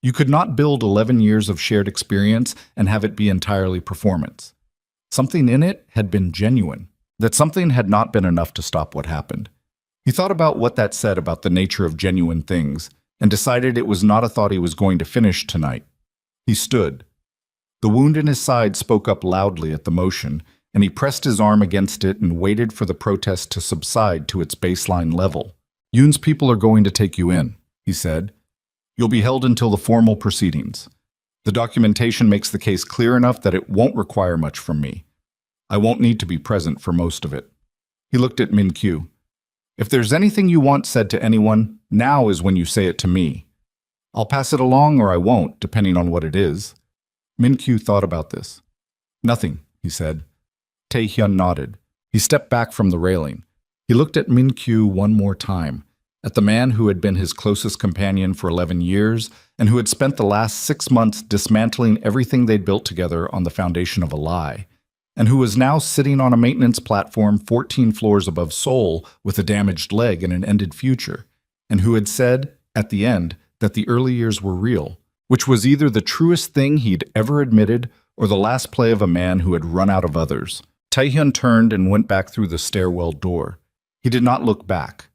You could not build 11 years of shared experience and have it be entirely performance. Something in it had been genuine. That something had not been enough to stop what happened. He thought about what that said about the nature of genuine things, and decided it was not a thought he was going to finish tonight. He stood. The wound in his side spoke up loudly at the motion, and he pressed his arm against it and waited for the protest to subside to its baseline level. Yoon's people are going to take you in, he said. You'll be held until the formal proceedings. The documentation makes the case clear enough that it won't require much from me. I won't need to be present for most of it. He looked at Min-Kyu. If there's anything you want said to anyone, now is when you say it to me. I'll pass it along or I won't, depending on what it is. Min-Kyu thought about this. Nothing, he said. Tae-hyun nodded. He stepped back from the railing. He looked at Min-Kyu one more time, at the man who had been his closest companion for 11 years and who had spent the last 6 months dismantling everything they'd built together on the foundation of a lie, and who was now sitting on a maintenance platform 14 floors above Seoul with a damaged leg and an ended future, and who had said, at the end, that the early years were real, which was either the truest thing he'd ever admitted or the last play of a man who had run out of others. Tae-hyun turned and went back through the stairwell door. He did not look back.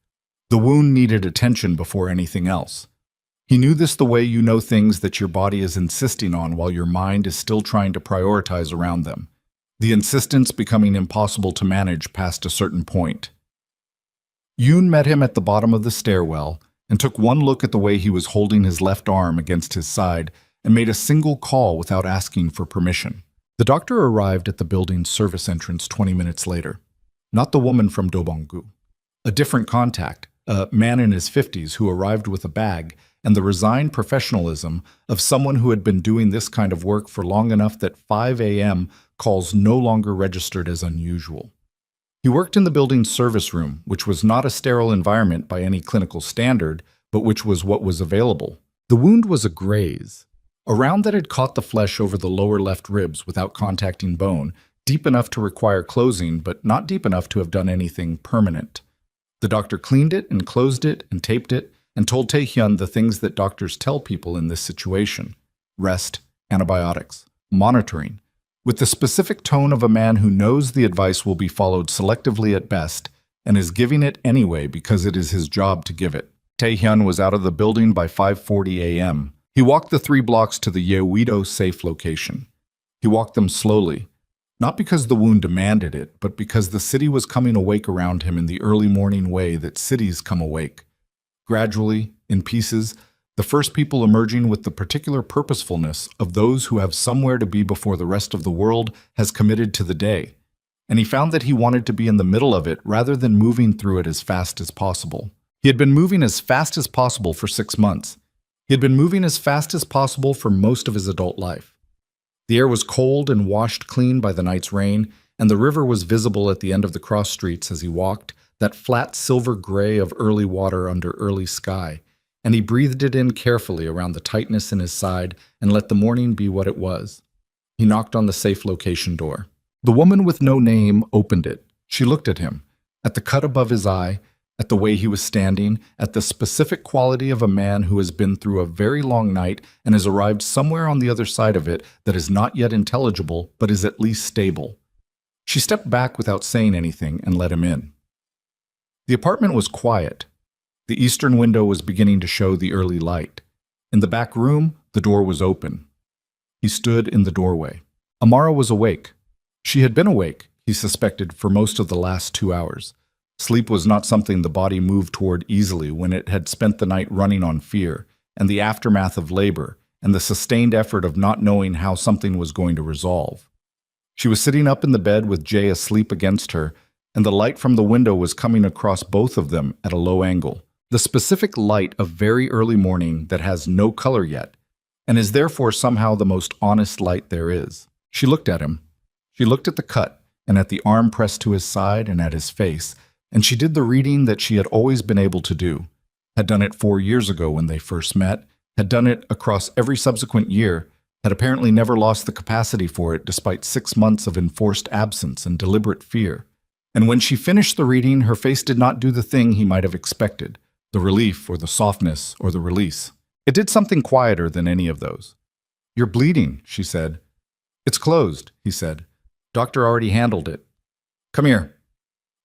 The wound needed attention before anything else. He knew this the way you know things that your body is insisting on while your mind is still trying to prioritize around them. The insistence becoming impossible to manage past a certain point. Yoon met him at the bottom of the stairwell and took one look at the way he was holding his left arm against his side and made a single call without asking for permission. The doctor arrived at the building's service entrance 20 minutes later. Not the woman from Dobong-gu. A different contact, a man in his 50s who arrived with a bag and the resigned professionalism of someone who had been doing this kind of work for long enough that 5 a.m. calls no longer registered as unusual. He worked in the building's service room, which was not a sterile environment by any clinical standard, but which was what was available. The wound was a graze, a round that had caught the flesh over the lower left ribs without contacting bone, deep enough to require closing, but not deep enough to have done anything permanent. The doctor cleaned it and closed it and taped it and told Tae-hyun the things that doctors tell people in this situation: rest, antibiotics, monitoring, with the specific tone of a man who knows the advice will be followed selectively at best and is giving it anyway because it is his job to give it. Tae-hyun was out of the building by 5:40 a.m. He walked the 3 blocks to the Yeouido safe location. He walked them slowly, not because the wound demanded it, but because the city was coming awake around him in the early morning way that cities come awake. Gradually, in pieces, the first people emerging with the particular purposefulness of those who have somewhere to be before the rest of the world has committed to the day. And he found that he wanted to be in the middle of it rather than moving through it as fast as possible. He had been moving as fast as possible for 6 months. He had been moving as fast as possible for most of his adult life. The air was cold and washed clean by the night's rain, and the river was visible at the end of the cross streets as he walked, that flat silver gray of early water under early sky, and he breathed it in carefully around the tightness in his side and let the morning be what it was. He knocked on the safe location door. The woman with no name opened it. She looked at him, at the cut above his eye, at the way he was standing, at the specific quality of a man who has been through a very long night and has arrived somewhere on the other side of it that is not yet intelligible but is at least stable. She stepped back without saying anything and let him in. The apartment was quiet. The eastern window was beginning to show the early light. In the back room, the door was open. He stood in the doorway. Amara was awake. She had been awake, he suspected, for most of the last 2 hours. Sleep was not something the body moved toward easily when it had spent the night running on fear and the aftermath of labor and the sustained effort of not knowing how something was going to resolve. She was sitting up in the bed with Jay asleep against her, and the light from the window was coming across both of them at a low angle. The specific light of very early morning that has no color yet, and is therefore somehow the most honest light there is. She looked at him. She looked at the cut, and at the arm pressed to his side and at his face, and she did the reading that she had always been able to do, had done it 4 years ago when they first met, had done it across every subsequent year, had apparently never lost the capacity for it despite 6 months of enforced absence and deliberate fear. And when she finished the reading, her face did not do the thing he might have expected, the relief or the softness or the release. It did something quieter than any of those. "You're bleeding," she said. "It's closed," he said. "Doctor already handled it. Come here."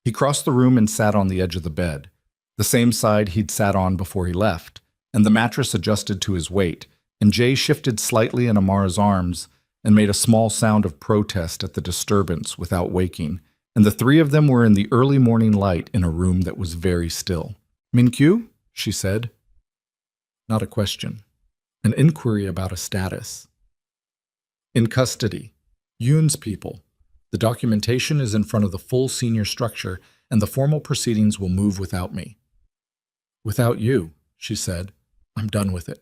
He crossed the room and sat on the edge of the bed, the same side he'd sat on before he left, and the mattress adjusted to his weight, and Jay shifted slightly in Amara's arms and made a small sound of protest at the disturbance without waking, and the 3 of them were in the early morning light in a room that was very still. "Min-kyu?" she said. Not a question. An inquiry about a status. "In custody. Yoon's people. The documentation is in front of the full senior structure, and the formal proceedings will move without me." "Without you," she said. "I'm done with it."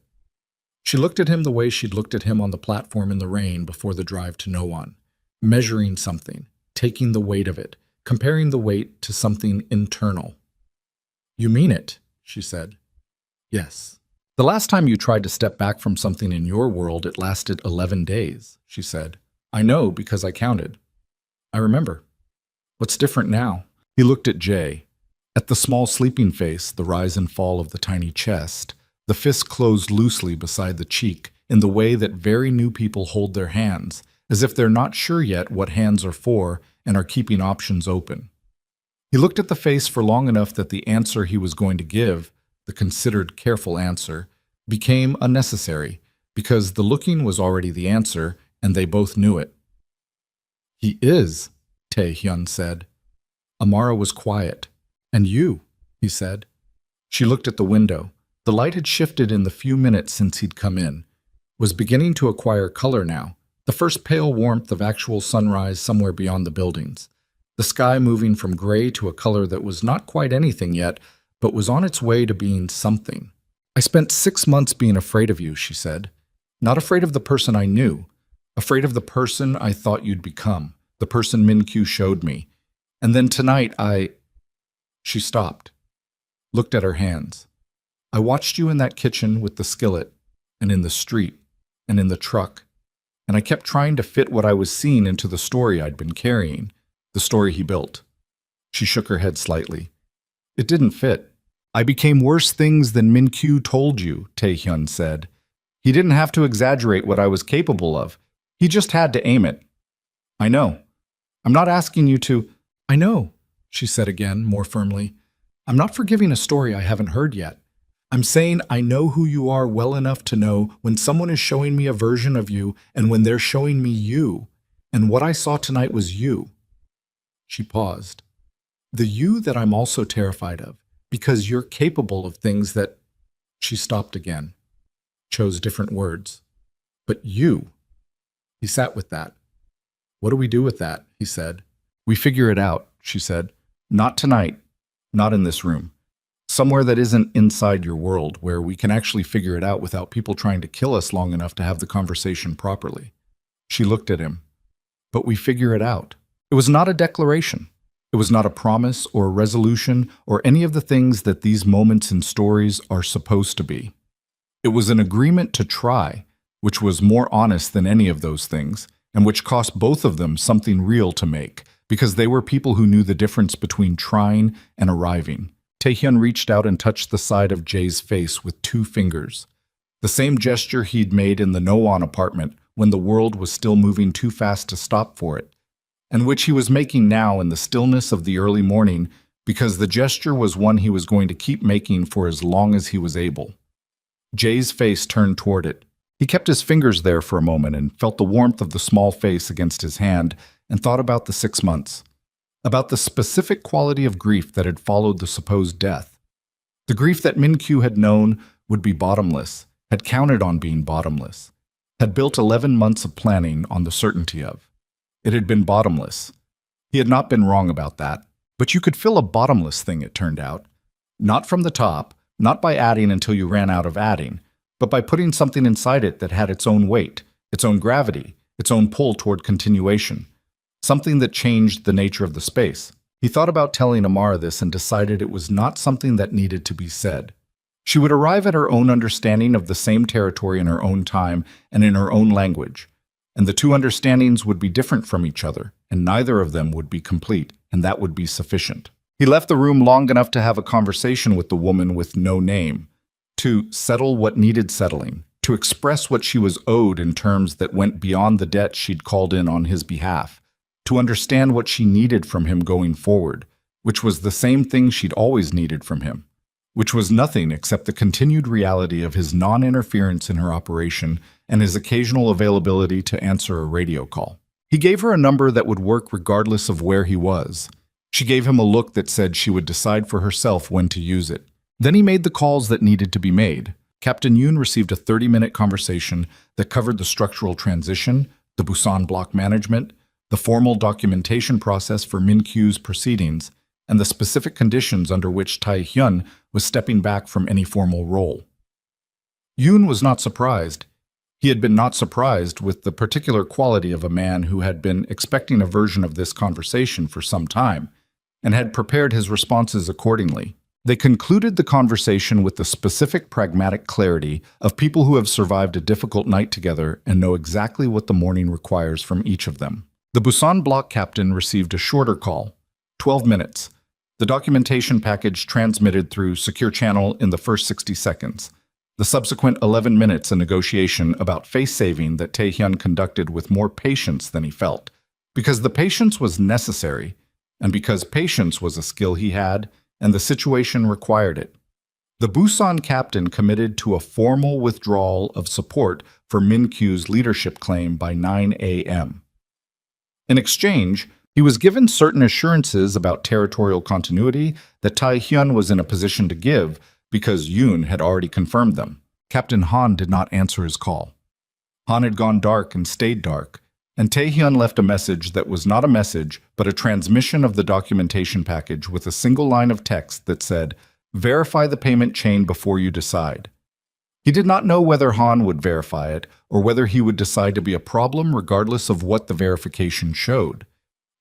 She looked at him the way she'd looked at him on the platform in the rain before the drive to Nowon, measuring something, taking the weight of it, comparing the weight to something internal. "You mean it," she said. "Yes." "The last time you tried to step back from something in your world, it lasted 11 days, she said. "I know because I counted. I remember." "What's different now?" He looked at Jay, at the small sleeping face, the rise and fall of the tiny chest, the fist closed loosely beside the cheek in the way that very new people hold their hands, as if they're not sure yet what hands are for and are keeping options open. He looked at the face for long enough that the answer he was going to give, the considered, careful answer, became unnecessary, because the looking was already the answer, and they both knew it. "He is," Tae-hyun said. Amara was quiet. "And you," he said. She looked at the window. The light had shifted in the few minutes since he'd come in, was beginning to acquire color now, the first pale warmth of actual sunrise somewhere beyond the buildings, the sky moving from gray to a color that was not quite anything yet, but was on its way to being something. I spent 6 months being afraid of you, she said. Not afraid of the person I knew, afraid of the person I thought you'd become, the person Min-Kyu showed me. And then tonight She stopped, looked at her hands. I watched you in that kitchen with the skillet, and in the street, and in the truck, and I kept trying to fit what I was seeing into the story I'd been carrying, the story he built. She shook her head slightly. It didn't fit. I became worse things than Min-Kyu told you, Tae-hyun said. He didn't have to exaggerate what I was capable of. He just had to aim it. I know. I'm not asking you to— I know, she said again, more firmly. I'm not forgiving a story I haven't heard yet. I'm saying I know who you are well enough to know when someone is showing me a version of you and when they're showing me you. And what I saw tonight was you. She paused. The you that I'm also terrified of, because you're capable of things that— She stopped again, chose different words. But you. He sat with that. What do we do with that? He said. We figure it out, she said. Not tonight. Not in this room. Somewhere that isn't inside your world, where we can actually figure it out without people trying to kill us long enough to have the conversation properly. She looked at him. But we figure it out. It was not a declaration. It was not a promise or a resolution or any of the things that these moments in stories are supposed to be. It was an agreement to try, which was more honest than any of those things, and which cost both of them something real to make, because they were people who knew the difference between trying and arriving. Tae-hyun reached out and touched the side of Jae's face with 2 fingers. The same gesture he'd made in the No-On apartment when the world was still moving too fast to stop for it, and which he was making now in the stillness of the early morning, because the gesture was one he was going to keep making for as long as he was able. Jae's face turned toward it. He kept his fingers there for a moment and felt the warmth of the small face against his hand and thought about the 6 months, about the specific quality of grief that had followed the supposed death. The grief that Min-Kyu had known would be bottomless, had counted on being bottomless, had built 11 months of planning on the certainty of. It had been bottomless. He had not been wrong about that, but you could fill a bottomless thing, it turned out. Not from the top, not by adding until you ran out of adding, but by putting something inside it that had its own weight, its own gravity, its own pull toward continuation, something that changed the nature of the space. He thought about telling Amara this and decided it was not something that needed to be said. She would arrive at her own understanding of the same territory in her own time and in her own language, and the 2 understandings would be different from each other, and neither of them would be complete, and that would be sufficient. He left the room long enough to have a conversation with the woman with no name, to settle what needed settling, to express what she was owed in terms that went beyond the debt she'd called in on his behalf, to understand what she needed from him going forward, which was the same thing she'd always needed from him, which was nothing except the continued reality of his non-interference in her operation and his occasional availability to answer a radio call. He gave her a number that would work regardless of where he was. She gave him a look that said she would decide for herself when to use it. Then he made the calls that needed to be made. Captain Yoon received a 30-minute conversation that covered the structural transition, the Busan block management, the formal documentation process for Min-Kyu's proceedings, and the specific conditions under which Tae-hyun was stepping back from any formal role. Yoon was not surprised. He had been not surprised with the particular quality of a man who had been expecting a version of this conversation for some time, and had prepared his responses accordingly. They concluded the conversation with the specific pragmatic clarity of people who have survived a difficult night together and know exactly what the morning requires from each of them. The Busan block captain received a shorter call, 12 minutes. The documentation package transmitted through secure channel in the first 60 seconds. The subsequent 11 minutes a negotiation about face-saving that Tae-hyun conducted with more patience than he felt, because the patience was necessary, and because patience was a skill he had, and the situation required it. The Busan captain committed to a formal withdrawal of support for Min-Kyu's leadership claim by 9 a.m. In exchange, he was given certain assurances about territorial continuity that Tae-hyun was in a position to give because Yoon had already confirmed them. Captain Han did not answer his call. Han had gone dark and stayed dark, and Tae-hyun left a message that was not a message, but a transmission of the documentation package with a single line of text that said, "Verify the payment chain before you decide." He did not know whether Han would verify it or whether he would decide to be a problem regardless of what the verification showed.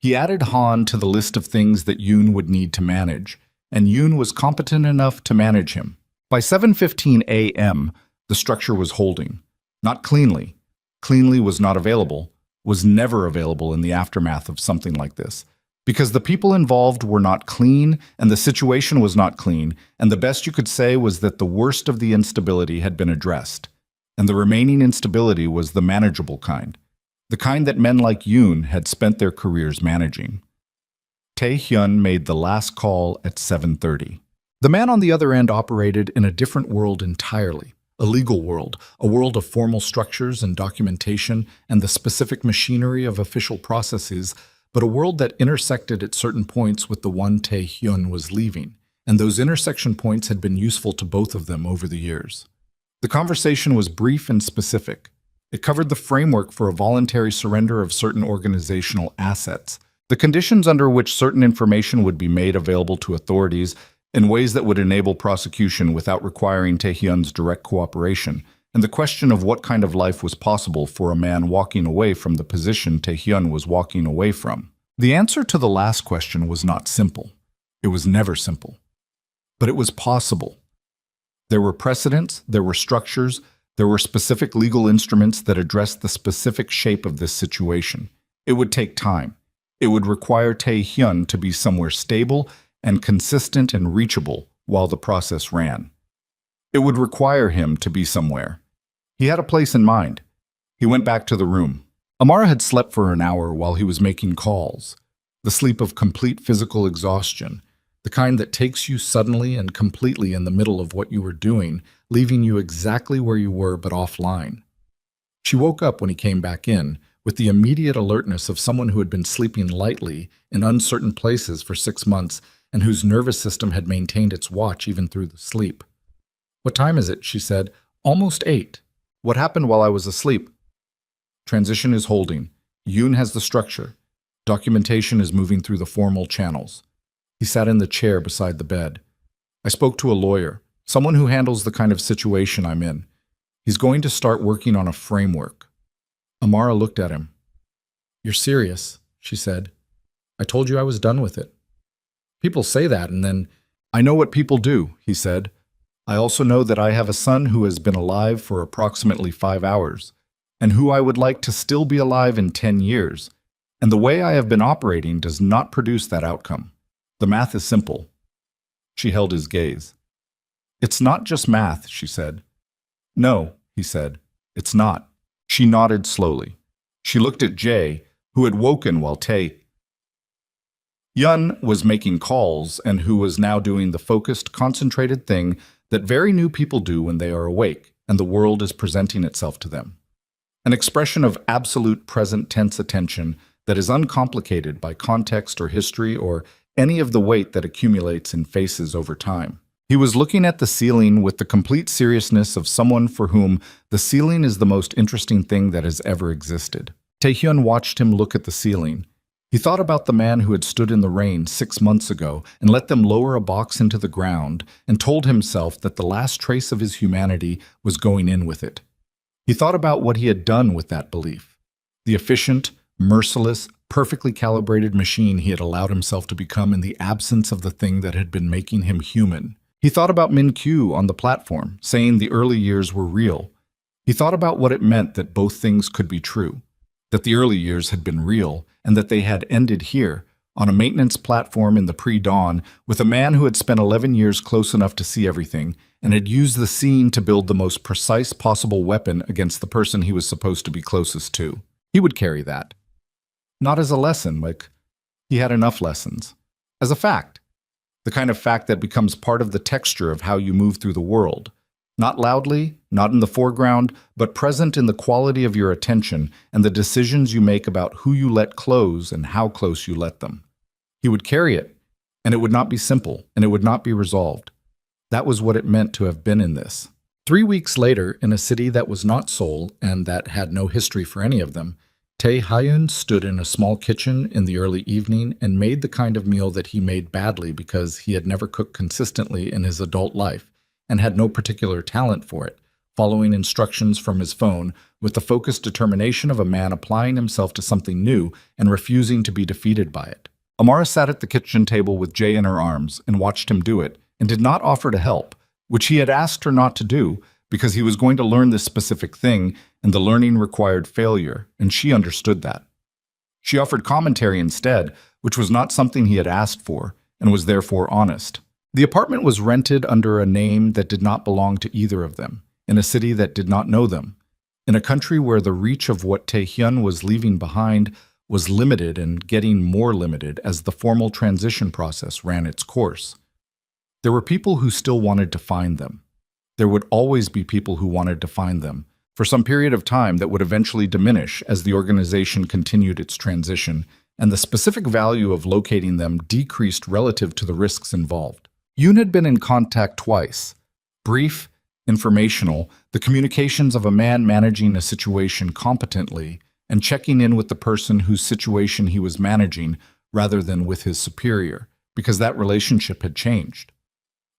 He added Han to the list of things that Yoon would need to manage, and Yoon was competent enough to manage him. By 7:15 a.m., the structure was holding. Not cleanly. Cleanly was not available, was never available in the aftermath of something like this. Because the people involved were not clean, and the situation was not clean, and the best you could say was that the worst of the instability had been addressed. And the remaining instability was the manageable kind. The kind that men like Yoon had spent their careers managing. Tae-hyun made the last call at 7:30. The man on the other end operated in a different world entirely. A legal world, a world of formal structures and documentation and the specific machinery of official processes, but a world that intersected at certain points with the one Tae-hyun was leaving, and those intersection points had been useful to both of them over the years. The conversation was brief and specific. It covered the framework for a voluntary surrender of certain organizational assets, the conditions under which certain information would be made available to authorities in ways that would enable prosecution without requiring Tae-hyun's direct cooperation, and the question of what kind of life was possible for a man walking away from the position Tae-hyun was walking away from. The answer to the last question was not simple. It was never simple. But it was possible. There were precedents, there were structures, there were specific legal instruments that addressed the specific shape of this situation. It would take time. It would require Tae-hyun to be somewhere stable and consistent and reachable while the process ran. It would require him to be somewhere. He had a place in mind. He went back to the room. Amara had slept for an hour while he was making calls. The sleep of complete physical exhaustion, the kind that takes you suddenly and completely in the middle of what you were doing, leaving you exactly where you were but offline. She woke up when he came back in, with the immediate alertness of someone who had been sleeping lightly in uncertain places for 6 months and whose nervous system had maintained its watch even through the sleep. "What time is it?" she said. "Almost 8. What happened while I was asleep?" Transition is holding. Yoon has the structure. Documentation is moving through the formal channels. He sat in the chair beside the bed. "I spoke to a lawyer, someone who handles the kind of situation I'm in. He's going to start working on a framework." Amara looked at him. "You're serious," she said. "I told you I was done with it." "People say that and then—" "I know what people do," he said. "I also know that I have a son who has been alive for approximately 5 hours, and who I would like to still be alive in 10 years. And the way I have been operating does not produce that outcome. The math is simple." She held his gaze. "It's not just math," she said. "No," he said. "It's not." She nodded slowly. She looked at Jae, who had woken while Tae-hyun was making calls and who was now doing the focused, concentrated thing that very new people do when they are awake and the world is presenting itself to them. An expression of absolute present tense attention that is uncomplicated by context or history or any of the weight that accumulates in faces over time. He was looking at the ceiling with the complete seriousness of someone for whom the ceiling is the most interesting thing that has ever existed. Tae-hyun watched him look at the ceiling. He thought about the man who had stood in the rain 6 months ago and let them lower a box into the ground and told himself that the last trace of his humanity was going in with it. He thought about what he had done with that belief. The efficient, merciless, perfectly calibrated machine he had allowed himself to become in the absence of the thing that had been making him human. He thought about Min-kyu on the platform, saying the early years were real. He thought about what it meant that both things could be true, that the early years had been real, and that they had ended here, on a maintenance platform in the pre-dawn, with a man who had spent 11 years close enough to see everything, and had used the scene to build the most precise possible weapon against the person he was supposed to be closest to. He would carry that. Not as a lesson, like he had enough lessons. As a fact. The kind of fact that becomes part of the texture of how you move through the world. Not loudly, not in the foreground, but present in the quality of your attention and the decisions you make about who you let close and how close you let them. He would carry it, and it would not be simple, and it would not be resolved. That was what it meant to have been in this. 3 weeks later, in a city that was not Seoul and that had no history for any of them, Tae-hyun stood in a small kitchen in the early evening and made the kind of meal that he made badly because he had never cooked consistently in his adult life and had no particular talent for it, following instructions from his phone with the focused determination of a man applying himself to something new and refusing to be defeated by it. Amara sat at the kitchen table with Jay in her arms and watched him do it, and did not offer to help, which he had asked her not to do because he was going to learn this specific thing, and the learning required failure, and she understood that. She offered commentary instead, which was not something he had asked for, and was therefore honest. The apartment was rented under a name that did not belong to either of them, in a city that did not know them, in a country where the reach of what Taehyun was leaving behind was limited and getting more limited as the formal transition process ran its course. There were people who still wanted to find them. There would always be people who wanted to find them, for some period of time that would eventually diminish as the organization continued its transition, and the specific value of locating them decreased relative to the risks involved. Yoon had been in contact twice. Brief, informational, the communications of a man managing a situation competently and checking in with the person whose situation he was managing rather than with his superior, because that relationship had changed.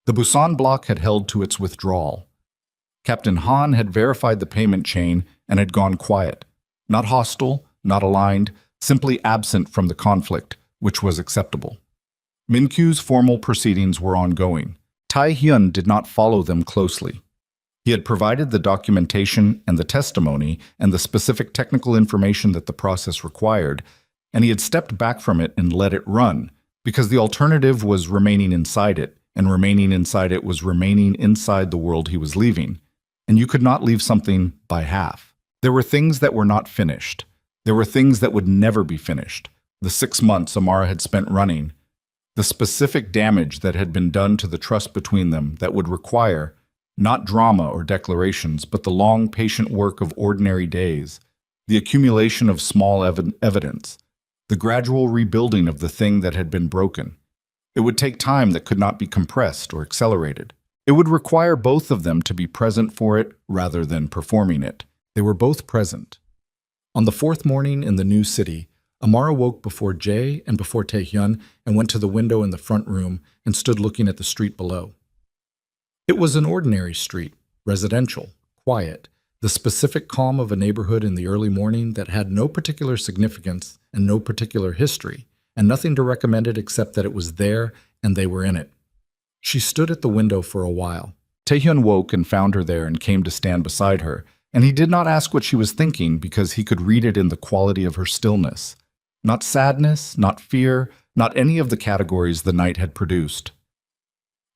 The Busan bloc had held to its withdrawal. Captain Han had verified the payment chain and had gone quiet, not hostile, not aligned, simply absent from the conflict, which was acceptable. Min-kyu's formal proceedings were ongoing. Tae-hyun did not follow them closely. He had provided the documentation and the testimony and the specific technical information that the process required, and he had stepped back from it and let it run, because the alternative was remaining inside it, and remaining inside it was remaining inside the world he was leaving. And you could not leave something by half. There were things that were not finished. There were things that would never be finished. The 6 months Amara had spent running, the specific damage that had been done to the trust between them that would require not drama or declarations, but the long, patient work of ordinary days, the accumulation of small evidence, the gradual rebuilding of the thing that had been broken. It would take time that could not be compressed or accelerated. It would require both of them to be present for it rather than performing it. They were both present. On the 4th morning in the new city, Amara woke before Jae and before Taehyun and went to the window in the front room and stood looking at the street below. It was an ordinary street, residential, quiet, the specific calm of a neighborhood in the early morning that had no particular significance and no particular history, and nothing to recommend it except that it was there and they were in it. She stood at the window for a while. Taehyun woke and found her there and came to stand beside her, and he did not ask what she was thinking because he could read it in the quality of her stillness. Not sadness, not fear, not any of the categories the night had produced.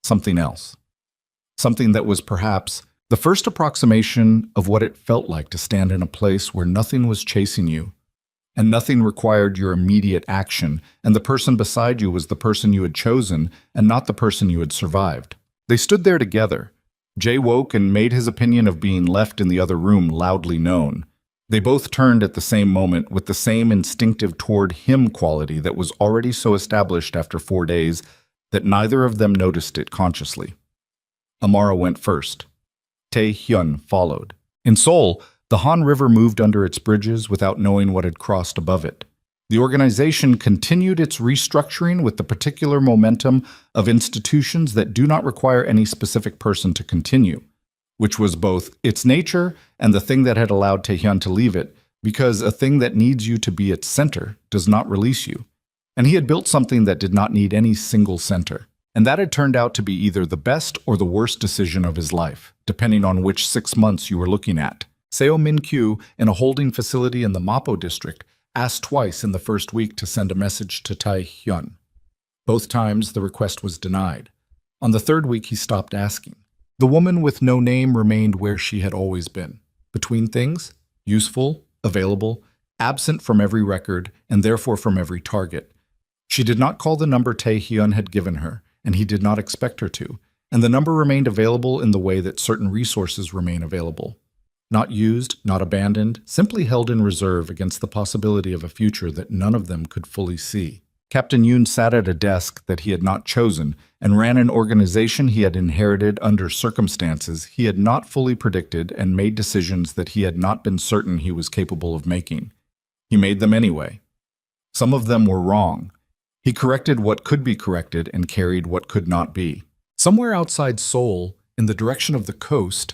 Something else. Something that was perhaps the first approximation of what it felt like to stand in a place where nothing was chasing you, and nothing required your immediate action, and the person beside you was the person you had chosen and not the person you had survived. They stood there together. Jay woke and made his opinion of being left in the other room loudly known. They both turned at the same moment with the same instinctive toward him quality that was already so established after 4 days that neither of them noticed it consciously. Amara went first. Tae-hyun followed. In Seoul, the Han River moved under its bridges without knowing what had crossed above it. The organization continued its restructuring with the particular momentum of institutions that do not require any specific person to continue, which was both its nature and the thing that had allowed Taehyun to leave it, because a thing that needs you to be its center does not release you. And he had built something that did not need any single center. And that had turned out to be either the best or the worst decision of his life, depending on which 6 months you were looking at. Seo Min-kyu, in a holding facility in the Mapo district, asked twice in the first week to send a message to Tae-hyun. Both times the request was denied. On the 3rd week he stopped asking. The woman with no name remained where she had always been, between things, useful, available, absent from every record, and therefore from every target. She did not call the number Tae-hyun had given her, and he did not expect her to, and the number remained available in the way that certain resources remain available. Not used, not abandoned, simply held in reserve against the possibility of a future that none of them could fully see. Captain Yoon sat at a desk that he had not chosen and ran an organization he had inherited under circumstances he had not fully predicted and made decisions that he had not been certain he was capable of making. He made them anyway. Some of them were wrong. He corrected what could be corrected and carried what could not be. Somewhere outside Seoul, in the direction of the coast,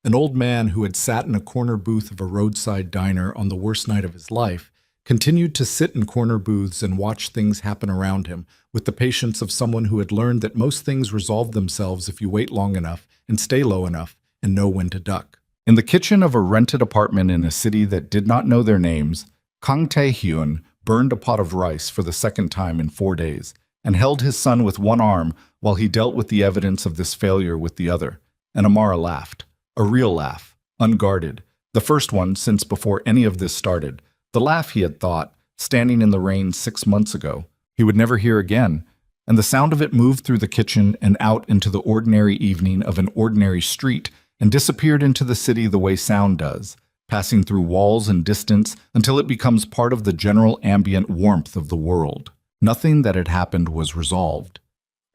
An old man who had sat in a corner booth of a roadside diner on the worst night of his life continued to sit in corner booths and watch things happen around him with the patience of someone who had learned that most things resolve themselves if you wait long enough and stay low enough and know when to duck. In the kitchen of a rented apartment in a city that did not know their names, Kang Tae-hyun burned a pot of rice for the second time in 4 days and held his son with one arm while he dealt with the evidence of this failure with the other. And Amara laughed. A real laugh, unguarded, the first one since before any of this started. The laugh he had thought, standing in the rain 6 months ago, he would never hear again, and the sound of it moved through the kitchen and out into the ordinary evening of an ordinary street and disappeared into the city the way sound does, passing through walls and distance until it becomes part of the general ambient warmth of the world. Nothing that had happened was resolved.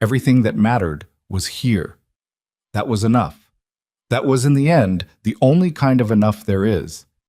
Everything that mattered was here. That was enough. That was, in the end, the only kind of enough there is.